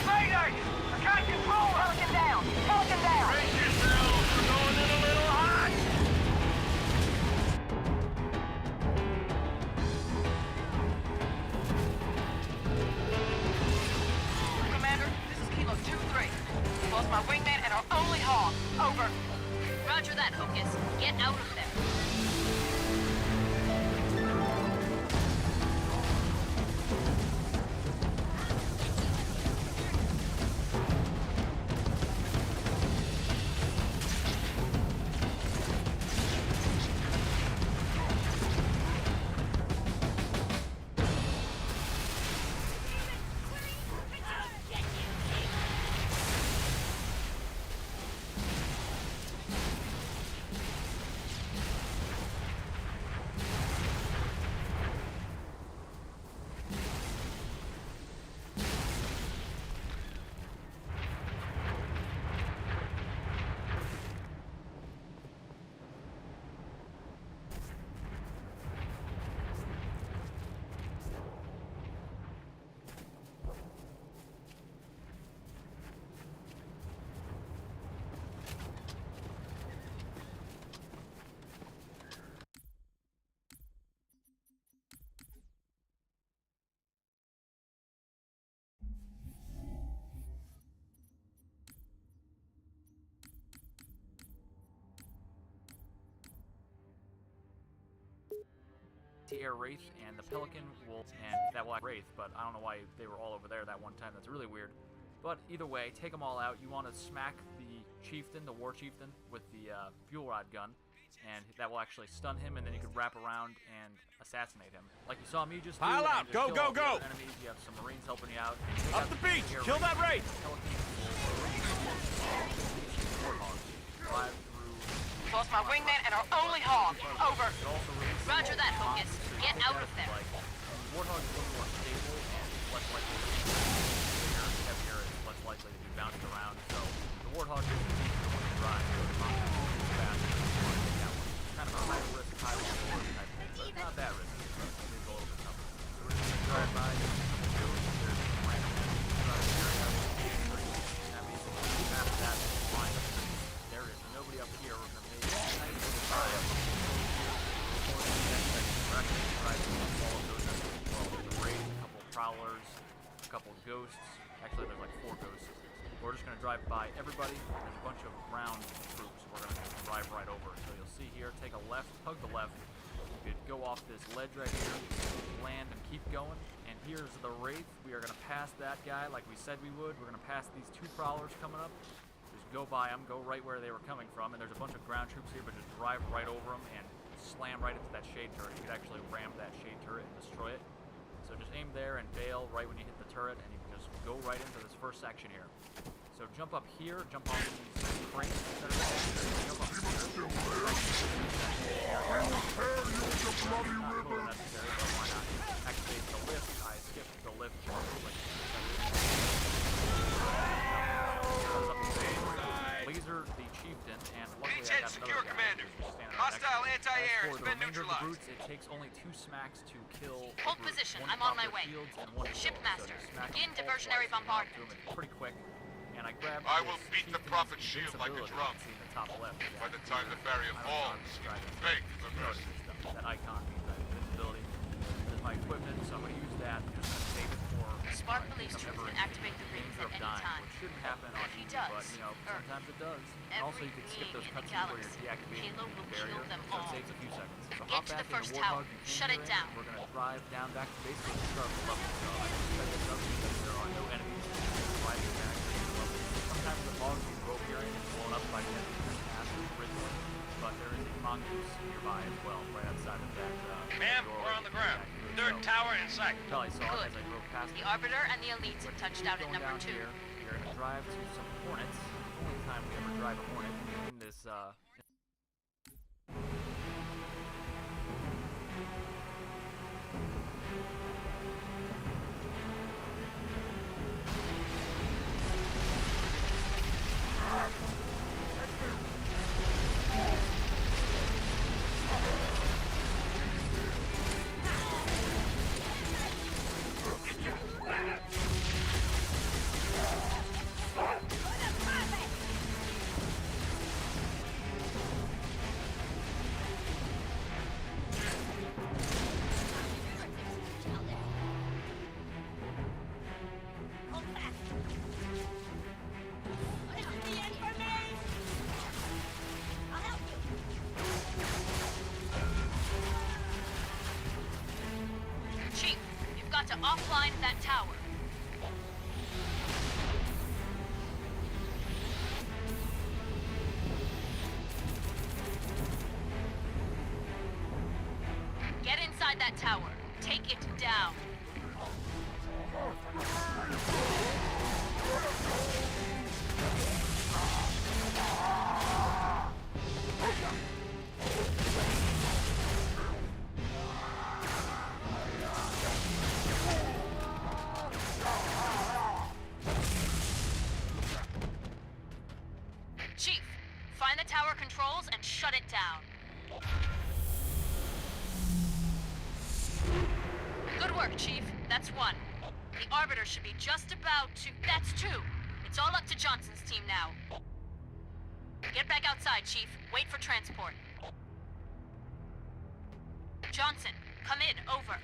Mayday! I can't control her!
Pelican down! Pelican down!
Brace yourselves, we're going in a little hot!
Commander, this is Kilo 2-3. Lost my wingman and our only hog. Over. Roger that, Hocus. Get out of there.
Air Wraith and the Pelican will, and that will act Wraith, but I don't know why they were all over there that one time. That's really weird. But either way, take them all out. You want to smack the chieftain, the war chieftain, with the fuel rod gun, and that will actually stun him, and then you can wrap around and assassinate him. Like you saw me just do.
Pile up! Go, go, go!
Enemies. You have some Marines helping you out.
Up the beach! Kill that Wraith!
Lost my wingman and our only hog. Over. Roger that, Hocus. Get out of there.
Warthog is a little more stable and less likely to be heavier and less likely to be bounced around. So the Warthog is the one to drive. So the Monster is fast. Kind of a high risk, high reward type thing, but it's not that risky. It's a little bit tougher. So we're just gonna drive by. There's some random enemies around the area. That means after that, line up. There is nobody up here. We're gonna make a nice little drive. We're actually driving all of those enemies as well. There's a raid, a couple prowlers, a couple ghosts. Actually, there's like 4 ghosts. We're just gonna drive by everybody. There's a bunch of ground troops. We're gonna drive right over. So you'll see here, take a left, hug the left. You could go off this ledge right here, land and keep going. And here's the Wraith. We are gonna pass that guy like we said we would. We're gonna pass these 2 prowlers coming up. Just go by them, go right where they were coming from. And there's a bunch of ground troops here, but just drive right over them and slam right into that shade turret. You could actually ram that shade turret and destroy it. So just aim there and bail right when you hit the turret, and you can just go right into this first section here. So jump up here, jump on these crates that are there, jump up here. Not totally necessary, but why not? Activate the lift. I skipped the lift. Laser the chieftain, and luckily I got another guy.
Hostile anti-air has been neutralized.
Brutes, it takes only 2 smacks to kill.
Hold position. I'm on my way. Shipmaster, begin diversionary bombardment.
Pretty quick. And I grabbed
I will beat the Prophet's shield like a drum.
Top left.
By the time the barrier falls, beg for mercy.
That icon means that invincibility. This is my equipment, so I'm going to use that. I'm just going to save it for.
Spark release troops can activate the rings at any time.
Which shouldn't happen on
If he
easy,
does,
but you know, sometimes it does. And also, you can skip those cutscenes where you're deactivating the barrier, so it saves a few seconds. So
Get to the first tower. Shut it down.
We're going to drive down back to basically the start of the level. So I can set this up because there are no enemies driving back to the level. Sometimes the fog can go here and get blown up by the enemies past originally, but there is a mongoose nearby as well, right outside of that.
Ma'am, we're on the ground. Third tower in sight.
Probably saw it as I drove past
The Arbiter and the Elites have touched out at number 2.
Here, we're going to drive to some Hornets. The only time we ever drive a Hornet in this,
to offline that tower. Get inside that tower. Take it down. Chief, find the tower controls and shut it down. Good work, Chief. That's one. The Arbiter should be just about to... That's two. It's all up to Johnson's team now. Get back outside, Chief. Wait for transport. Johnson, come in. Over.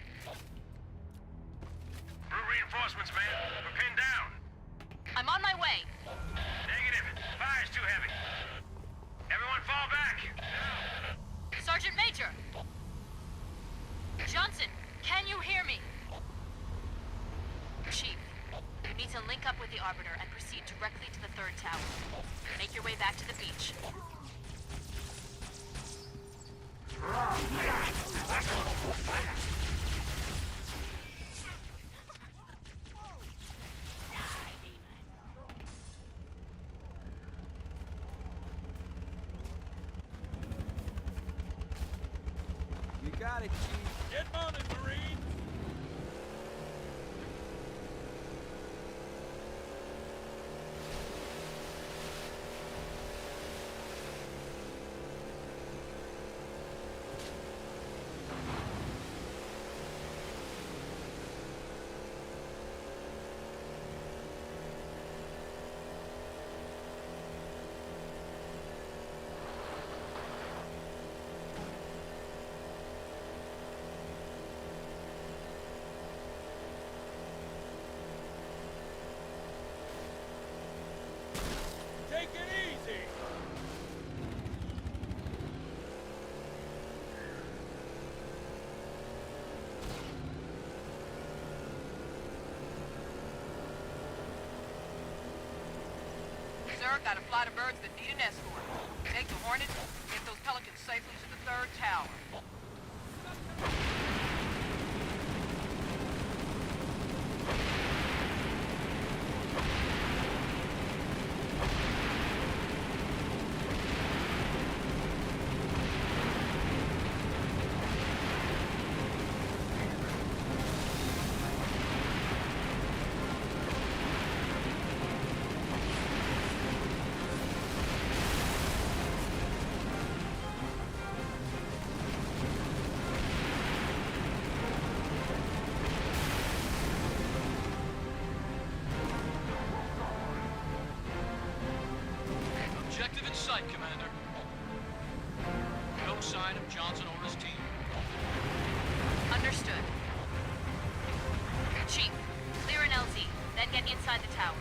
Route reinforcements, man. We're pinned down.
I'm on my way.
Negative. Fire's too heavy. Everyone fall back.
Sergeant Major! Johnson, can you hear me? Chief, you need to link up with the Arbiter and proceed directly to the third tower. Make your way back to the beach.
You got it, Chief.
Get mounted, Marine. Take it easy.
Sir, got a flight of birds that need an escort. Take the Hornet, get those Pelicans safely to the third tower.
Objective in sight, Commander. No sign of Johnson or his team.
Understood. Chief, clear an LZ, then get inside the tower.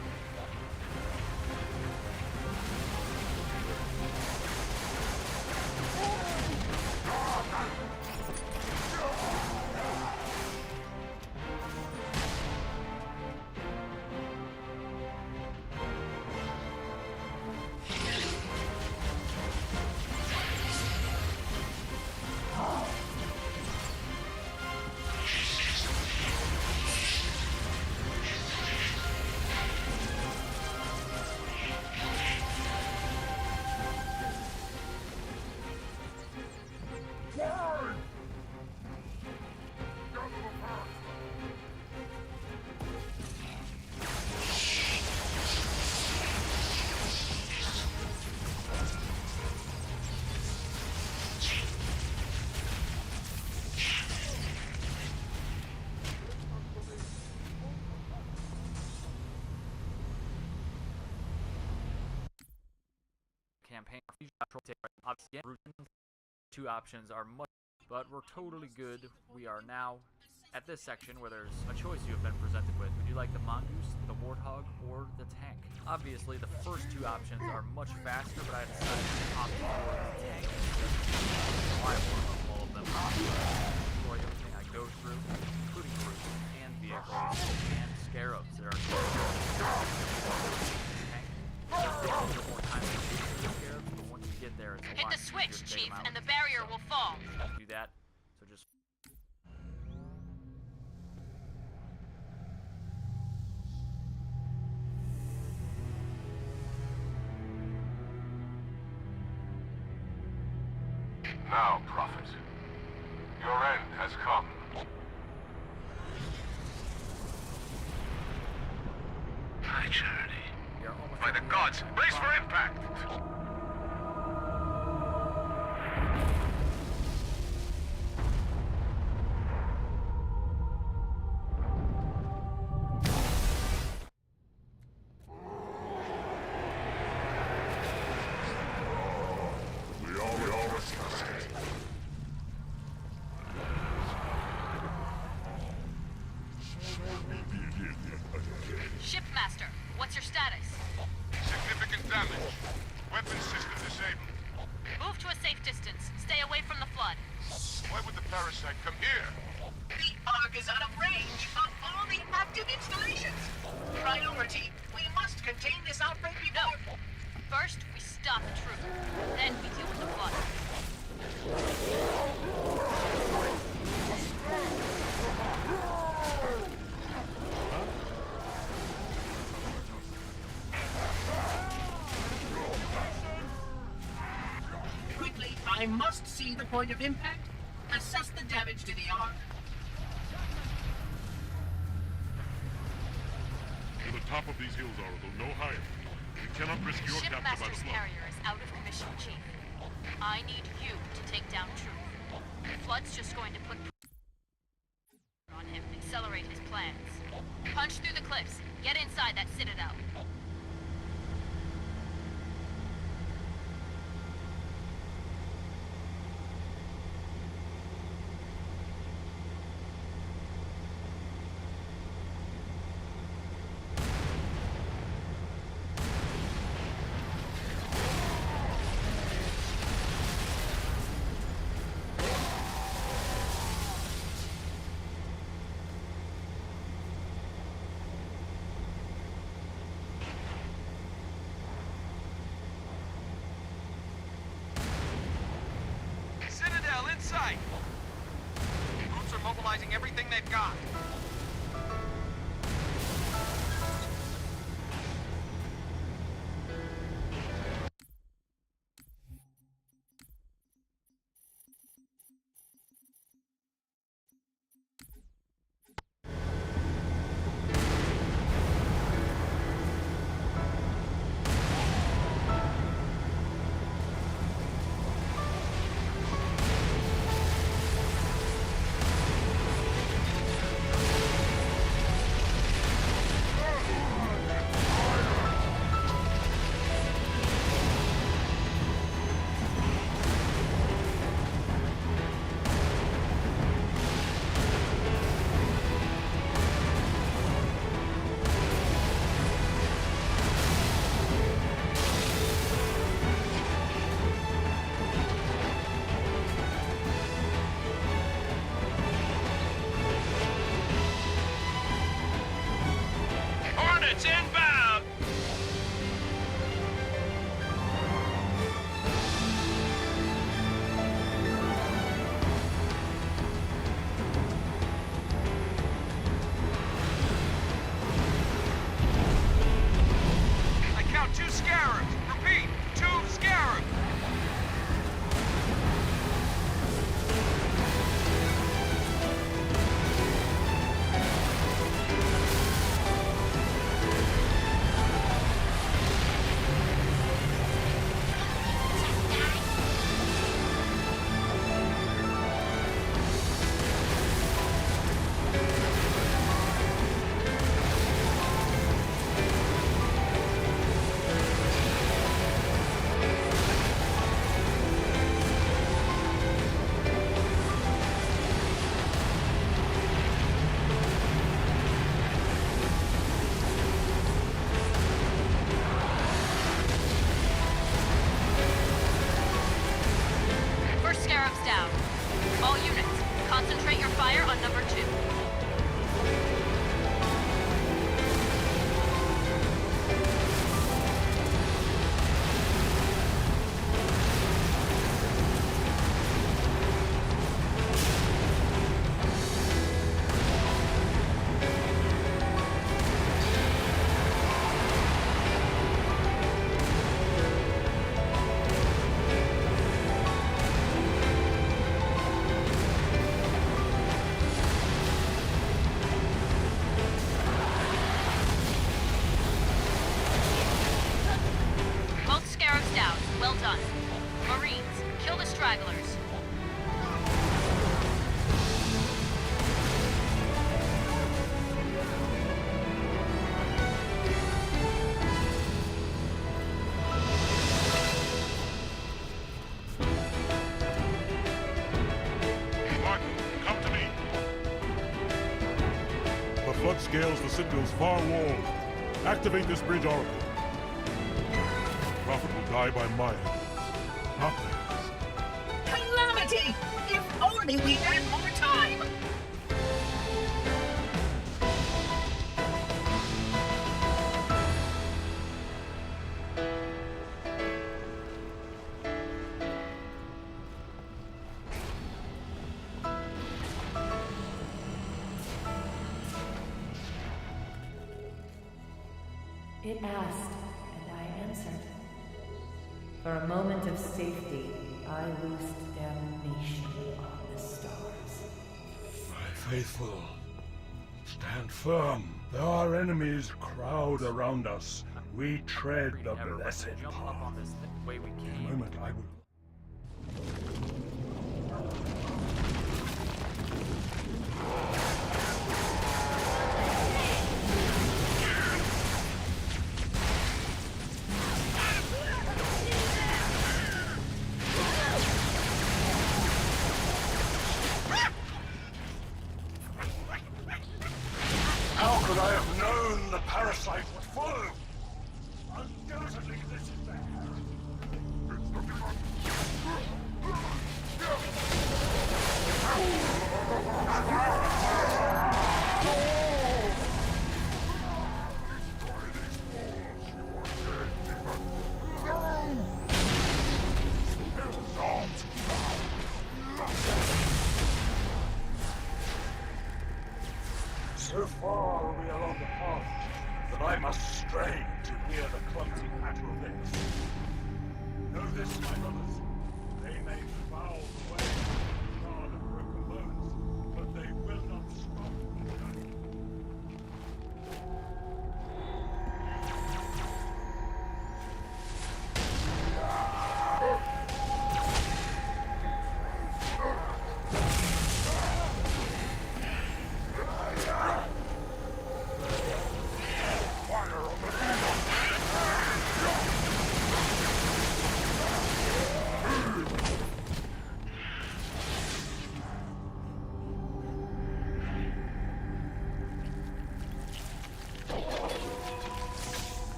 Campaign. Obviously, two options are much, but we're totally good. We are now at this section where there's a choice you have been presented with. Would you like the Mongoose, the Warthog, or the tank? Obviously, the first two options are much faster, but I decided to opt for the tank. Why I want all of them. Destroy everything I go through, including troops and vehicles. and scarabs. There are more time to shoot the scarabs, but once you get there, it's a
Hit
lot
the switch,
easier to take
Chief,
them out.
and the barrier will fall.
Do that. So just.
Now, Prophet, your end has come.
My journey.
You're almost
By the gods, brace for impact!
We all must stay.
Shipmaster, what's your status?
Significant damage. Weapon system disabled.
Move to a safe distance. Stay away from the flood.
Why would the parasite come here?
The Ark is out of range of all the active installations. Priority, we must contain this outbreak before...
No. First, we stop the troop. Then we deal with the flood.
Quickly, I must see the point of impact. Assess the damage to the Ark.
To the top of these hills, Oracle, no higher. We cannot risk your capture by the
Shipmaster's
flood.
carrier is out of commission, Chief. I need you to take down Truth. The flood's just going to put on him and accelerate his plans. Punch through the cliffs. Get inside that citadel.
Citadel in sight! Brutes are mobilizing everything they've got.
Kill the stragglers.
Spartan, come to me. The flood scales the Citadel's far wall. Activate this bridge oracle. Prophet will die by my hands, not theirs.
Calamity! If only we had more time!
It asked, and I answered. For a moment of safety, I loosed damnation on the stars.
My faithful, stand firm. There are enemies crowd around us. We tread the blessed path. In a moment, I will... How could I have known the parasite would follow? Undoubtedly this is there. So far are we along the path that I must strain to hear the clumsy patter of this. Know this, my brothers. They may foul the way, charred and broken bones, but they will not stop the journey.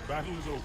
Battle is over.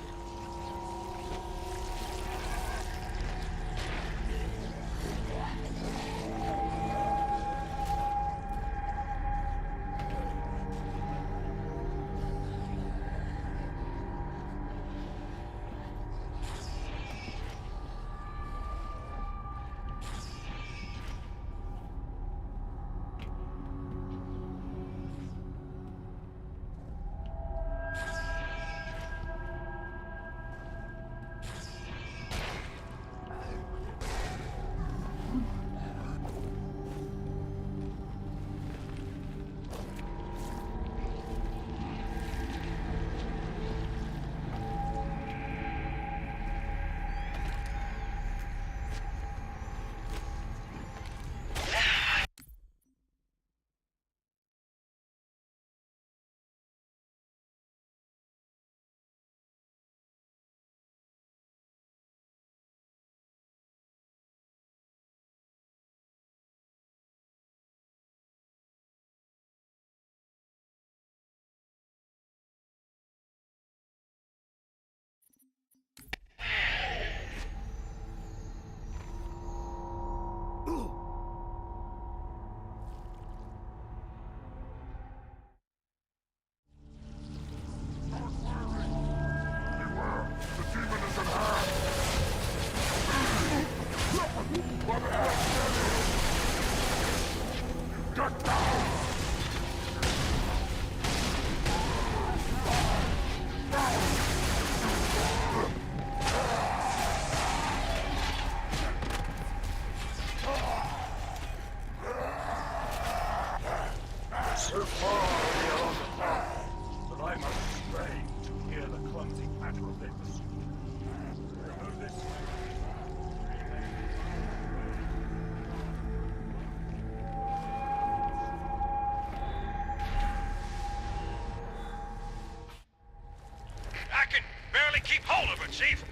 Chief,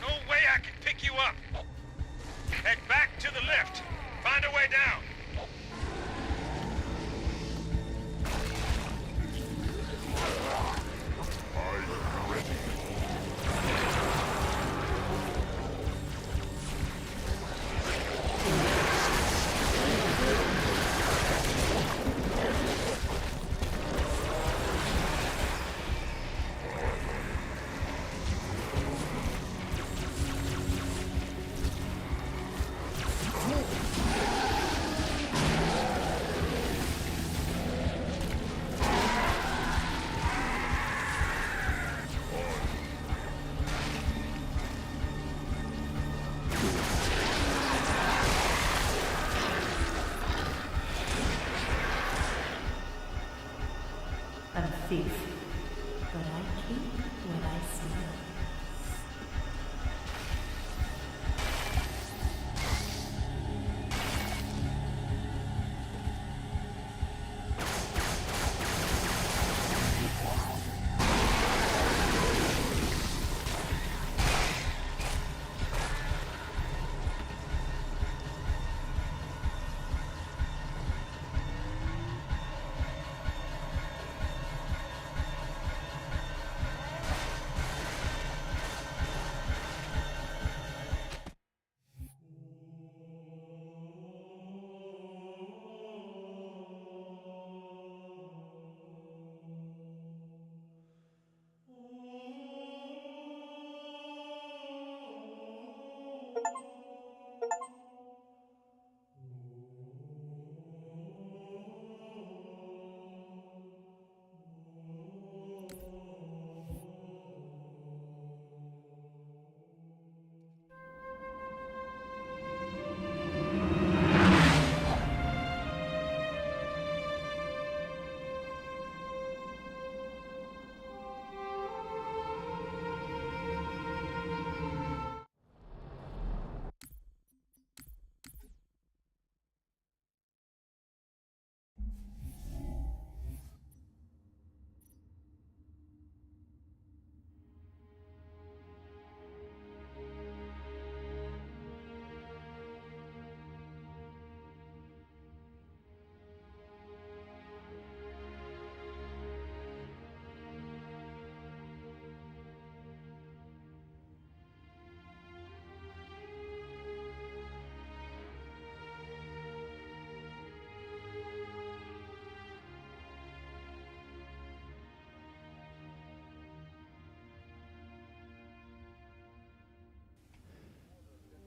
no way I can pick you up. Head back to the lift. Find a way down.
I'm a thief, but I keep what I steal.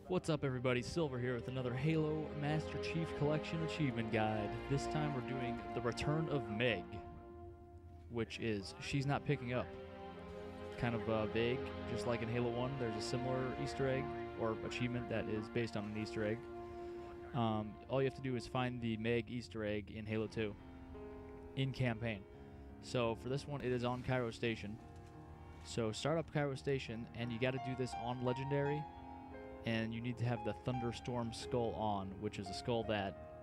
What's up, everybody? Silver here with another Halo Master Chief Collection Achievement Guide. This time we're doing The Return of Meg, which is She's Not Picking Up. Kind of vague, just like in Halo 1, there's a similar Easter egg, or achievement that is based on an Easter egg. All you have to do is find the Meg Easter egg in Halo 2, in campaign. So for this one, it is on Cairo Station. So start up Cairo Station, and you got to do this on Legendary. And you need to have the Thunderstorm Skull on, which is a skull that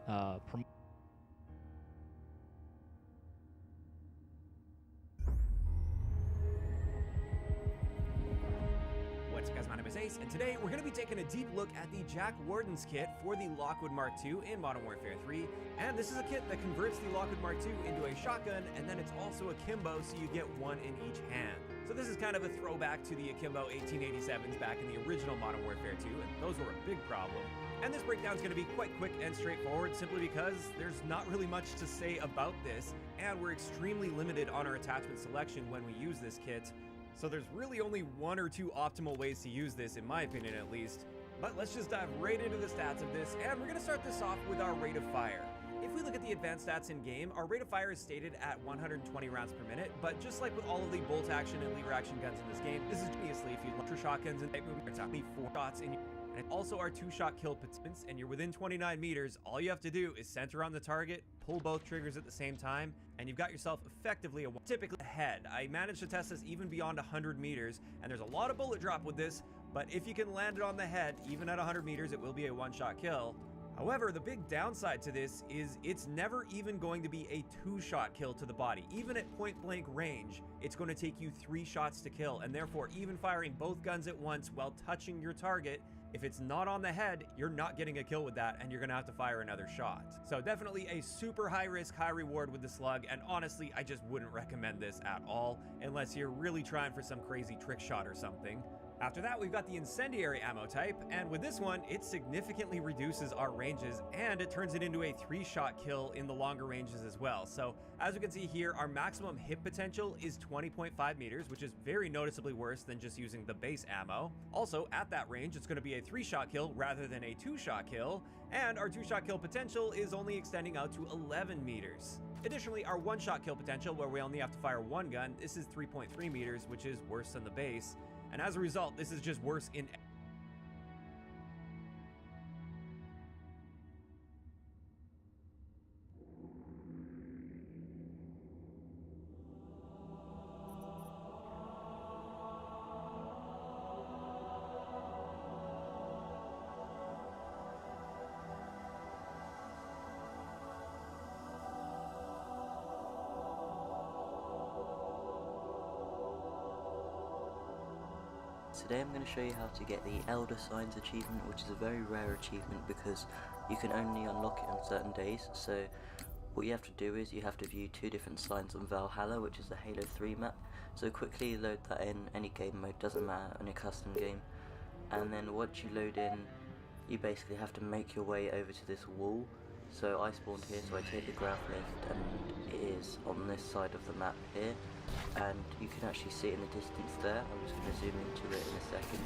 What's up, guys? My name is Ace, and today we're going to be taking a deep look at the Jack Warden's kit for the Lockwood Mark II in Modern Warfare 3. And this is a kit that converts the Lockwood Mark II into a shotgun, and then it's also akimbo, so you get one in each hand. So this is kind of a throwback to the akimbo 1887s back in the original Modern Warfare 2, and those were a big problem. And this breakdown is going to be quite quick and straightforward, simply because there's not really much to say about this, and we're extremely limited on our attachment selection when we use this kit. So there's really only one or two optimal ways to use this, in my opinion at least. But let's just dive right into the stats of this, and we're going to start this off with our rate of fire. If we look at the advanced stats in-game, our rate of fire is stated at 120 rounds per minute, but just like with all of the bolt action and lever action guns in this game, this is obviously if you launch shotguns and type movement, it's only 4 shots in your... And also our 2-shot kill potentials, and you're within 29 meters, all you have to do is center on the target, pull both triggers at the same time, and you've got yourself effectively typically ahead. I managed to test this even beyond 100 meters, and there's a lot of bullet drop with this, but if you can land it on the head, even at 100 meters, it will be a 1-shot kill. However, the big downside to this is it's never even going to be a 2-shot kill to the body. Even at point-blank range, it's going to take you 3 shots to kill, and therefore even firing both guns at once while touching your target, if it's not on the head, you're not getting a kill with that, and you're going to have to fire another shot. So definitely a super high risk, high reward with the slug, and honestly, I just wouldn't recommend this at all, unless you're really trying for some crazy trick shot or something. After that, we've got the incendiary ammo type, and with this one, it significantly reduces our ranges, and it turns it into a 3-shot kill in the longer ranges as well. So, as we can see here, our maximum hit potential is 20.5 meters, which is very noticeably worse than just using the base ammo. Also, at that range, it's going to be a 3-shot kill rather than a 2-shot kill, and our 2-shot kill potential is only extending out to 11 meters. Additionally, our 1-shot kill potential, where we only have to fire 1 gun, this is 3.3 meters, which is worse than the base. And as a result, this is just worse in
Today I'm going to show you how to get the Elder Signs achievement, which is a very rare achievement because you can only unlock it on certain days. So what you have to do is you have to view 2 different signs on Valhalla, which is the Halo 3 map. So quickly load that in, any game mode, doesn't matter, on a custom game. And then once you load in, you basically have to make your way over to this wall. So I spawned here, so I take the grav lift, and it is on this side of the map here. And you can actually see it in the distance there. I'm just going to zoom into it in a second.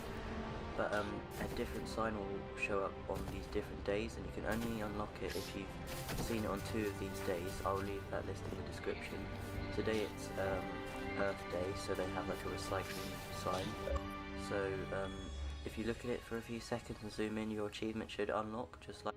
But a different sign will show up on these different days, and you can only unlock it if you've seen it on 2 of these days. I'll leave that list in the description. Today it's Earth Day, so they have like a recycling sign. So if you look at it for a few seconds and zoom in, your achievement should unlock, just like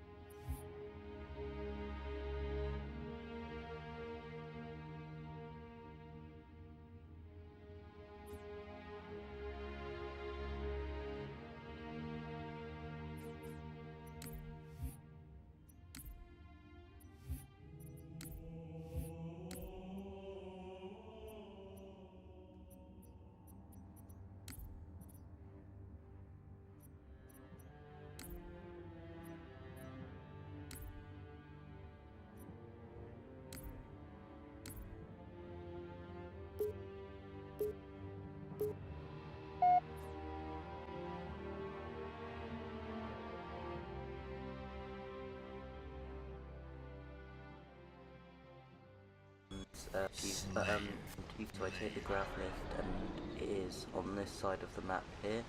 so I take the grav lift, and it is on this side of the map here,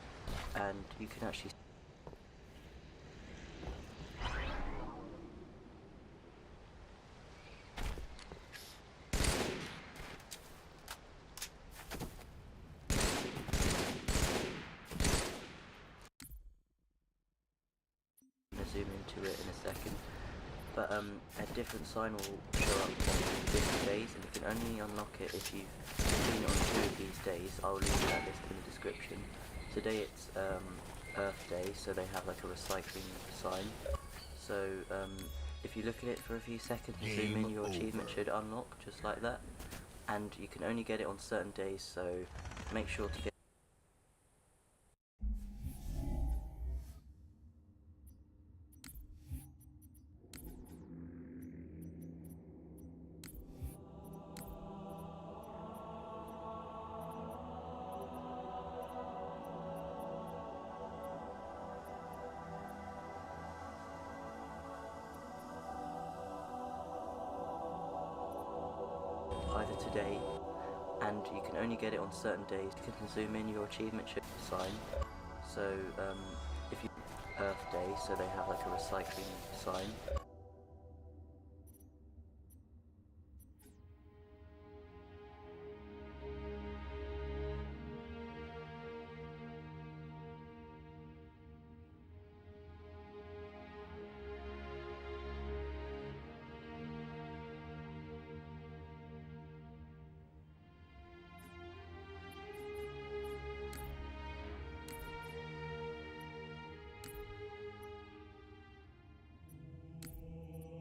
and you can actually zoom into it in a second. But a different sign will show up on different days, and you can only unlock it if you've seen it on 2 of these days. I'll leave that list in the description. Today it's Earth Day, so they have like a recycling sign. So if you look at it for a few seconds and zoom in, your achievement should unlock, just like that. And you can only get it on certain days, so make sure to get either today, and you can only get it on certain days. You can zoom in, your achievement should sign. So if you Earth Day, so they have like a recycling sign.